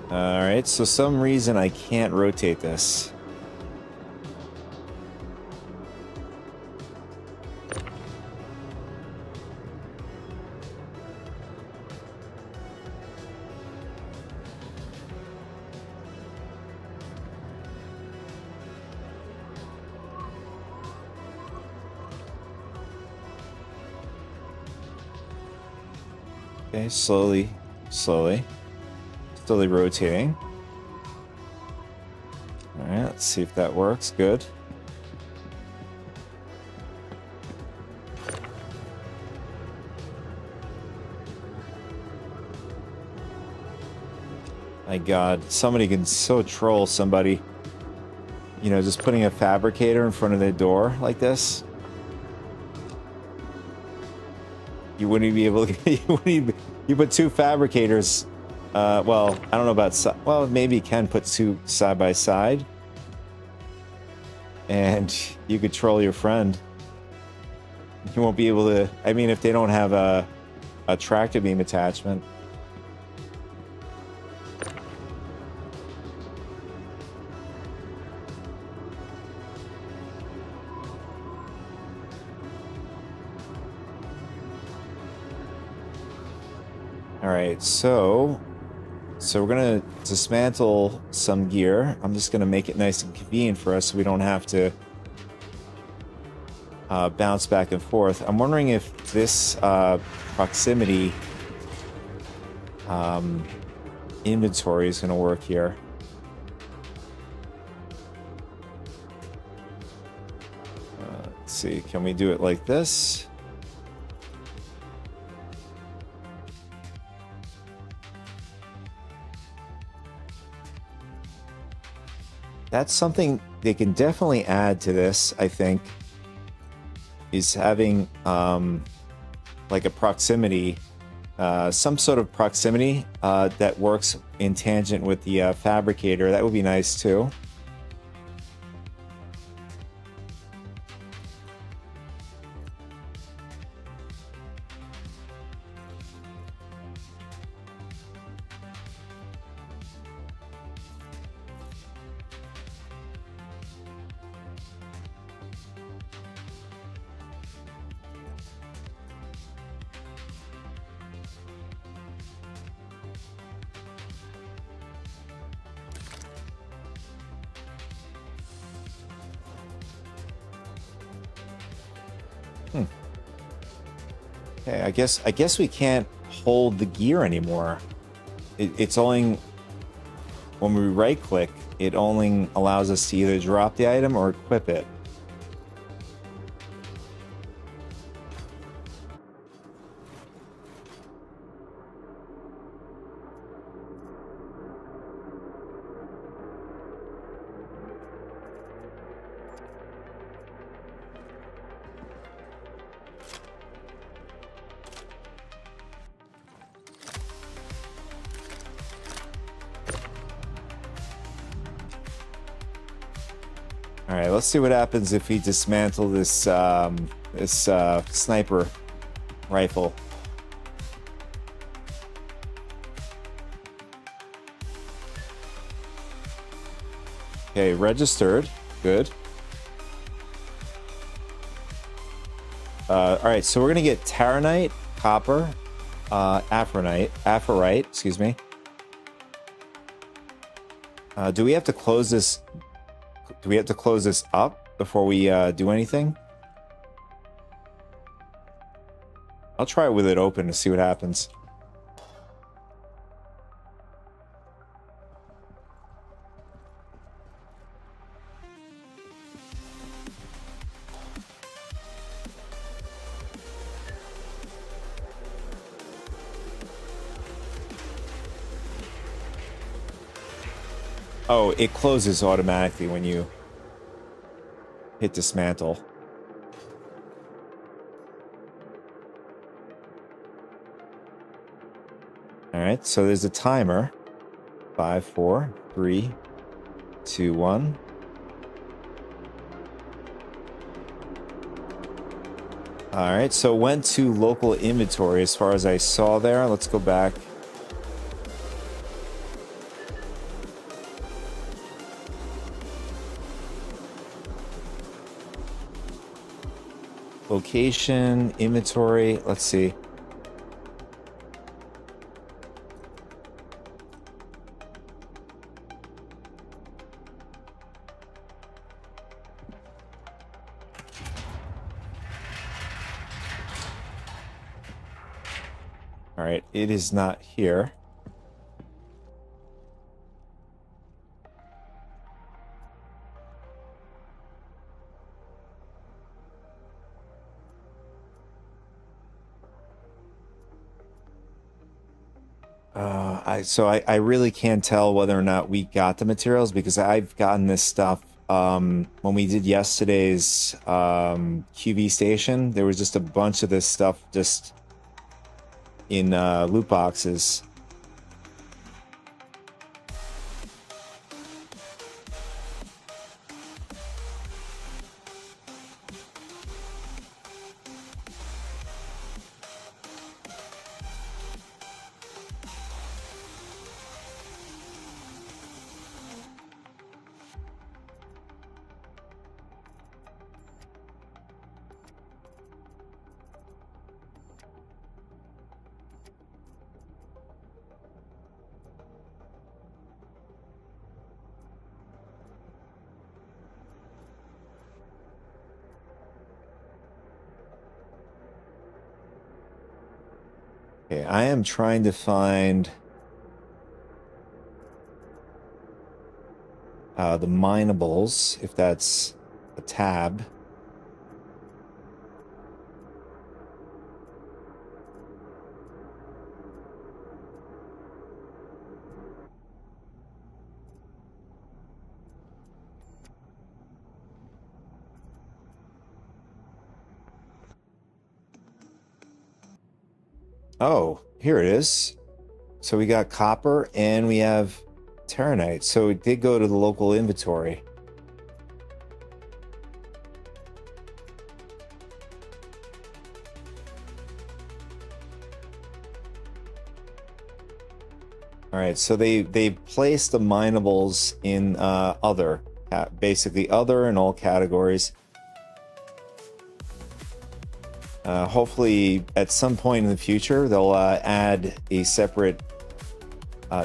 S1: Alright, so some reason I can't rotate this. Okay, slowly rotating. All right, let's see if that works. Good. My God, somebody can so troll somebody. You know, just putting a fabricator in front of their door like this. You wouldn't be able to. You put two fabricators. Well, I don't know about. Well, maybe you can put two side by side, and you could troll your friend. You won't be able to. I mean, if they don't have a tractor beam attachment. All right, so we're gonna dismantle some gear. I'm just gonna make it nice and convenient for us so we don't have to bounce back and forth. I'm wondering if this proximity inventory is gonna work here. Let's see, can we do it like this? That's something they can definitely add to this, I think, is having like a proximity, some sort of proximity that works in tangent with the fabricator. That would be nice too. Okay, I guess we can't hold the gear anymore. It's only when we right click, it only allows us to either drop the item or equip it. right, let's see what happens if we dismantle this sniper rifle. Okay, registered. Good. All right, so we're gonna get Taranite, copper, Aphrite, excuse me. Do we have to close this? Do we have to close this up before we do anything? I'll try it with it open to see what happens. Oh, it closes automatically when you hit dismantle. All right, so there's a timer. 5, 4, 3, 2, 1. All right, so it went to local inventory as far as I saw there. Let's go back. Location, inventory, let's see. All right, it is not here. I really can't tell whether or not we got the materials because I've gotten this stuff when we did yesterday's QV station. There was just a bunch of this stuff just in loot boxes. Okay, I am trying to find the minables, if that's a tab. Oh, here it is. So we got copper and we have Terranite. So it did go to the local inventory. All right, so they placed the minables in other, basically other in all categories. Hopefully, at some point in the future, they'll add a separate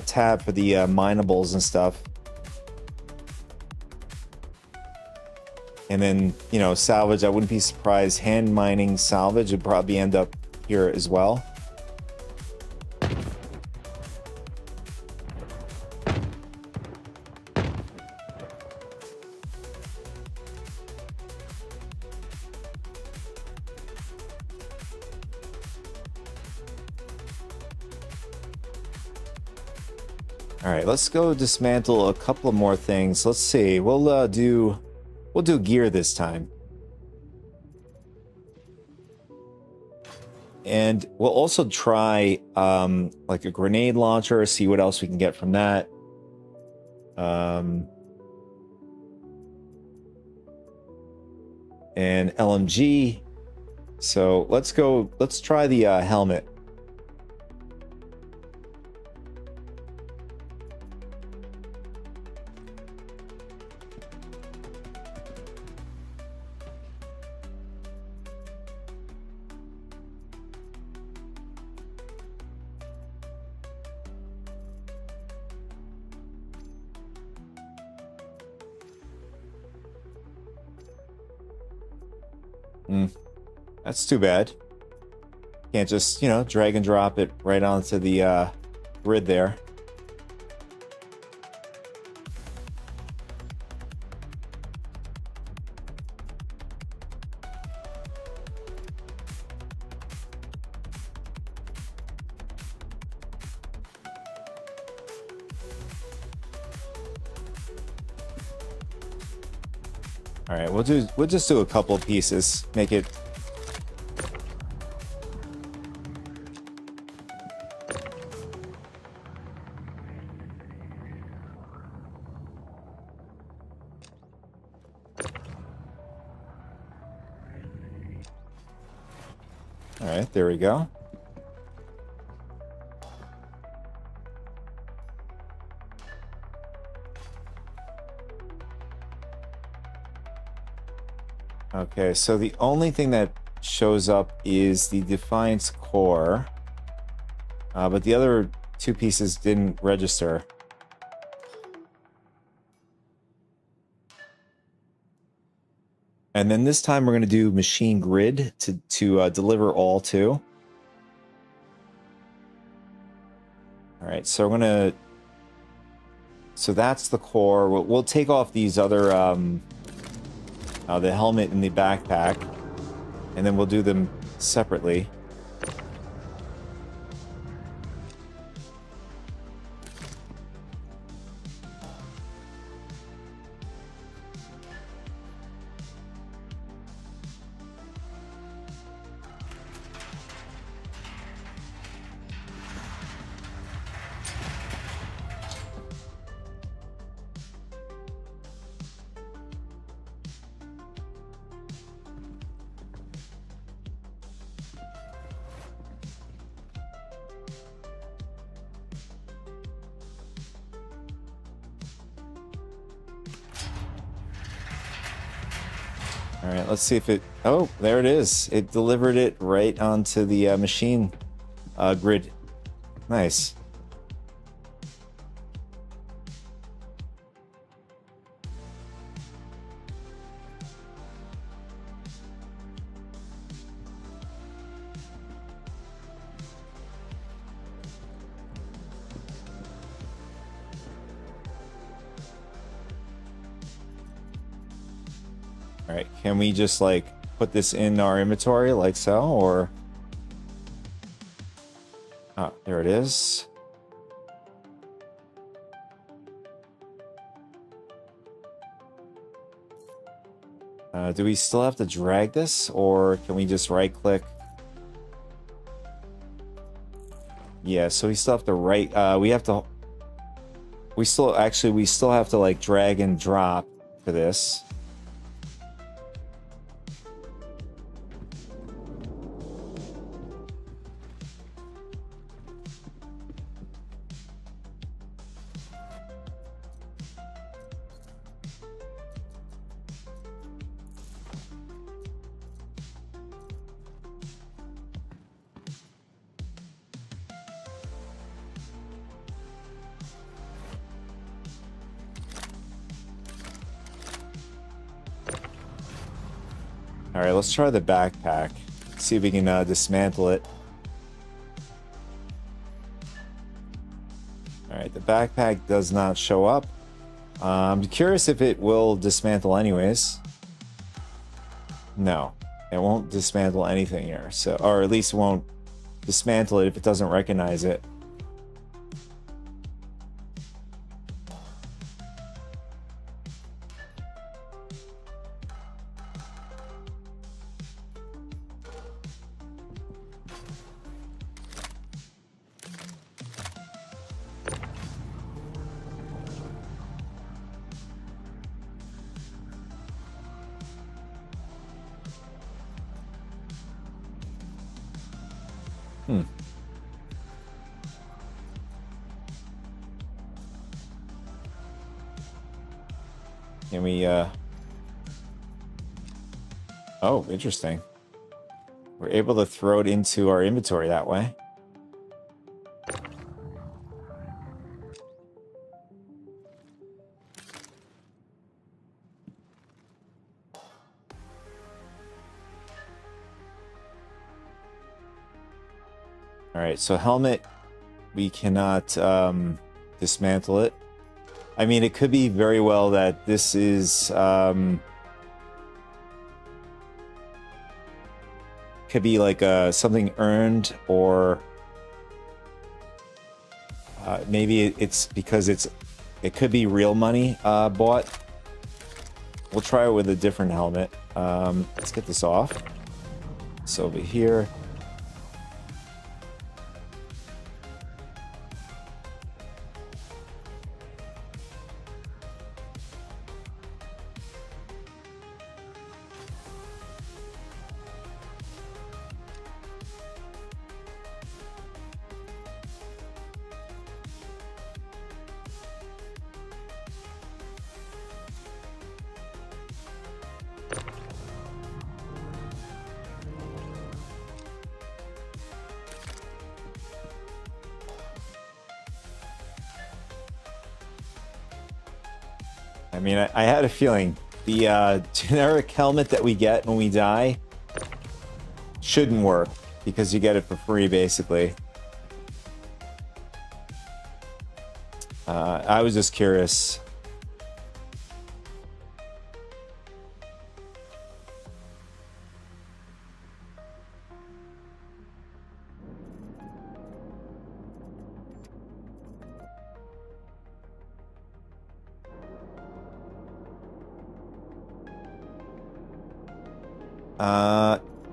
S1: tab for the minables and stuff. And then, you know, salvage, I wouldn't be surprised. Hand mining salvage would probably end up here as well. All right, let's go dismantle a couple of more things. Let's see. We'll do gear this time. And we'll also try like a grenade launcher, see what else we can get from that. and LMG. So let's go. Let's try the helmet. That's too bad. Can't just, drag and drop it right onto the grid there. All right, we'll just do a couple of pieces, make it. All right, there we go. Okay, so the only thing that shows up is the Defiance core, but the other two pieces didn't register. And then this time we're going to do machine grid to deliver all two. All right, so we're going to. So that's the core. We'll take off these other. The helmet and the backpack, and then we'll do them separately. All right, let's see if it. Oh, there it is. It delivered it right onto the machine grid. Nice. All right, can we just like put this in our inventory like so, or? Oh, there it is. Do we still have to drag this, or can we just right click? Yeah, so we still have to we still have to like drag and drop for this. All right, let's try the backpack. See if we can dismantle it. All right, the backpack does not show up. I'm curious if it will dismantle anyways. No, it won't dismantle anything here. So, or at least it won't dismantle it if it doesn't recognize it. Can we, Oh, interesting. We're able to throw it into our inventory that way. Alright, so helmet, we cannot dismantle it. I mean, it could be very well that this is could be like something earned, or maybe it's because it could be real money bought. We'll try it with a different helmet. Let's get this off. So over here. I mean, I had a feeling the generic helmet that we get when we die shouldn't work, because you get it for free, basically. I was just curious.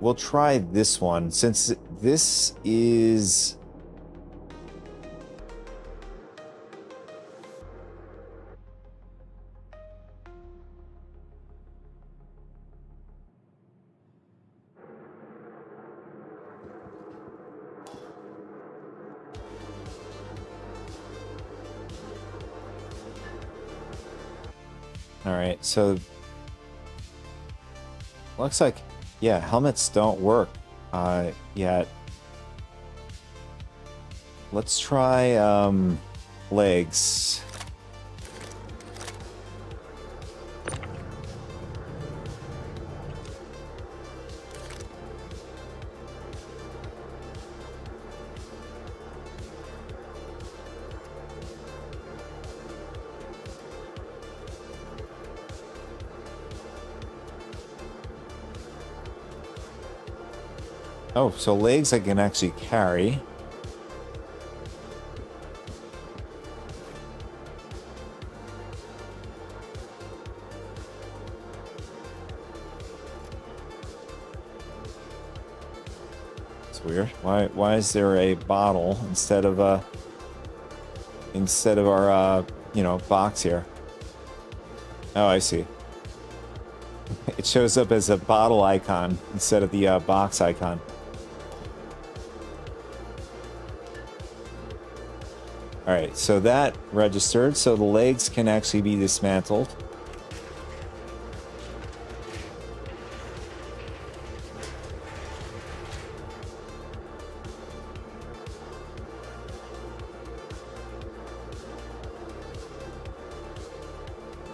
S1: We'll try this one, since this is... Alright, so... looks like... yeah, helmets don't work yet. Let's try legs. Oh, so legs I can actually carry. It's weird. Why is there a bottle instead of our you know, box here? Oh, I see. It shows up as a bottle icon instead of the box icon. Alright, so that registered, so the legs can actually be dismantled.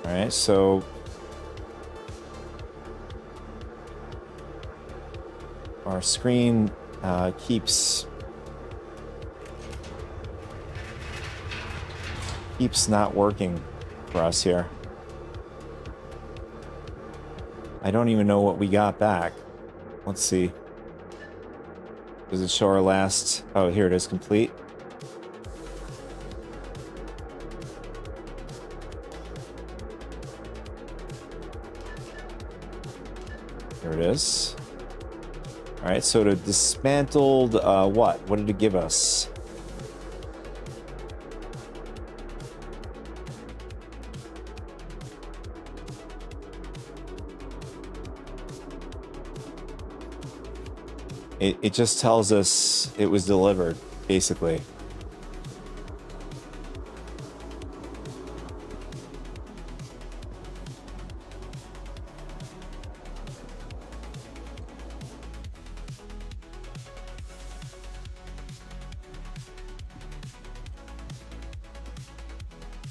S1: Alright, so... our screen keeps not working for us here. I don't even know what we got back. Let's see. Does it show our last... oh, here it is, complete. Here it is. Alright, so to dismantled, what? What did it give us? It just tells us it was delivered, basically.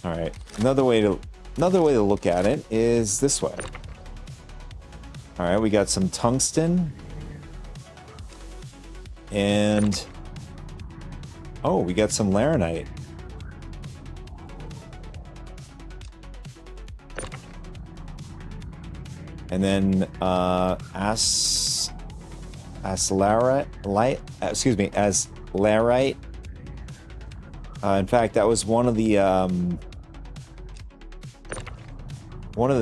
S1: All right. Another way to look at it is this way. All right, we got some tungsten. And oh, we got some laranite. And then larite. In fact, that was one of the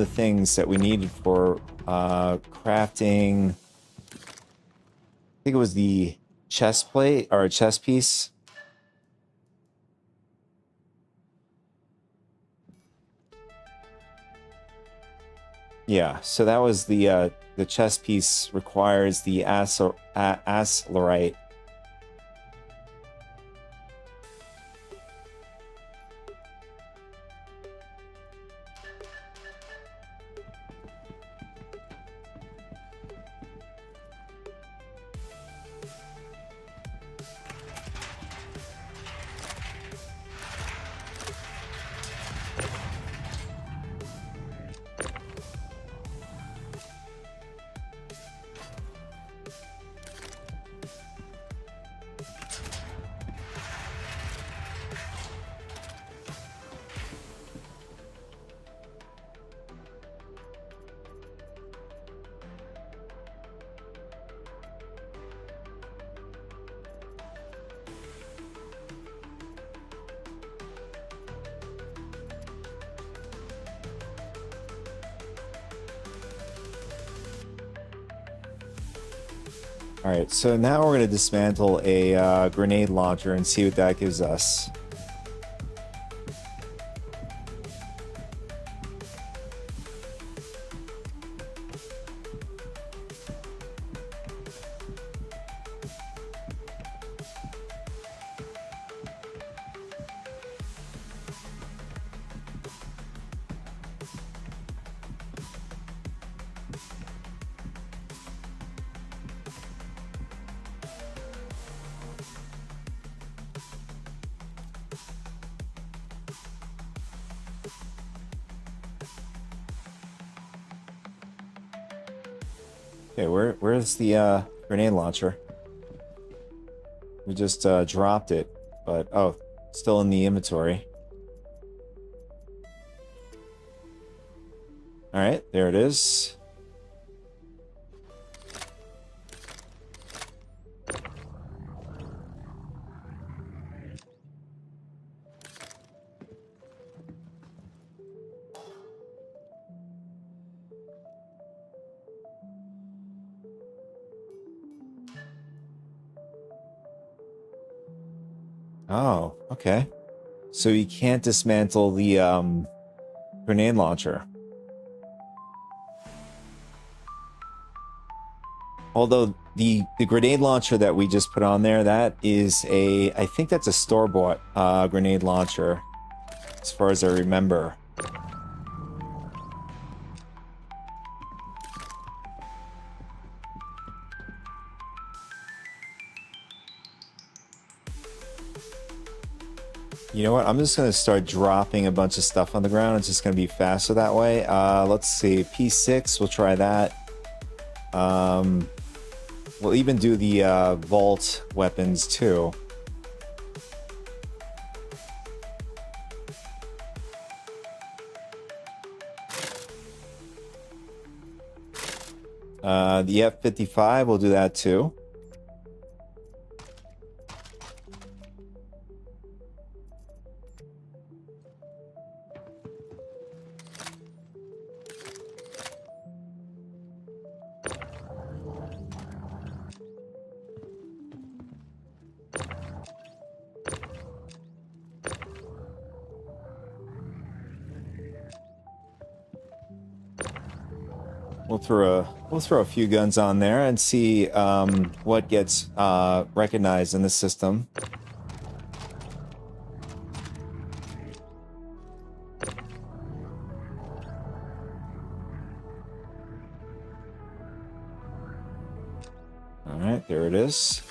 S1: things that we needed for crafting. I think it was the chest plate or a chest piece. Yeah, so that was the chest piece requires the aslorite. All right, so now we're going to dismantle a grenade launcher and see what that gives us. Okay, where's the grenade launcher? We just dropped it, but oh, still in the inventory. All right, there it is. Oh, okay. So you can't dismantle the grenade launcher. Although the grenade launcher that we just put on there, that is I think that's a store-bought grenade launcher, as far as I remember. You know what? I'm just going to start dropping a bunch of stuff on the ground. It's just going to be faster that way. Let's see. P6, we'll try that. We'll even do the vault weapons too. The F55, we'll do that too. We'll throw a few guns on there and see what gets recognized in the system. All right, there it is.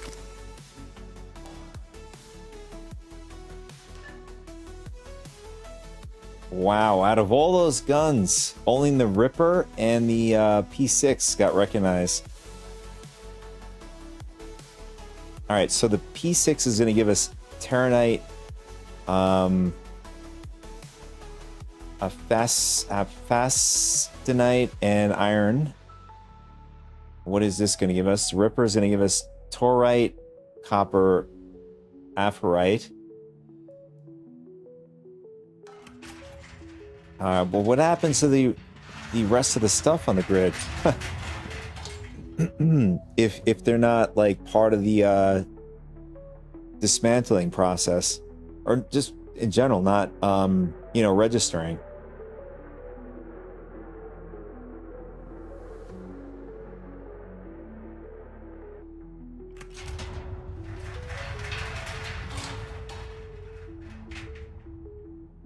S1: Wow, out of all those guns, only the Ripper and the P6 got recognized. Alright, so the P6 is going to give us Terranite, a Fastenite, and Iron. What is this going to give us? Ripper is going to give us Torite, Copper, Aphorite. But what happens to the rest of the stuff on the grid? if they're not like part of the dismantling process, or just in general not registering.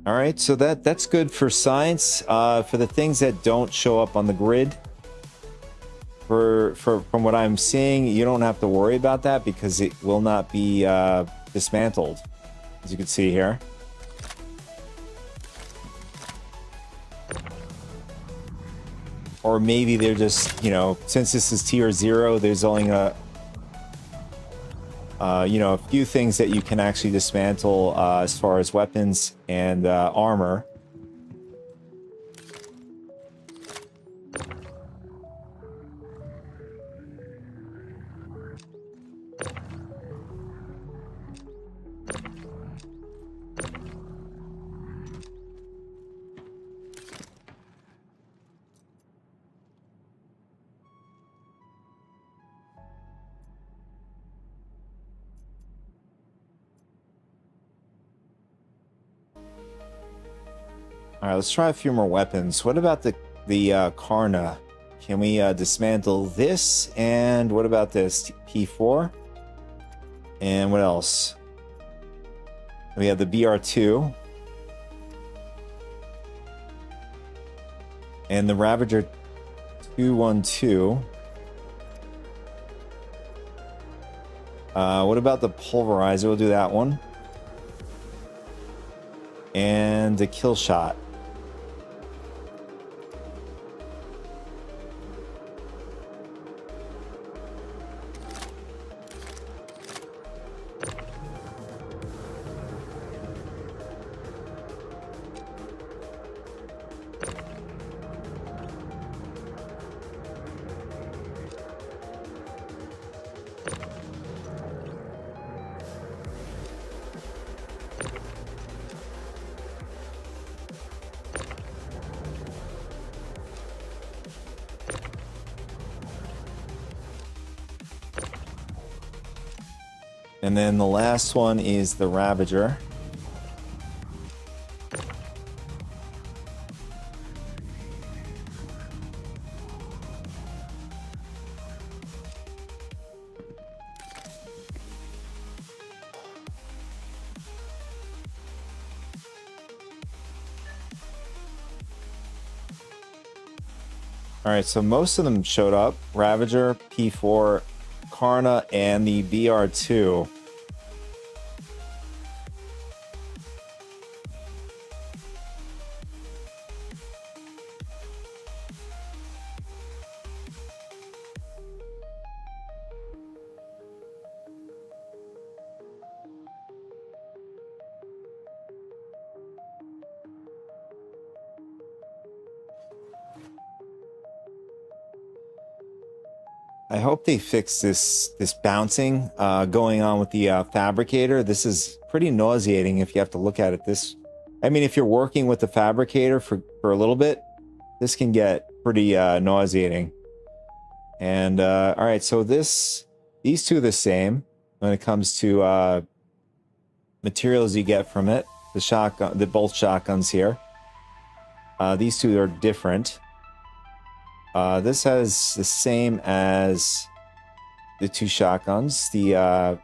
S1: All right, so that's good for science. For the things that don't show up on the grid, from what I'm seeing, you don't have to worry about that because it will not be dismantled, as you can see here. Or maybe they're just, since this is tier 0, there's only a few things that you can actually dismantle as far as weapons and armor. All right, let's try a few more weapons. What about the Karna? Can we dismantle this? And what about this P4? And what else? We have the BR2 and the Ravager 212. What about the Pulverizer? We'll do that one. And the Kill Shot. And then the last one is the Ravager. All right, so most of them showed up. Ravager, P4, Karna, and the BR2. I hope they fix this bouncing going on with the fabricator. This is pretty nauseating if you have to look at it this. I mean, if you're working with the fabricator for a little bit, this can get pretty nauseating. And all right, so these two are the same when it comes to materials you get from it. Both shotguns here. These two are different. This has the same as the two shotguns. I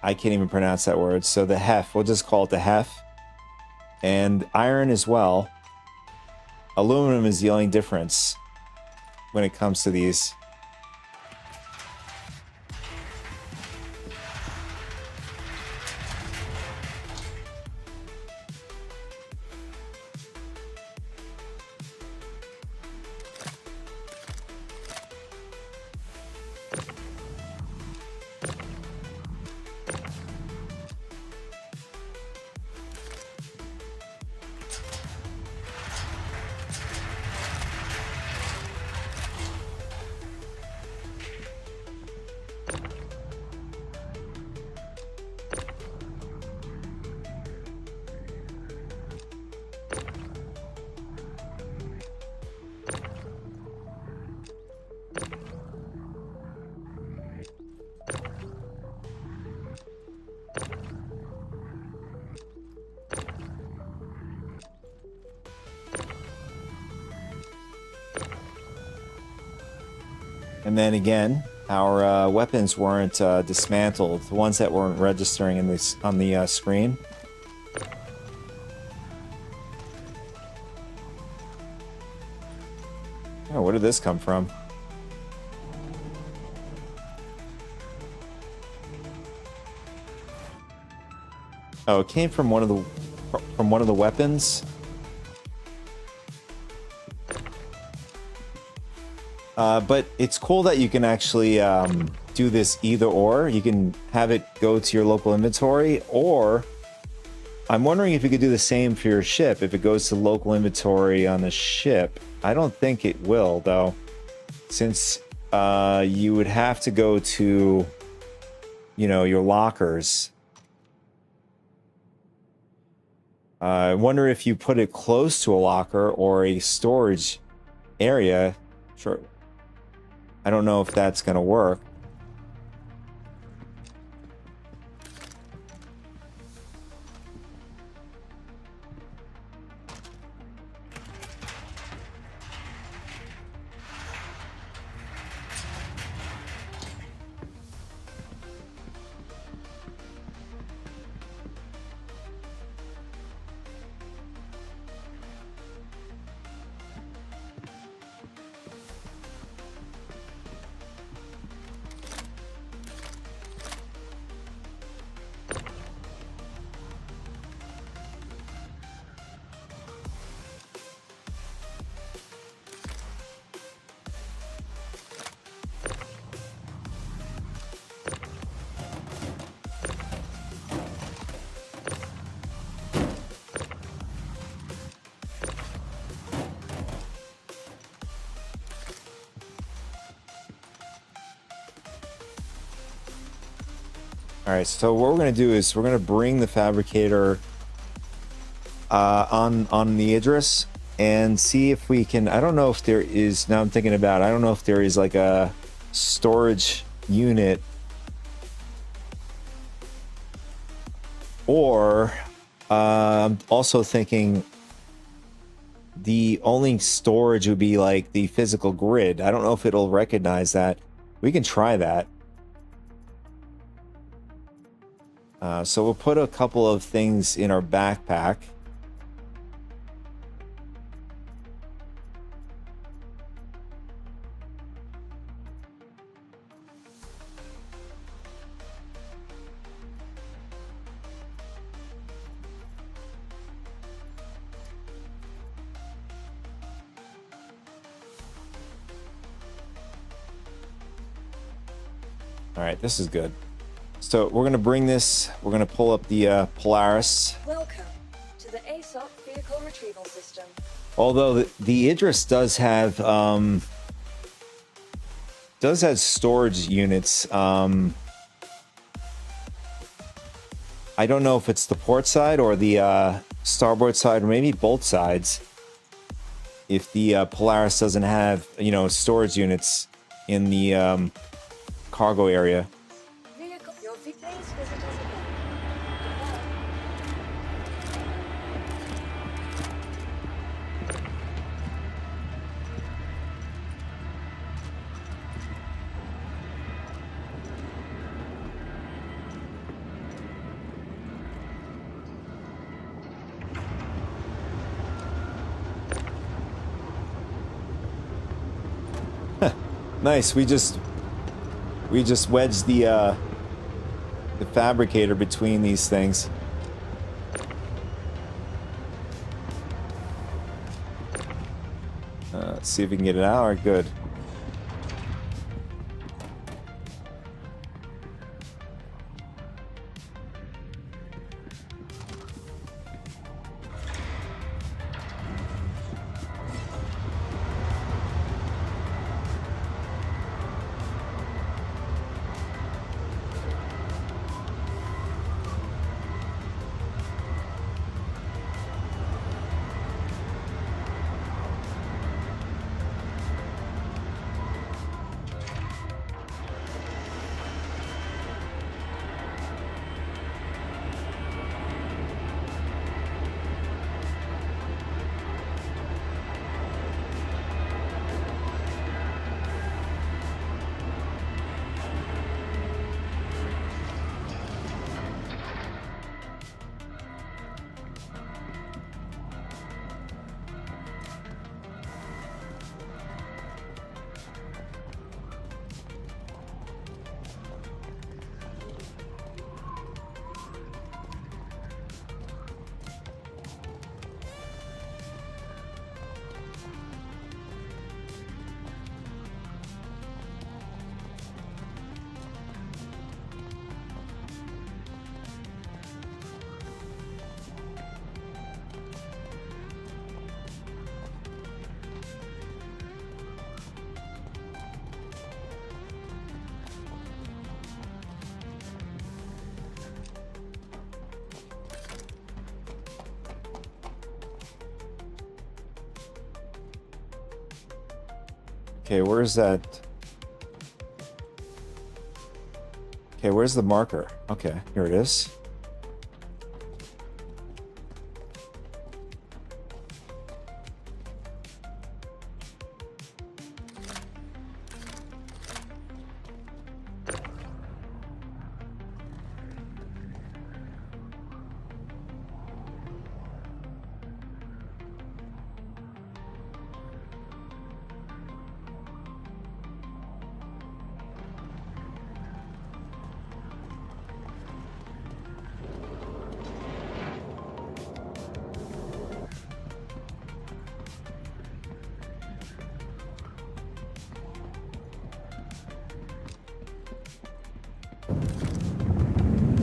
S1: can't even pronounce that word. So the Hef, we'll just call it the Hef. And iron as well. Aluminum is the only difference when it comes to these. And then again, our weapons weren't dismantled. The ones that weren't registering in this on the screen. Oh, where did this come from? Oh, it came from one of the weapons. But it's cool that you can actually do this either or. You can have it go to your local inventory, or I'm wondering if you could do the same for your ship. If it goes to local inventory on the ship, I don't think it will though, since you would have to go to, you know, your lockers. I wonder if you put it close to a locker or a storage area. Sure. I don't know if that's going to work. All right, so what we're going to do is we're going to bring the fabricator on the Idris and see if we can. I don't know if there is. Now I'm thinking about it, I don't know if there is like a storage unit, or I'm also thinking the only storage would be like the physical grid. I don't know if it'll recognize that. We can try that. So we'll put a couple of things in our backpack. All right, this is good. So we're going to bring this, we're going to pull up the Polaris.
S2: Welcome to the ASOP vehicle retrieval system.
S1: Although the Idris does have storage units. I don't know if it's the port side or the starboard side, or maybe both sides. If the Polaris doesn't have, you know, storage units in the cargo area. Nice. We just wedged the fabricator between these things. Let's see if we can get it out. All right, good. Okay, where's that? Okay, where's the marker? Okay, here it is.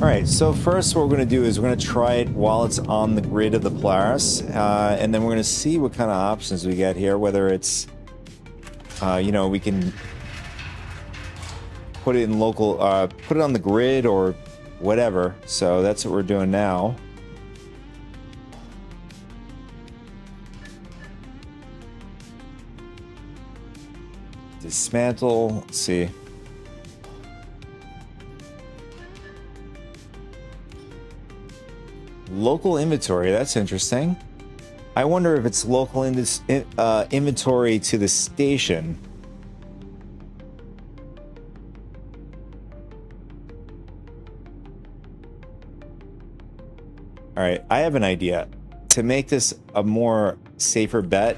S1: Alright, so first what we're going to do is we're going to try it while it's on the grid of the Polaris, and then we're going to see what kind of options we get here, whether it's, you know, we can put it in local, put it on the grid or whatever. So that's what we're doing now. Dismantle, let's see. Local inventory, that's interesting. I wonder if it's local in this inventory to the station. All right, I have an idea. To make this a more safer bet,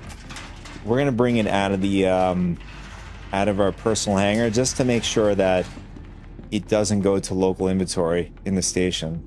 S1: we're gonna bring it out of the out of our personal hangar just to make sure that it doesn't go to local inventory in the station.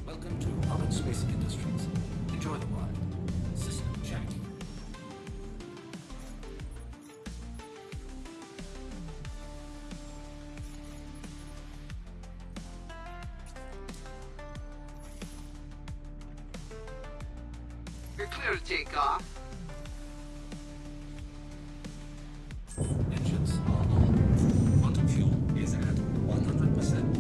S8: Welcome to Armored Space Industries. Enjoy the ride. System check.
S9: You're clear to take off.
S8: Engines are on. Quantum fuel is at 100%.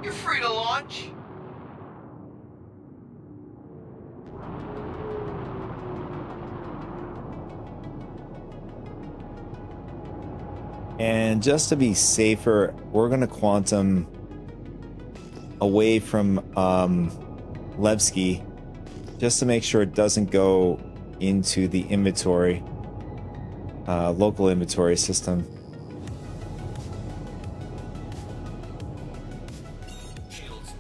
S9: You're free to launch.
S1: And just to be safer, we're going to quantum away from Levski just to make sure it doesn't go into the inventory, local inventory system.
S8: Shields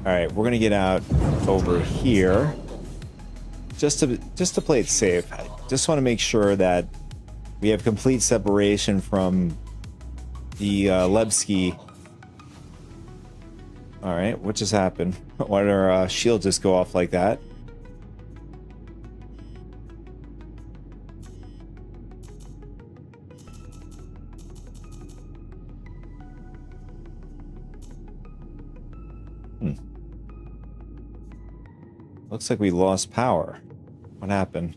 S1: All right, we're gonna get out over here just to play it safe. I just want to make sure that we have complete separation from the Lebski. All right, what just happened? Why did our shield just go off like that? Looks like we lost power. What happened?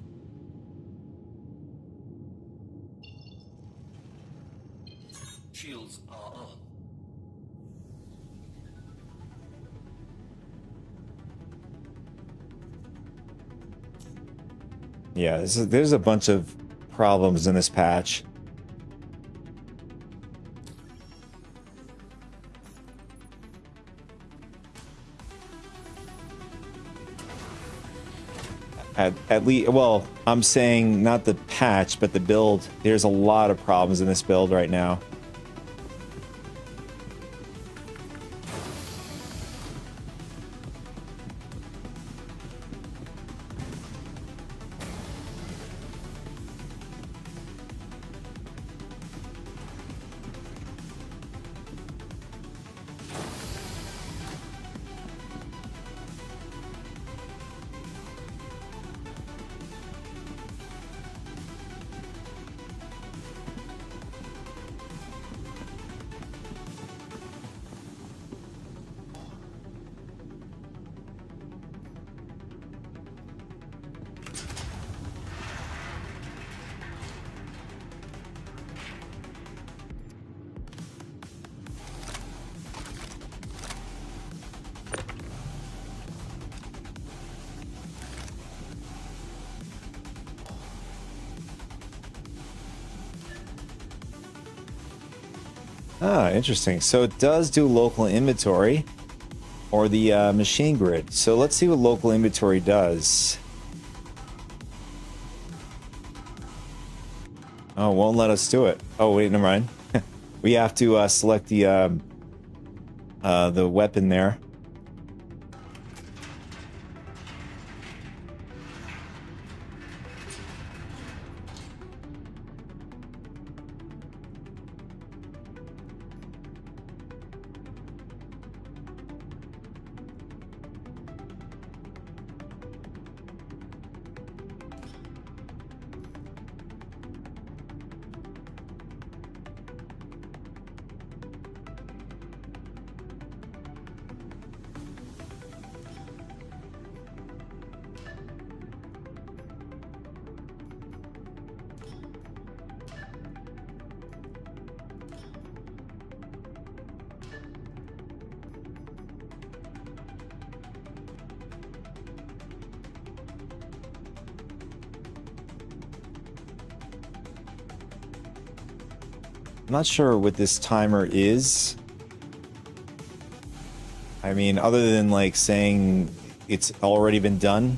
S8: Shields are on.
S1: Yeah, there's a bunch of problems in this patch. At least, well, I'm saying not the patch, but the build. There's a lot of problems in this build right now. Ah, interesting. So it does do local inventory or the machine grid. So let's see what local inventory does. Oh, won't let us do it. Oh, wait, never mind. We have to select the weapon there. I'm not sure what this timer is. I mean, other than like saying it's already been done.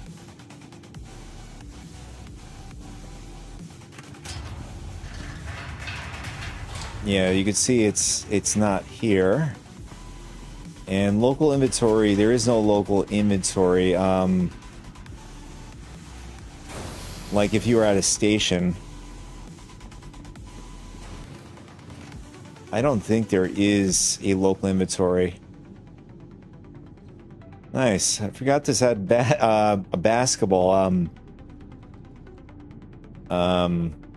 S1: Yeah, you can see it's not here. And local inventory, there is no local inventory. Like if you were at a station. I don't think there is a local inventory. Nice. I forgot this had a basketball.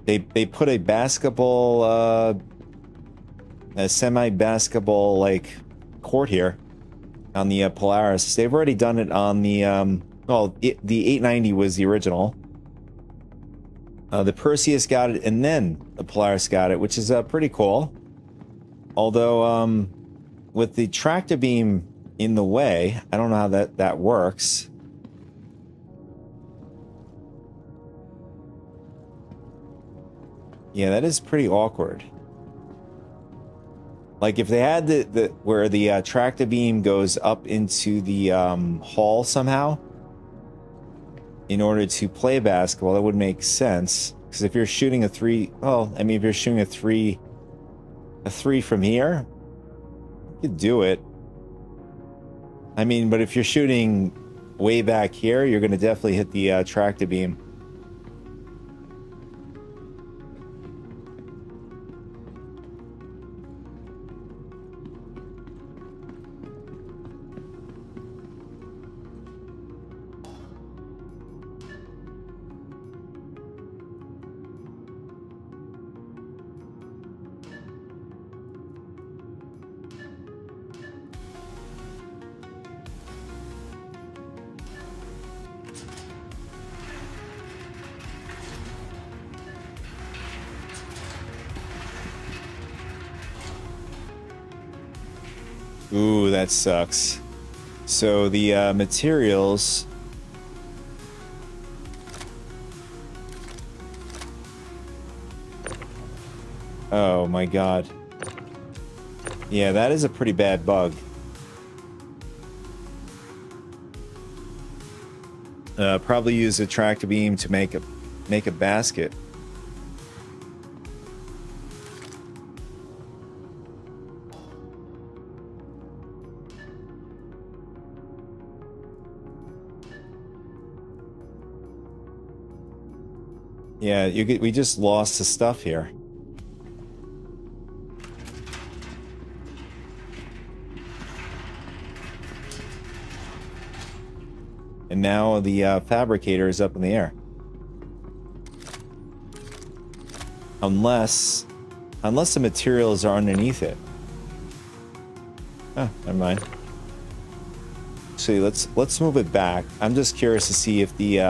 S1: They put a basketball, a semi-basketball like court here on the Polaris. They've already done it on the the 890 was the original. The Perseus got it, and then the Polaris got it, which is pretty cool. Although, with the tractor beam in the way, I don't know how that works. Yeah, that is pretty awkward. Like if they had the where the tractor beam goes up into the hall somehow, in order to play basketball, that would make sense. Because if you're shooting a three, well, I mean, if you're shooting a three from here, you could do it. I mean, but if you're shooting way back here, you're going to definitely hit the tractor beam. Ooh, that sucks. So the materials... Oh my god. Yeah, that is a pretty bad bug. Probably use a tractor beam to make a basket. Yeah, we just lost the stuff here. And now the fabricator is up in the air. Unless the materials are underneath it. Oh, never mind. So let's move it back. I'm just curious to see if the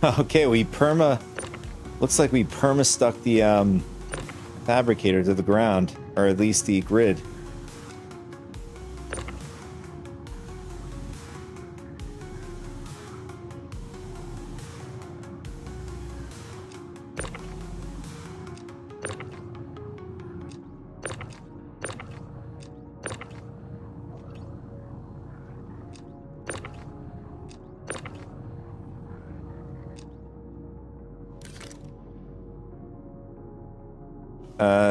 S1: okay, looks like we perma stuck the fabricator to the ground, or at least the grid.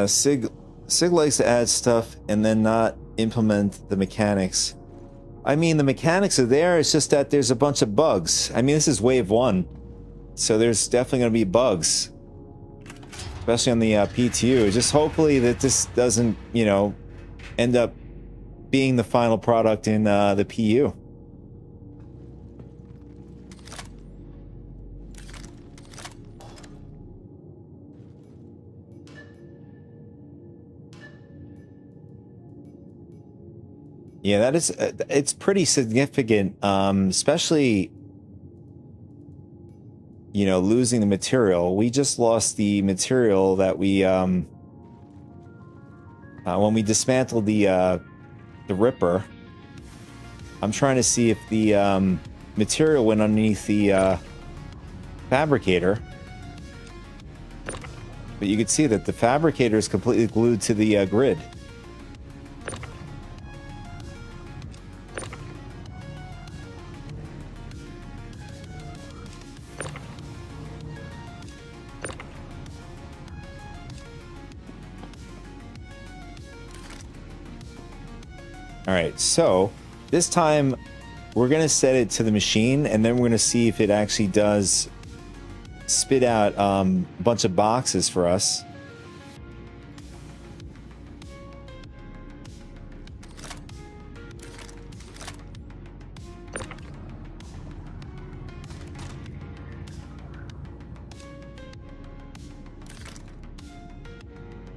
S1: Sig likes to add stuff and then not implement the mechanics. I mean, the mechanics are there, it's just that there's a bunch of bugs. I mean, this is wave 1, so there's definitely going to be bugs. Especially on the PTU. Just hopefully that this doesn't, you know, end up being the final product in the PU. Yeah, that is, it's pretty significant, especially, you know, losing the material. We just lost the material that we, when we dismantled the Ripper. I'm trying to see if the material went underneath the fabricator. But you can see that the fabricator is completely glued to the grid. Alright, so this time we're going to set it to the machine, and then we're going to see if it actually does spit out a bunch of boxes for us.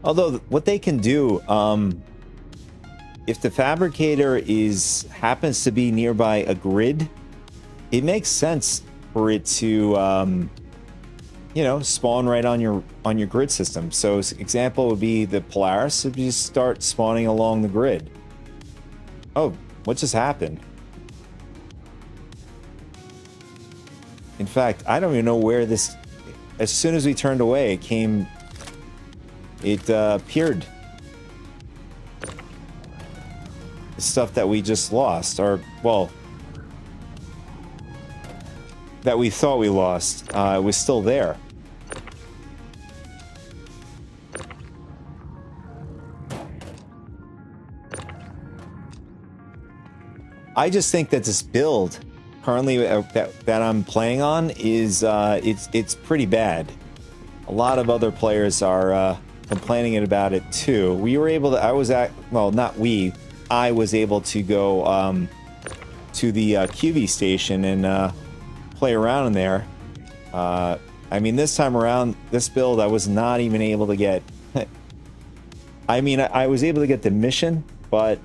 S1: Although what they can do, if the fabricator happens to be nearby a grid, it makes sense for it to, you know, spawn right on your grid system. So, example would be the Polaris. If you just start spawning along the grid. Oh, what just happened? In fact, I don't even know where this. As soon as we turned away, it appeared. Stuff that we just lost, or well, that we thought we lost, was still there. I just think that this build currently that I'm playing on is it's pretty bad. A lot of other players are complaining about it too. We were able to. I was at not we. I was able to go to the QV station and play around in there. I mean, this time around, this build, I was not even able to get. I mean, I was able to get the mission, but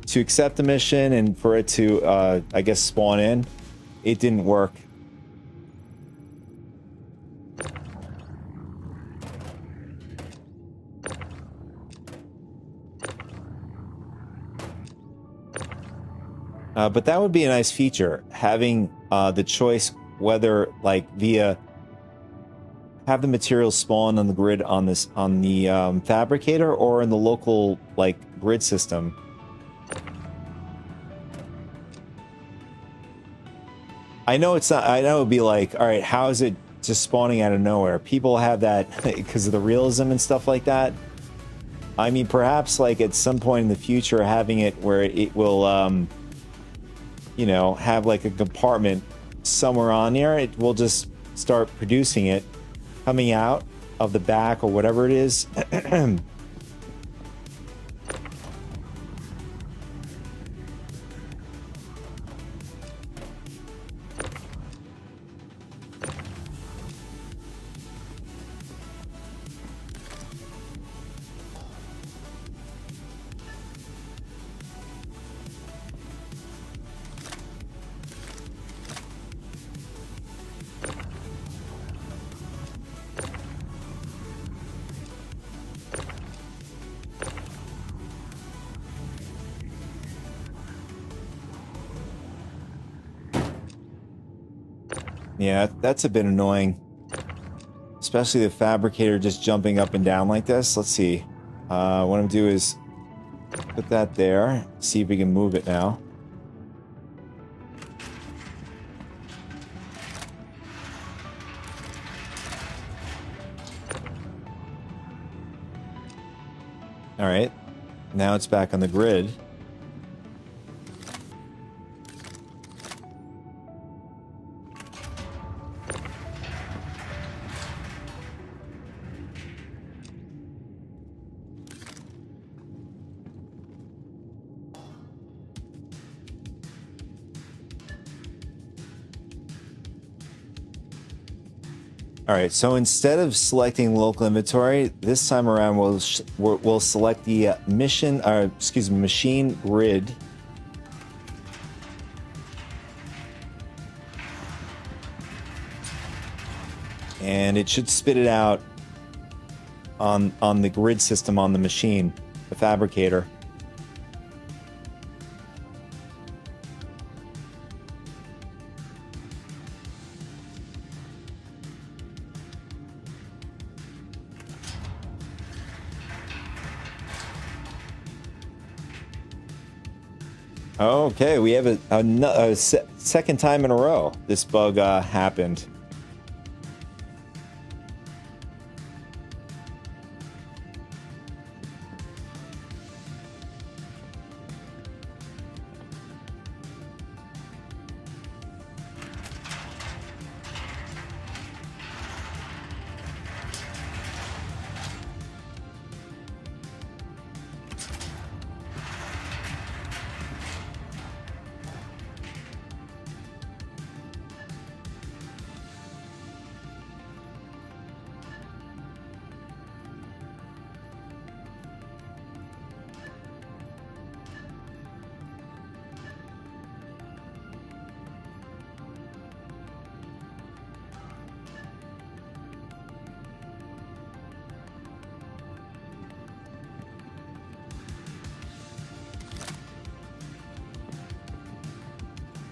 S1: to accept the mission and for it to, I guess, spawn in, it didn't work. But that would be a nice feature, having the choice whether, like, via have the materials spawn on the grid on the fabricator or in the local, like, grid system. I know it's not. I know it'd be like, all right, how is it just spawning out of nowhere? People have that because of the realism and stuff like that. I mean, perhaps like at some point in the future, having it where it will, you know, have like a compartment somewhere on there. It will just start producing it, coming out of the back or whatever it is. Yeah, that's a bit annoying. Especially the fabricator just jumping up and down like this. Let's see. What I'm going to do is put that there. See if we can move it now. Alright. Now it's back on the grid. All right, so instead of selecting local inventory, this time around we'll select the machine grid. And it should spit it out on the grid system on the machine, the fabricator. Okay, we have a second time in a row this bug happened.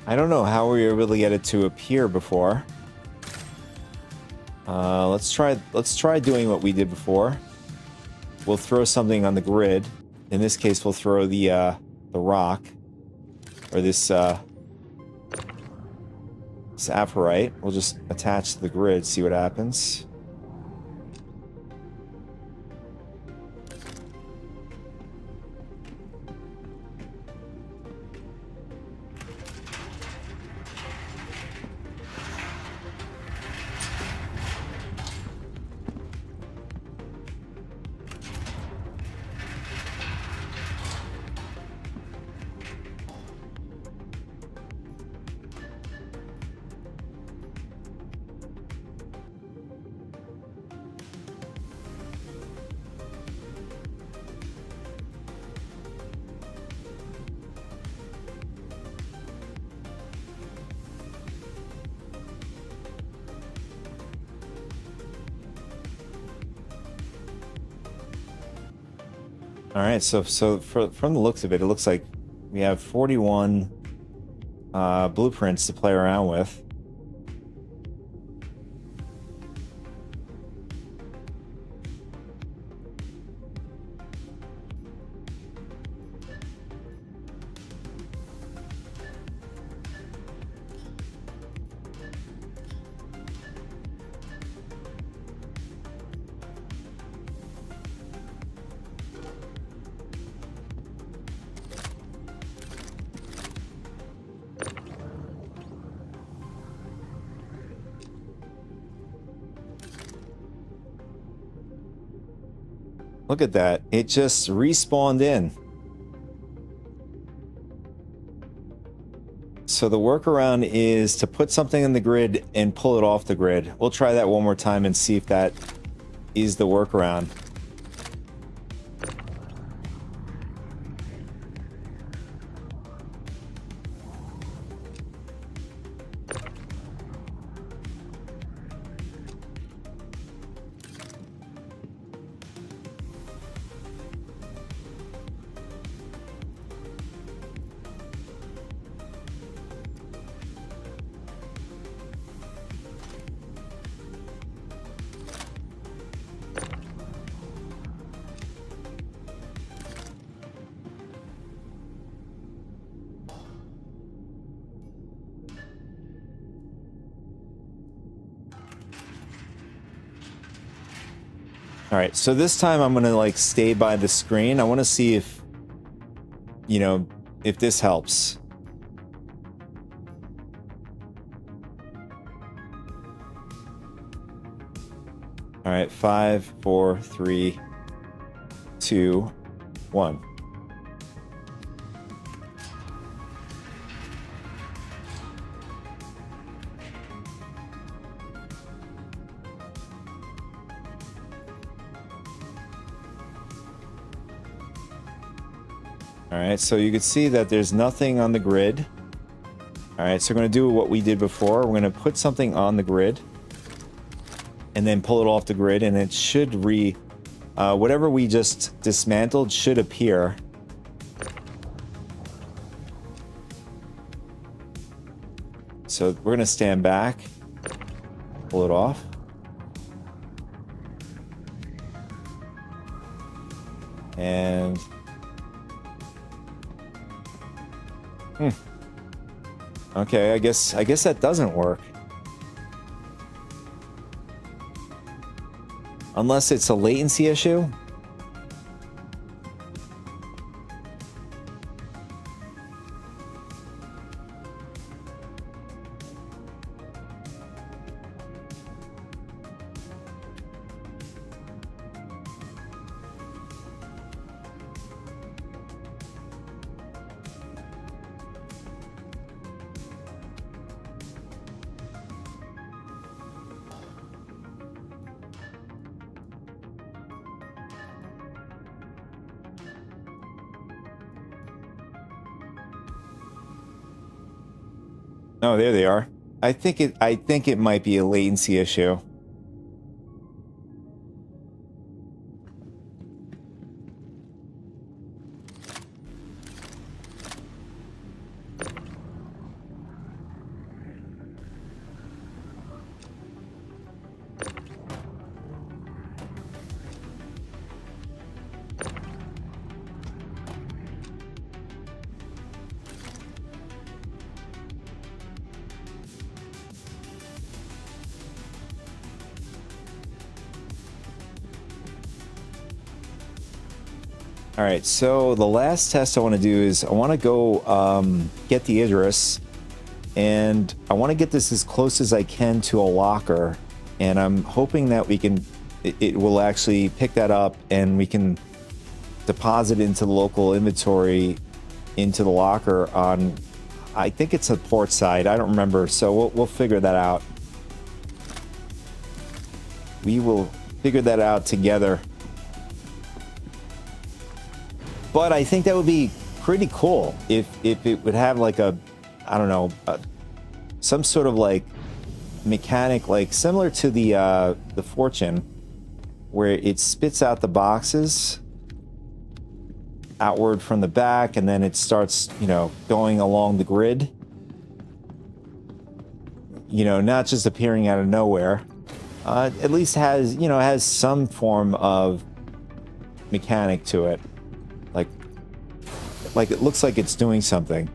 S1: I don't know how we were able to get it to appear before. Let's try doing what we did before. We'll throw something on the grid. In this case, we'll throw the rock or this aphrite. We'll just attach to the grid, see what happens. All right, so from the looks of it, it looks like we have 41 blueprints to play around with. Look at that. It just respawned in. So the workaround is to put something in the grid and pull it off the grid. We'll try that one more time and see if that is the workaround. All right, so this time I'm gonna like stay by the screen. I want to see if, you know, if this helps. All right, 5, 4, 3, 2, 1. All right, so you can see that there's nothing on the grid. All right, so we're going to do what we did before. We're going to put something on the grid and then pull it off the grid, and it should whatever we just dismantled should appear. So we're going to stand back, pull it off. And okay, I guess that doesn't work. Unless it's a latency issue. Oh, there they are. I think it might be a latency issue. All right, so the last test I want to do is I want to go get the Idris, and I want to get this as close as I can to a locker, and I'm hoping that it will actually pick that up and we can deposit into the local inventory into the locker on, I think it's a port side, I don't remember, so we'll figure that out. We will figure that out together. But I think that would be pretty cool if it would have like a, I don't know, some sort of like mechanic, like similar to the Fortune, where it spits out the boxes outward from the back, and then it starts, you know, going along the grid. You know, not just appearing out of nowhere. At least has, you know, has some form of mechanic to it. Like it looks like it's doing something.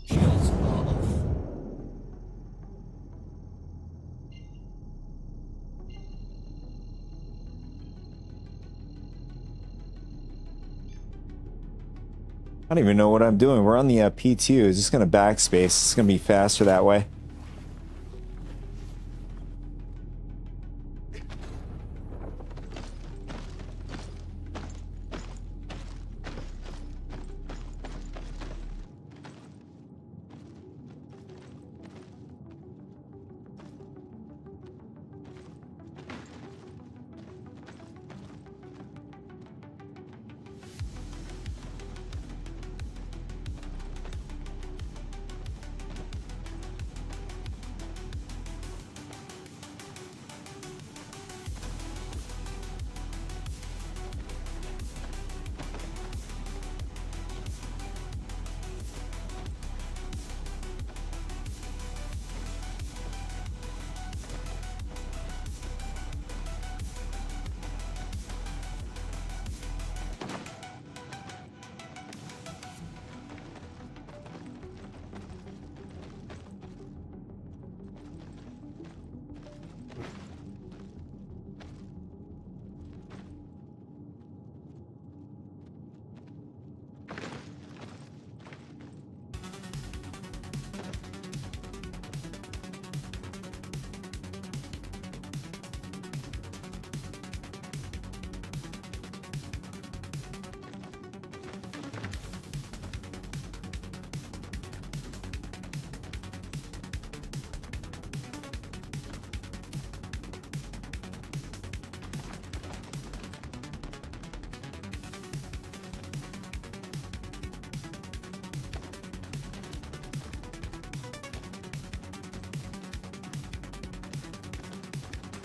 S8: Shields are off.
S1: I don't even know what I'm doing. We're on the PTU. It's just going to backspace. It's going to be faster that way.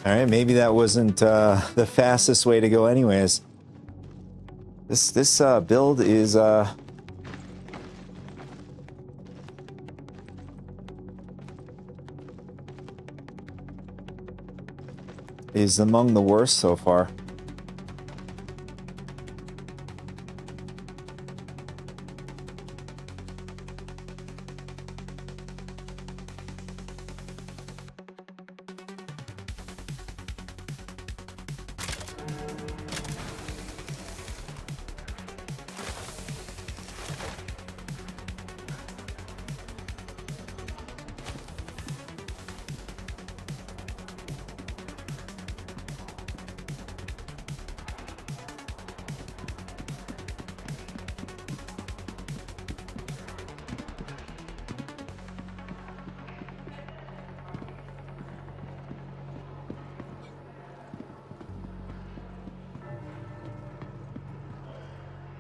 S1: All right, maybe that wasn't the fastest way to go anyways. This build is among the worst so far.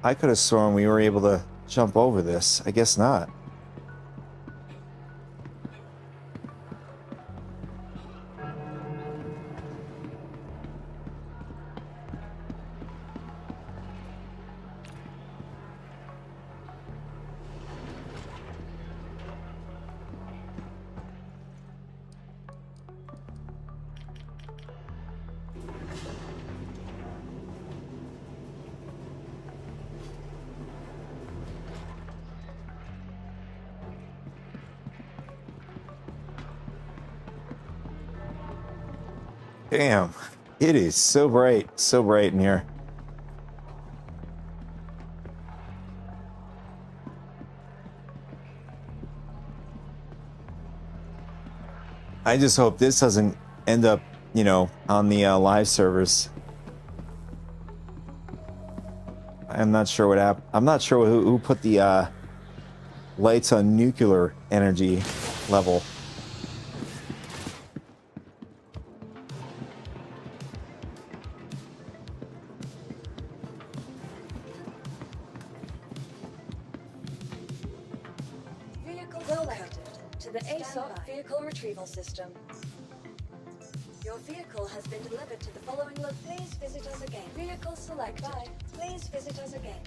S1: I could have sworn we were able to jump over this. I guess not. Damn, it is so bright in here. I just hope this doesn't end up, you know, on the live servers. I'm not sure what happened. I'm not sure who put the lights on nuclear energy level.
S2: Vehicle welcome to the ASOP vehicle retrieval system. Your vehicle has been delivered to the following location. Please visit us again. Vehicle selected. Please visit us again.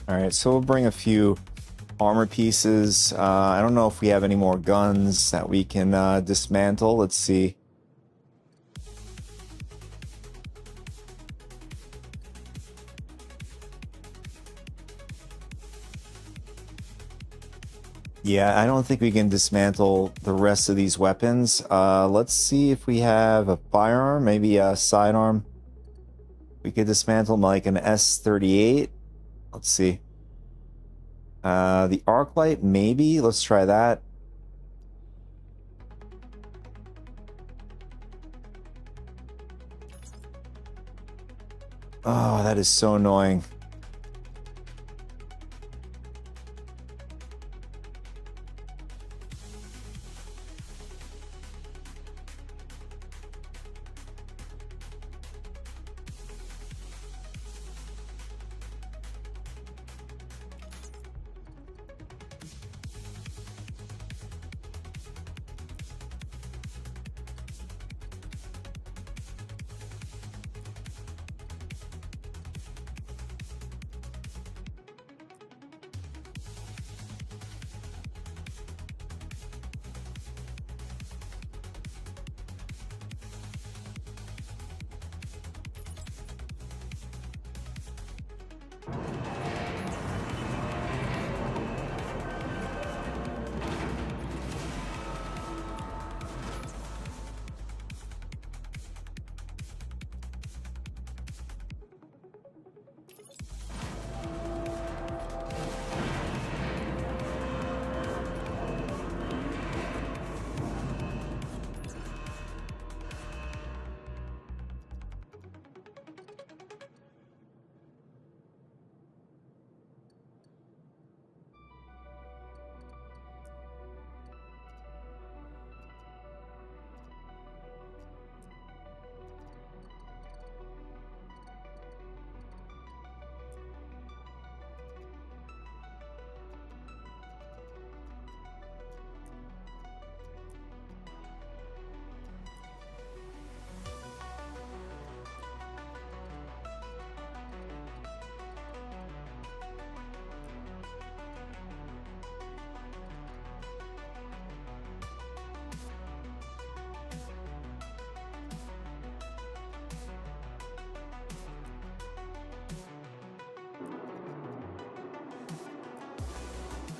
S1: All right, so we'll bring a few armor pieces. I don't know if we have any more guns that we can dismantle. Let's see. Yeah, I don't think we can dismantle the rest of these weapons. Let's see if we have a firearm, maybe a sidearm. We could dismantle like an S38. Let's see. The arc light, maybe. Let's try that. Oh, that is so annoying.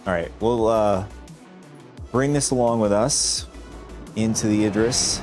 S1: All right, we'll bring this along with us into the Idris.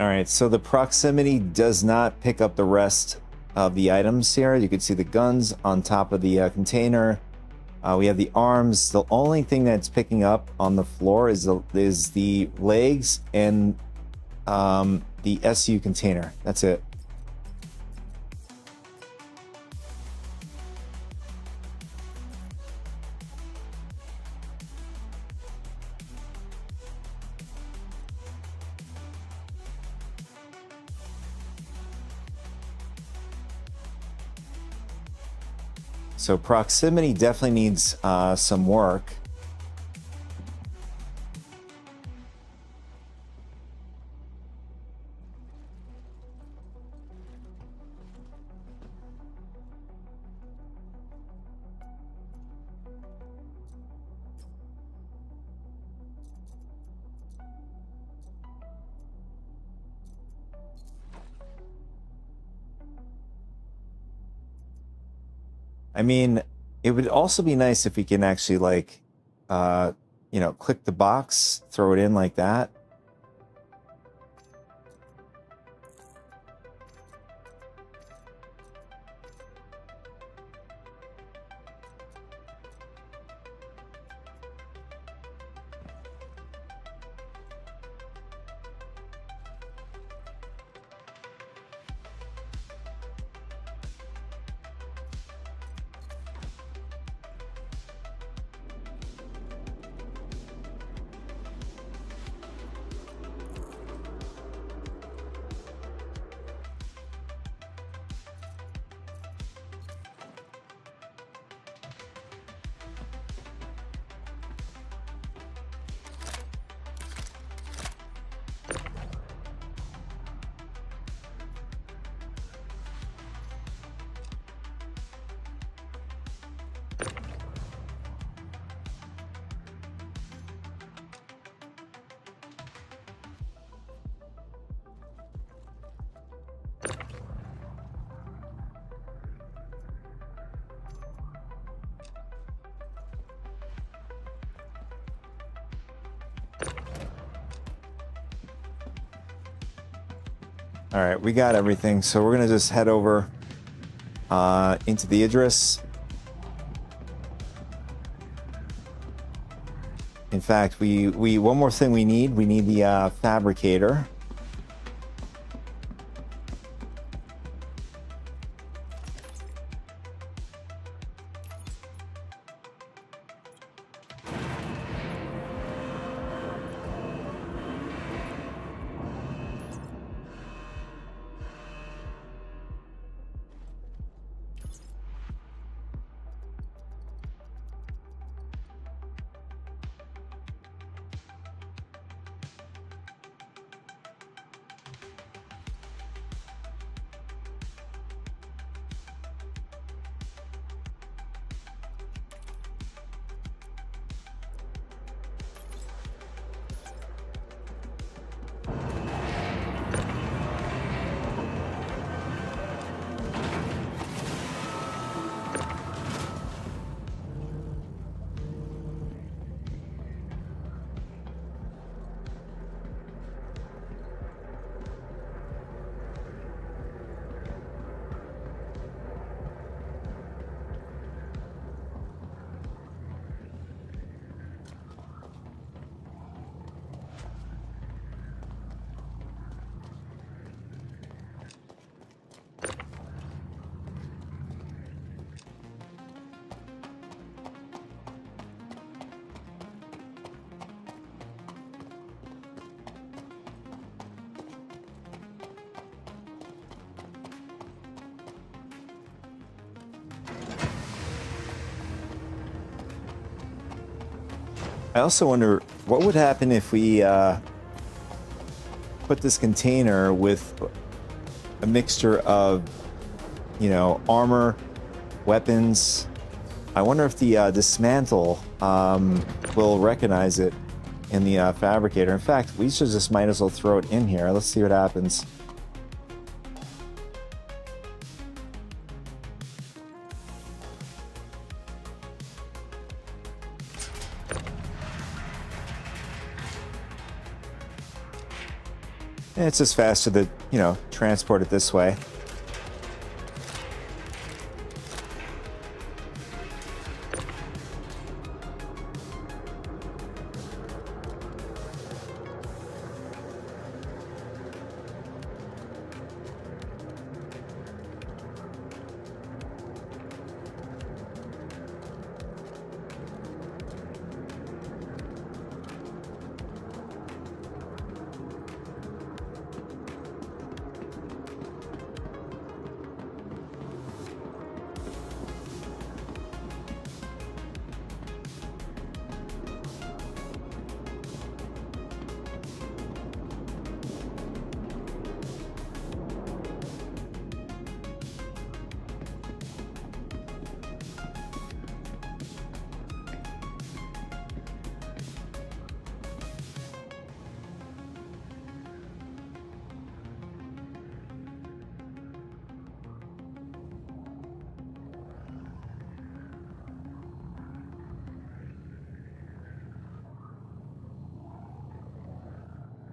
S1: All right, so the proximity does not pick up the rest of the items here. You can see the guns on top of the container. We have the arms. The only thing that's picking up on the floor is the legs and the SU container. That's it. So proximity definitely needs some work. I mean, it would also be nice if we can actually like, click the box, throw it in like that. All right, we got everything. So we're gonna just head over into the Idris. In fact, we one more thing we need the fabricator. I also wonder what would happen if we put this container with a mixture of, you know, armor, weapons. I wonder if the dismantle will recognize it in the fabricator. In fact, we should just might as well throw it in here. Let's see what happens. And it's just faster to, you know, transport it this way.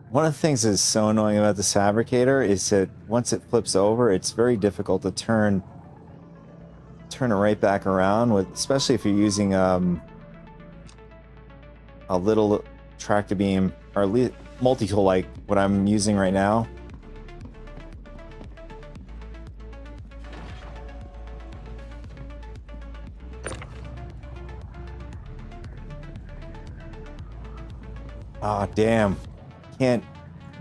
S1: One of the things that's so annoying about this fabricator is that once it flips over, it's very difficult to turn it right back around, with, especially if you're using a little tractor beam or multi-tool like what I'm using right now. Ah, damn. Can't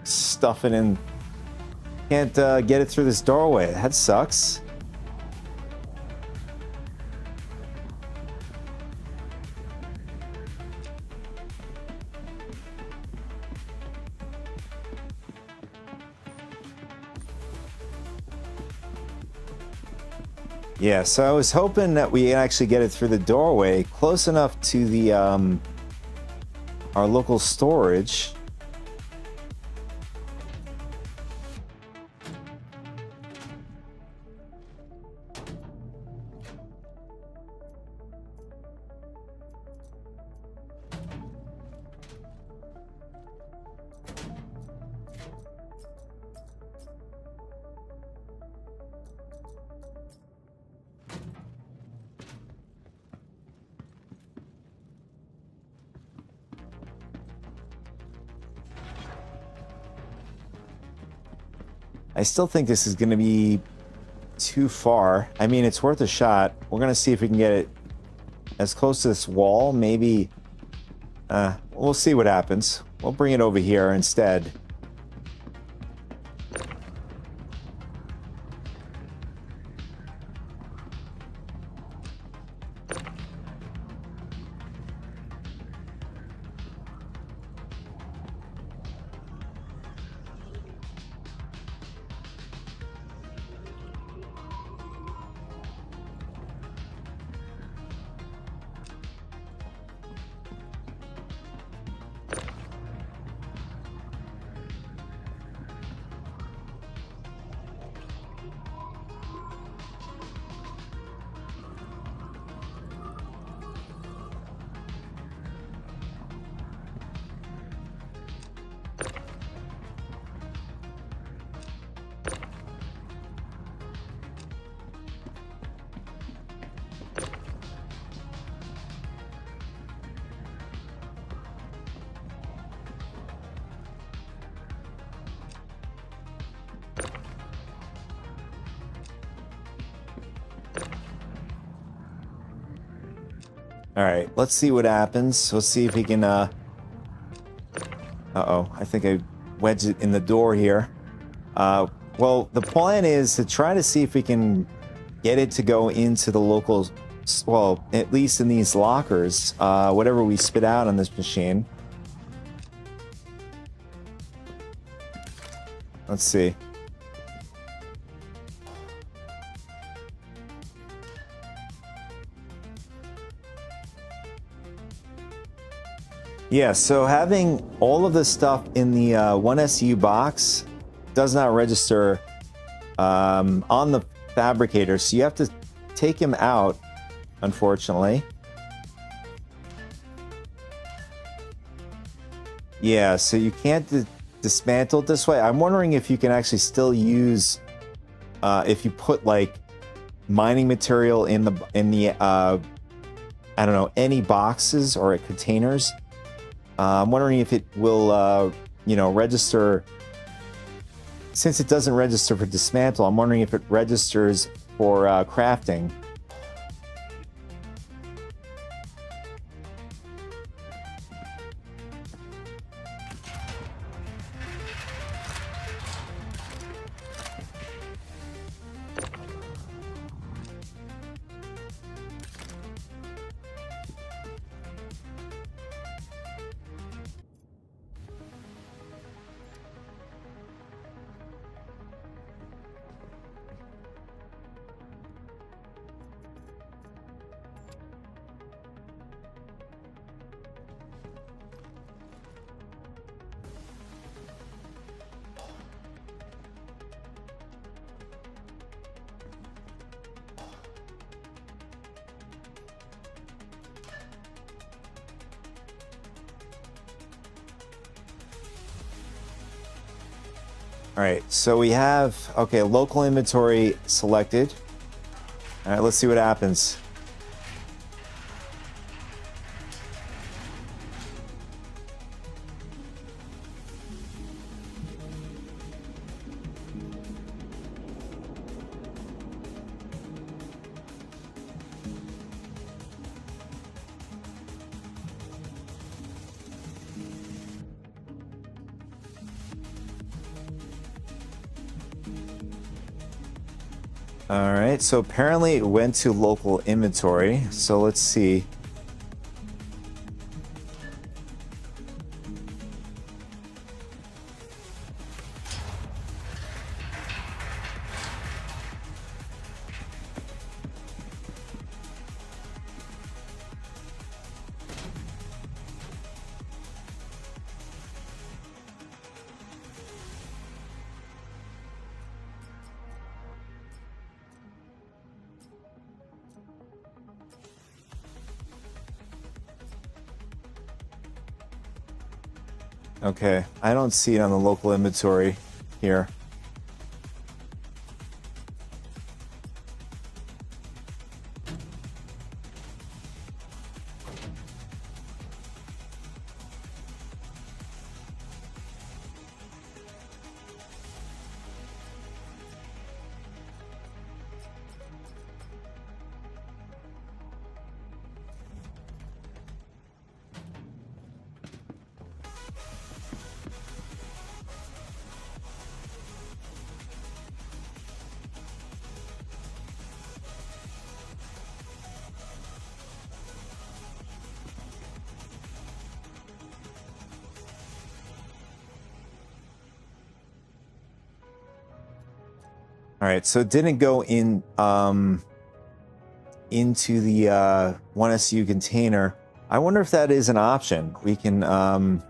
S1: stuff it in. Can't get it through this doorway. That sucks. Yeah, so I was hoping that we actually get it through the doorway, close enough to the our local storage. I still think this is going to be too far. I mean, it's worth a shot. We're going to see if we can get it as close to this wall. Maybe, we'll see what happens. We'll bring it over here instead. All right, let's see what happens. Let's see if we can, uh-oh, I think I wedged it in the door here. Well, the plan is to try to see if we can get it to go into the local well, at least in these lockers, whatever we spit out on this machine. Let's see. Yeah, so having all of this stuff in the 1SU box does not register on the fabricator, so you have to take him out, unfortunately. Yeah, so you can't dismantle it this way. I'm wondering if you can actually still use, if you put like mining material in the I don't know, any boxes or containers. I'm wondering if it will, you know, register. Since it doesn't register for dismantle, I'm wondering if it registers for crafting. All right, so we have, okay, local inventory selected. All right, let's see what happens. All right, so apparently it went to local inventory. So let's see. Okay, I don't see it on the local inventory here. All right, so it didn't go in into the 1SU container. I wonder if that is an option. We can you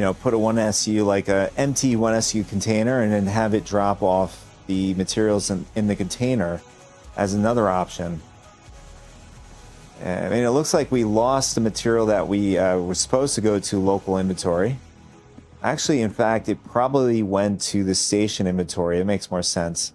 S1: know, put a 1SU, like a empty 1SU container, and then have it drop off the materials in the container as another option. I mean, it looks like we lost the material that we were supposed to go to local inventory. Actually, in fact, it probably went to the station inventory. It makes more sense.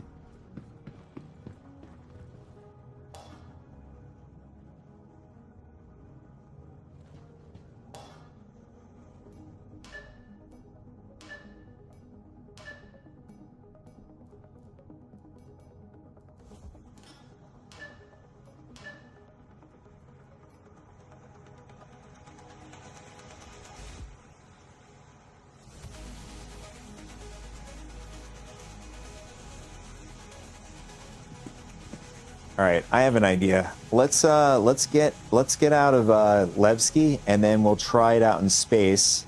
S1: All right, I have an idea. Let's get out of Levski, and then we'll try it out in space.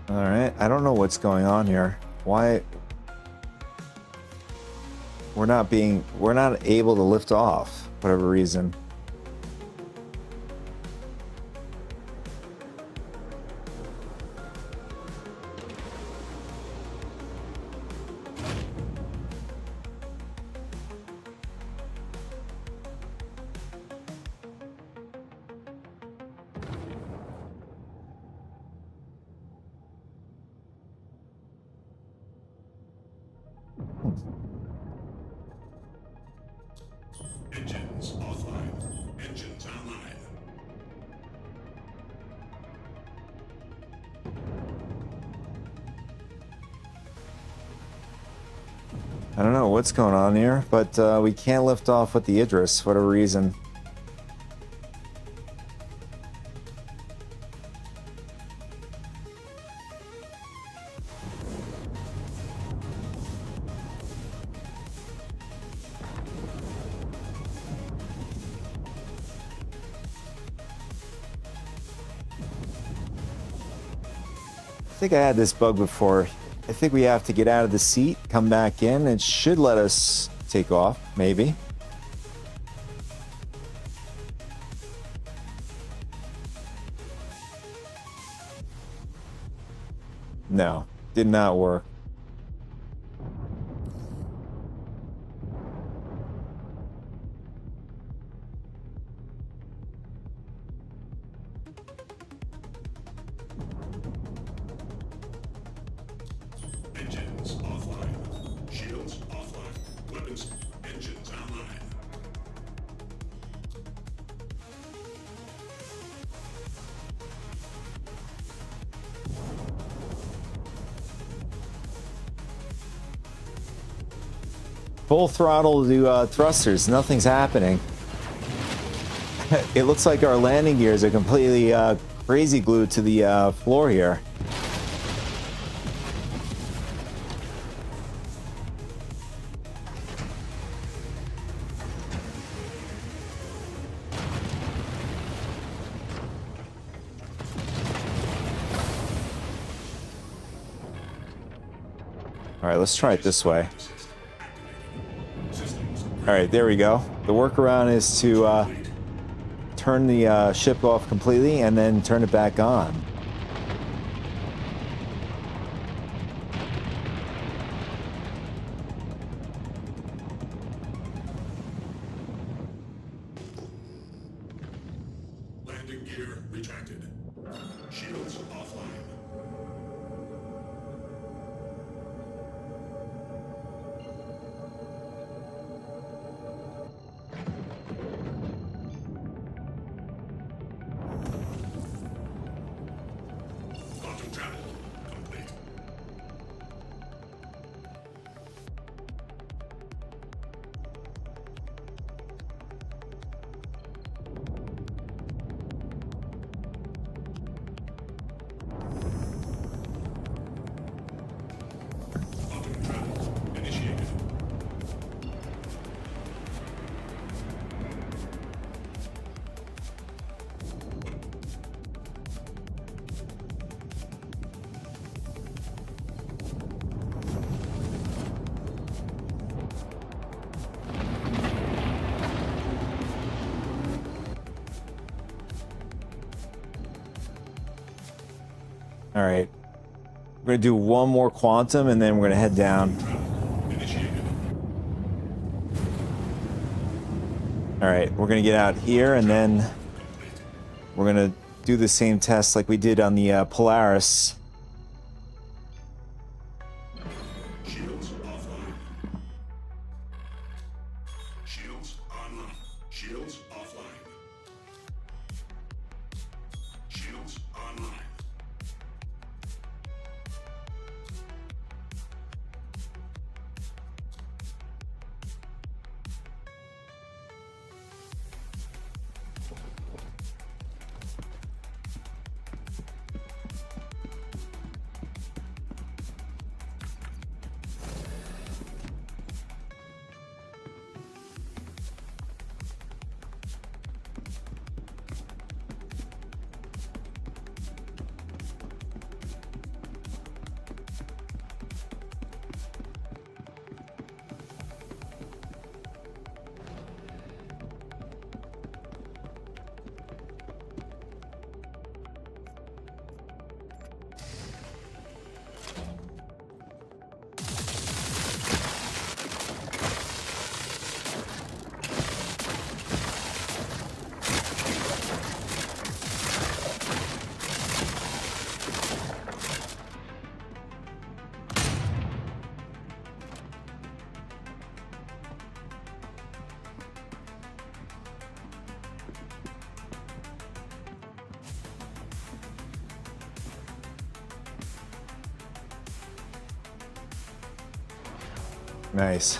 S1: All right, I don't know what's going on here. Why we're not able to lift off, whatever reason.
S8: Engines offline. Engines online.
S1: I don't know what's going on here, but we can't lift off with the Idris for whatever reason. I think I had this bug before. I think we have to get out of the seat, come back in. It should let us take off, maybe. No, did not work.
S8: Engines offline. Shields offline. Weapons. Engines online.
S1: Full throttle to thrusters. Nothing's happening. It looks like our landing gears are completely crazy glued to the floor here. All right, let's try it this way. All right, there we go. The workaround is to turn the ship off completely and then turn it back on.
S8: detected. Shields offline. Quantum travel complete. Quantum travel initiated.
S1: All right. We're going to do one more quantum, and then we're going to head down.
S8: Initiated.
S1: All right. We're going to get out here, and then we're going to do the same test like we did on the Polaris.
S8: Shields offline. Shields online. Shields offline. Shields online.
S1: Nice.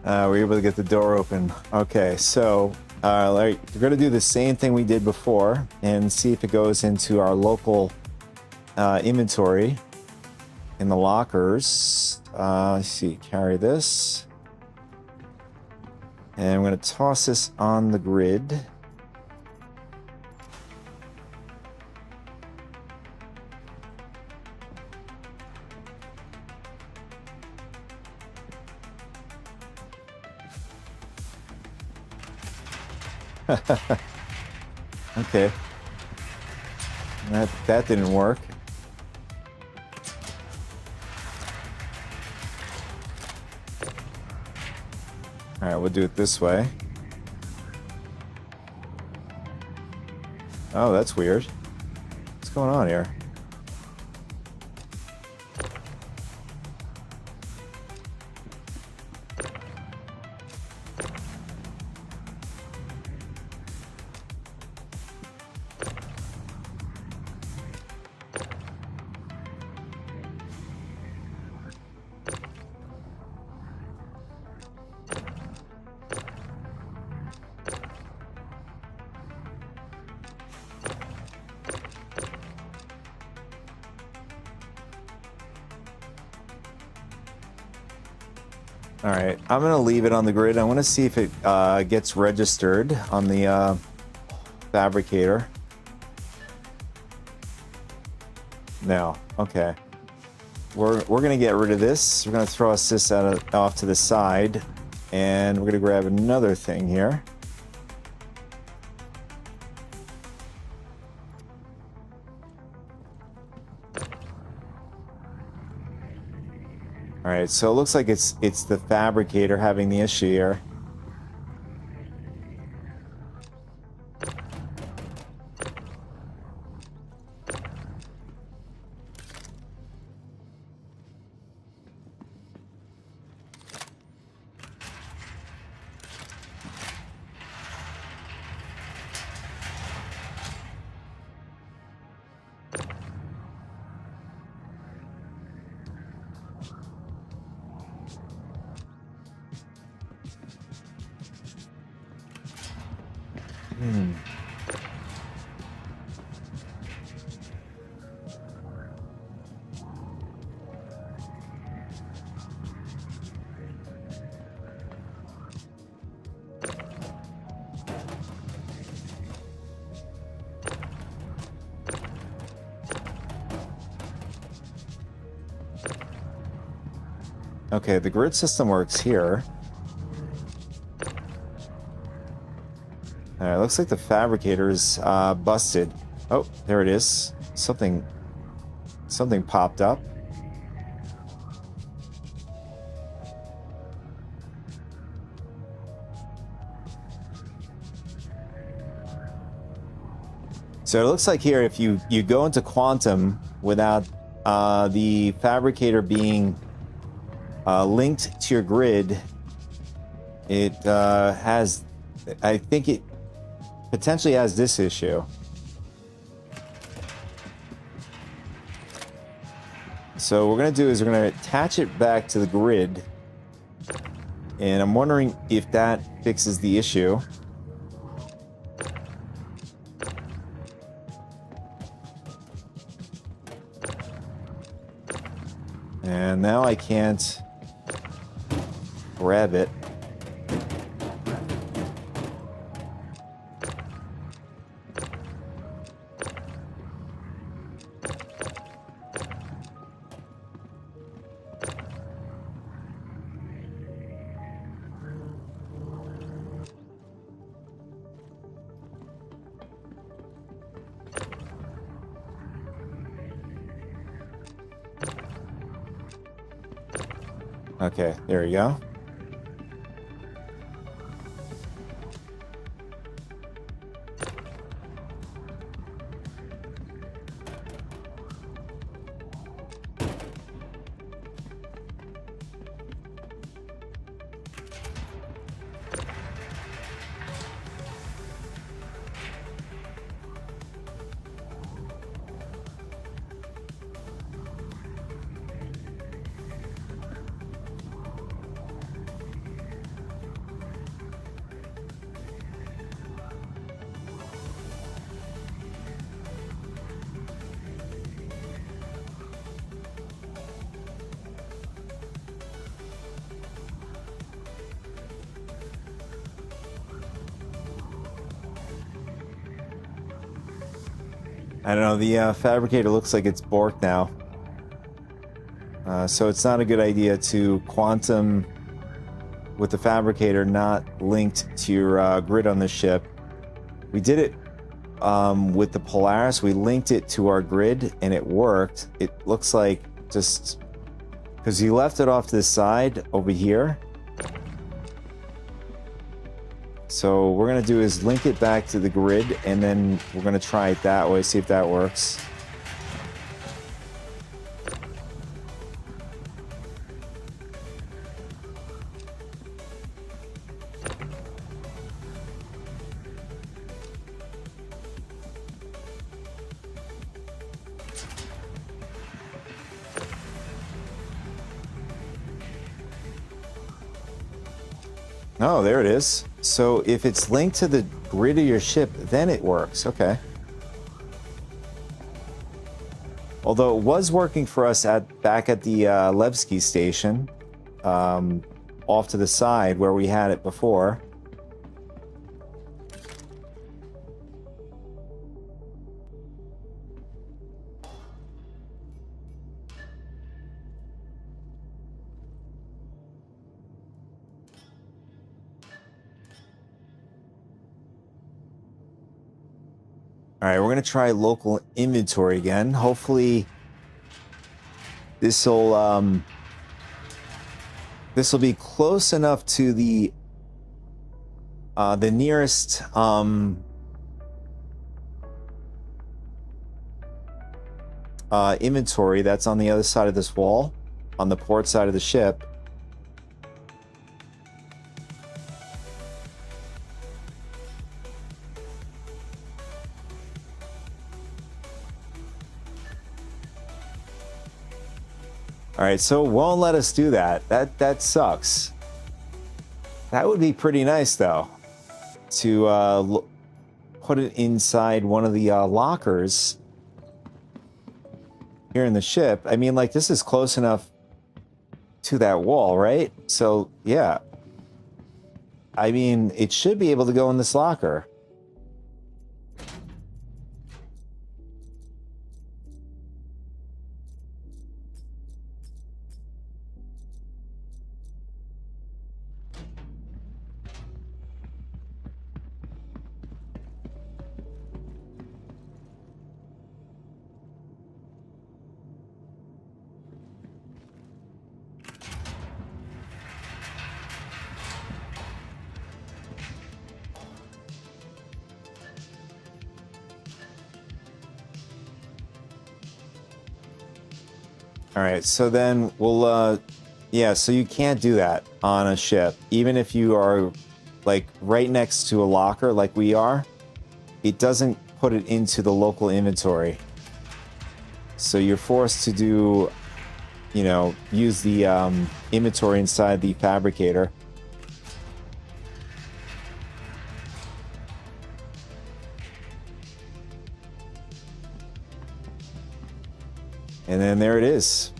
S1: We're able to get the door open. Okay, so we're going to do the same thing we did before and see if it goes into our local inventory in the lockers. Let's see, carry this. And I'm going to toss this on the grid. Okay. That didn't work. All right, we'll do it this way. Oh, that's weird. What's going on here? All right, I'm going to leave it on the grid. I want to see if it gets registered on the fabricator. No, okay. We're going to get rid of this. We're going to throw this off to the side, and we're going to grab another thing here. All right, so it looks like it's the fabricator having the issue here. Okay, the grid system works here. Alright, looks like the fabricator's busted. Oh, there it is. Something popped up. So it looks like here, if you go into quantum without the fabricator being linked to your grid, it has, I think it potentially has this issue. So what we're going to do is we're going to attach it back to the grid, and I'm wondering if that fixes the issue. And now I can't grab it. Okay, there we go. I don't know, the fabricator looks like it's borked now. So it's not a good idea to quantum with the fabricator not linked to your grid on the ship. We did it with the Polaris. We linked it to our grid and it worked. It looks like just because you left it off to the side over here. So what we're going to do is link it back to the grid, and then we're going to try it that way, see if that works. Oh, there it is. So if it's linked to the grid of your ship, then it works. Okay. Although it was working for us back at the Levski station, off to the side where we had it before. All right, we're going to try local inventory again. Hopefully this will be close enough to the nearest inventory that's on the other side of this wall, on the port side of the ship. All right, so it won't let us do that. That sucks. That would be pretty nice, though, to put it inside one of the lockers here in the ship. I mean, like, this is close enough to that wall, right? So, yeah. I mean, it should be able to go in this locker. All right, so then we'll, yeah, so you can't do that on a ship. Even if you are, like, right next to a locker like we are, it doesn't put it into the local inventory. So you're forced to do, you know, use the inventory inside the fabricator. And then there it is.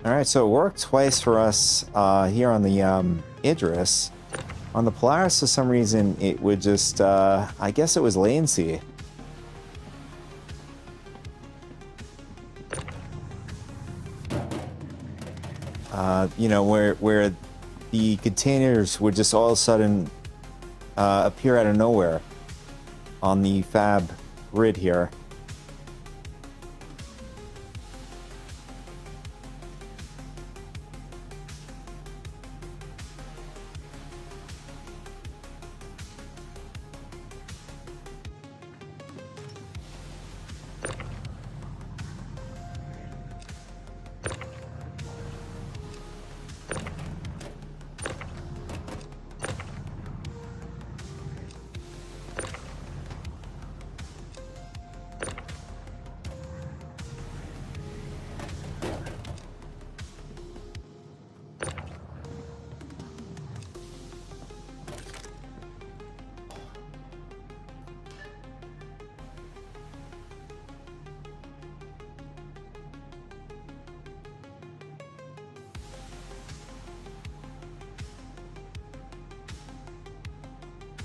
S1: All right, so it worked twice for us here on the Idris. On the Polaris, for some reason, it would just, I guess it was latency. You know, where the containers would just all of a sudden appear out of nowhere on the fab grid here.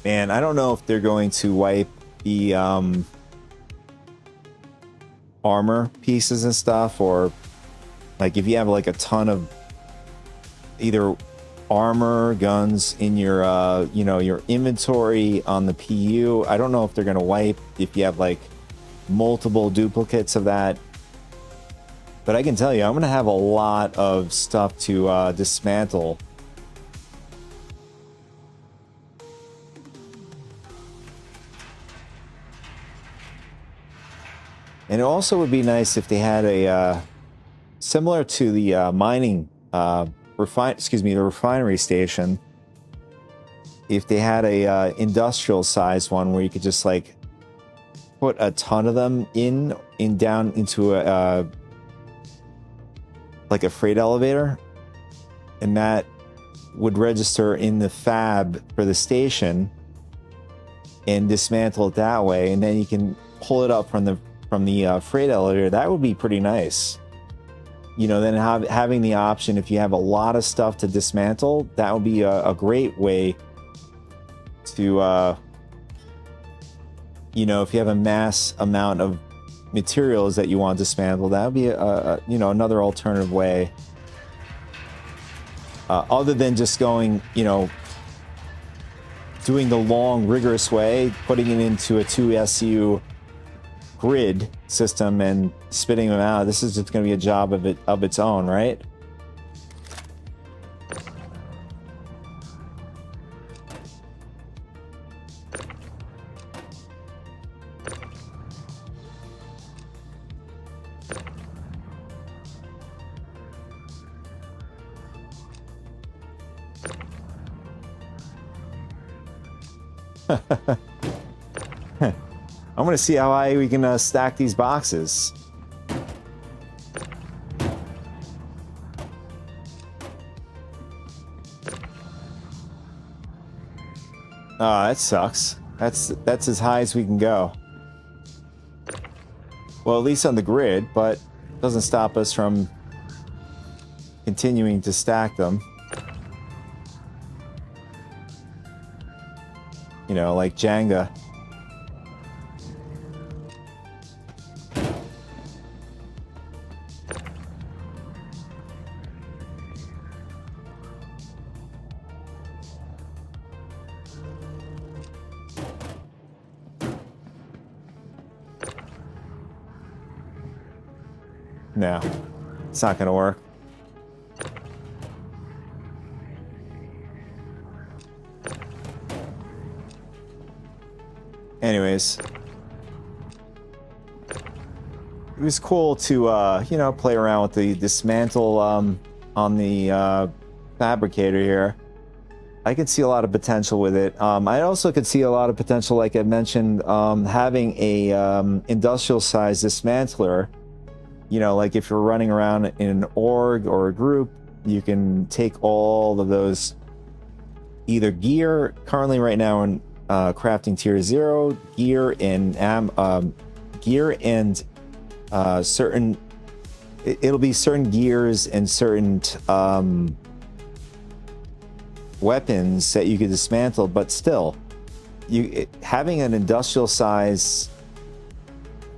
S1: Man, I don't know if they're going to wipe the armor pieces and stuff, or like if you have like a ton of either armor, guns in your you know, your inventory on the PU. I don't know if they're going to wipe if you have like multiple duplicates of that. But I can tell you, I'm going to have a lot of stuff to dismantle. And it also would be nice if they had a similar to the mining the refinery station. If they had a industrial sized one where you could just like put a ton of them in down into a like a freight elevator, and that would register in the fab for the station and dismantle it that way, and then you can pull it up from the freight elevator. That would be pretty nice. You know, then having the option, if you have a lot of stuff to dismantle, that would be a great way to, you know, if you have a mass amount of materials that you want to dismantle, that would be you know, another alternative way. Other than just going, you know, doing the long, rigorous way, putting it into a 2 SU grid system and spitting them out. This is just going to be a job of its own, right? I'm going to see how high we can stack these boxes. Oh, that sucks. That's as high as we can go. Well, at least on the grid, but it doesn't stop us from continuing to stack them. You know, like Jenga. No, it's not gonna work. Anyways, it was cool to, you know, play around with the dismantle on the fabricator here. I could see a lot of potential with it. I also could see a lot of potential, like I mentioned, having a industrial-sized dismantler. You know, like if you're running around in an org or a group, you can take all of those either gear, currently right now in crafting tier 0, gear and certain, it'll be certain gears and certain weapons that you could dismantle, but still, having an industrial size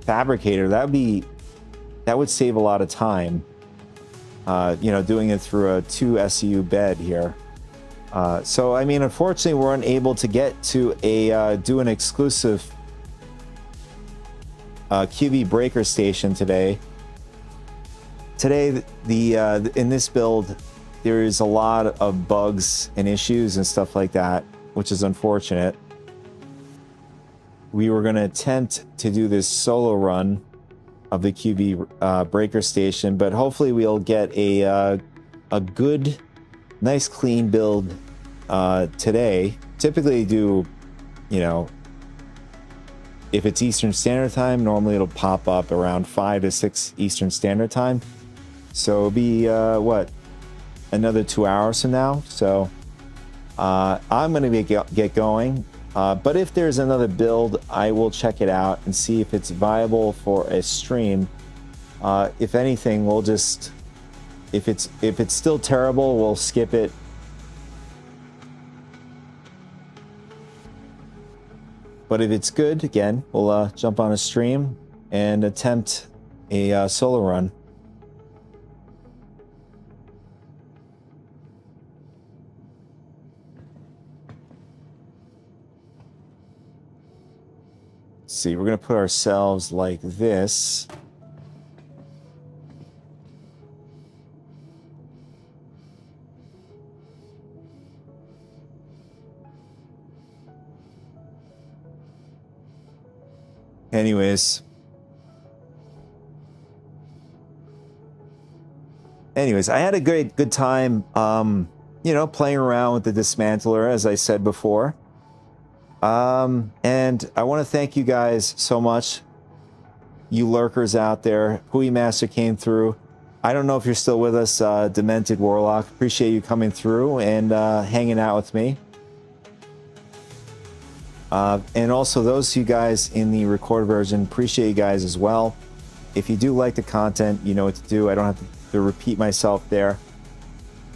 S1: fabricator, that would save a lot of time. You know, doing it through a 2 SU bed here. So, I mean, unfortunately, we're unable to get to do an exclusive QB breaker station today. Today, in this build, there is a lot of bugs and issues and stuff like that, which is unfortunate. We were going to attempt to do this solo run of the QB breaker station, but hopefully we'll get a good, nice, clean build today. Typically do, you know, if it's Eastern Standard Time, normally it'll pop up around 5 to 6 Eastern Standard Time. So it'll be, what, another 2 hours from now. So I'm going to get going. But if there's another build, I will check it out and see if it's viable for a stream. If anything, we'll just, if it's still terrible, we'll skip it. But if it's good, again, we'll jump on a stream and attempt a solo run. See, we're going to put ourselves like this. Anyways, I had a good time, you know, playing around with the dismantler, as I said before. And I want to thank you guys so much, you lurkers out there. Hui Master came through. I don't know if you're still with us, Demented Warlock. Appreciate you coming through and hanging out with me. And also those of you guys in the recorded version, appreciate you guys as well. If you do like the content, you know what to do. I don't have to repeat myself there.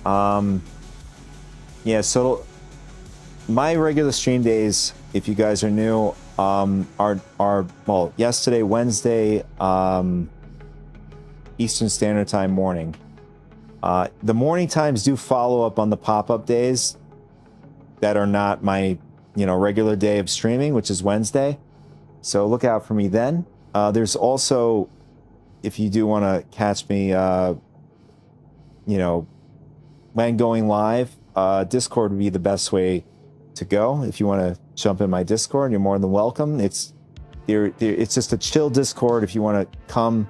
S1: Yeah, so my regular stream days, if you guys are new, are well, yesterday, Wednesday, Eastern Standard Time morning. The morning times do follow up on the pop-up days that are not my, you know, regular day of streaming, which is Wednesday. So look out for me then. There's also, if you do want to catch me, you know, when going live, Discord would be the best way to go. If you want to jump in my Discord, you're more than welcome. It's just a chill Discord. If you want to come,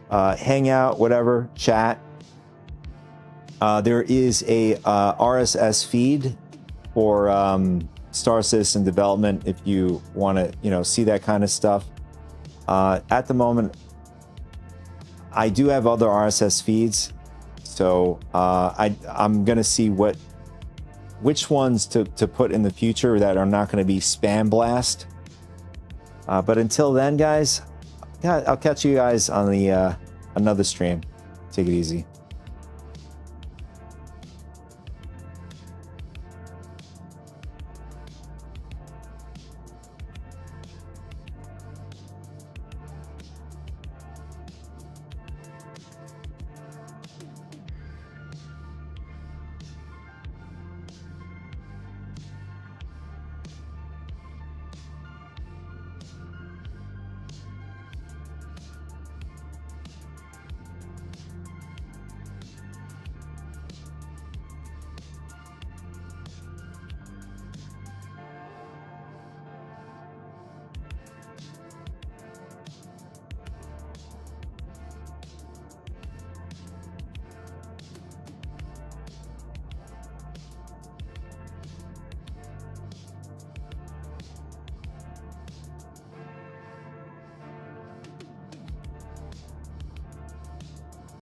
S1: hang out, whatever, chat. There is a RSS feed for Star Citizen development if you want to, you know, see that kind of stuff. At the moment, I do have other RSS feeds, so I'm gonna see which ones to put in the future that are not going to be spam blast. But until then, guys, I'll catch you guys on the another stream. Take it easy.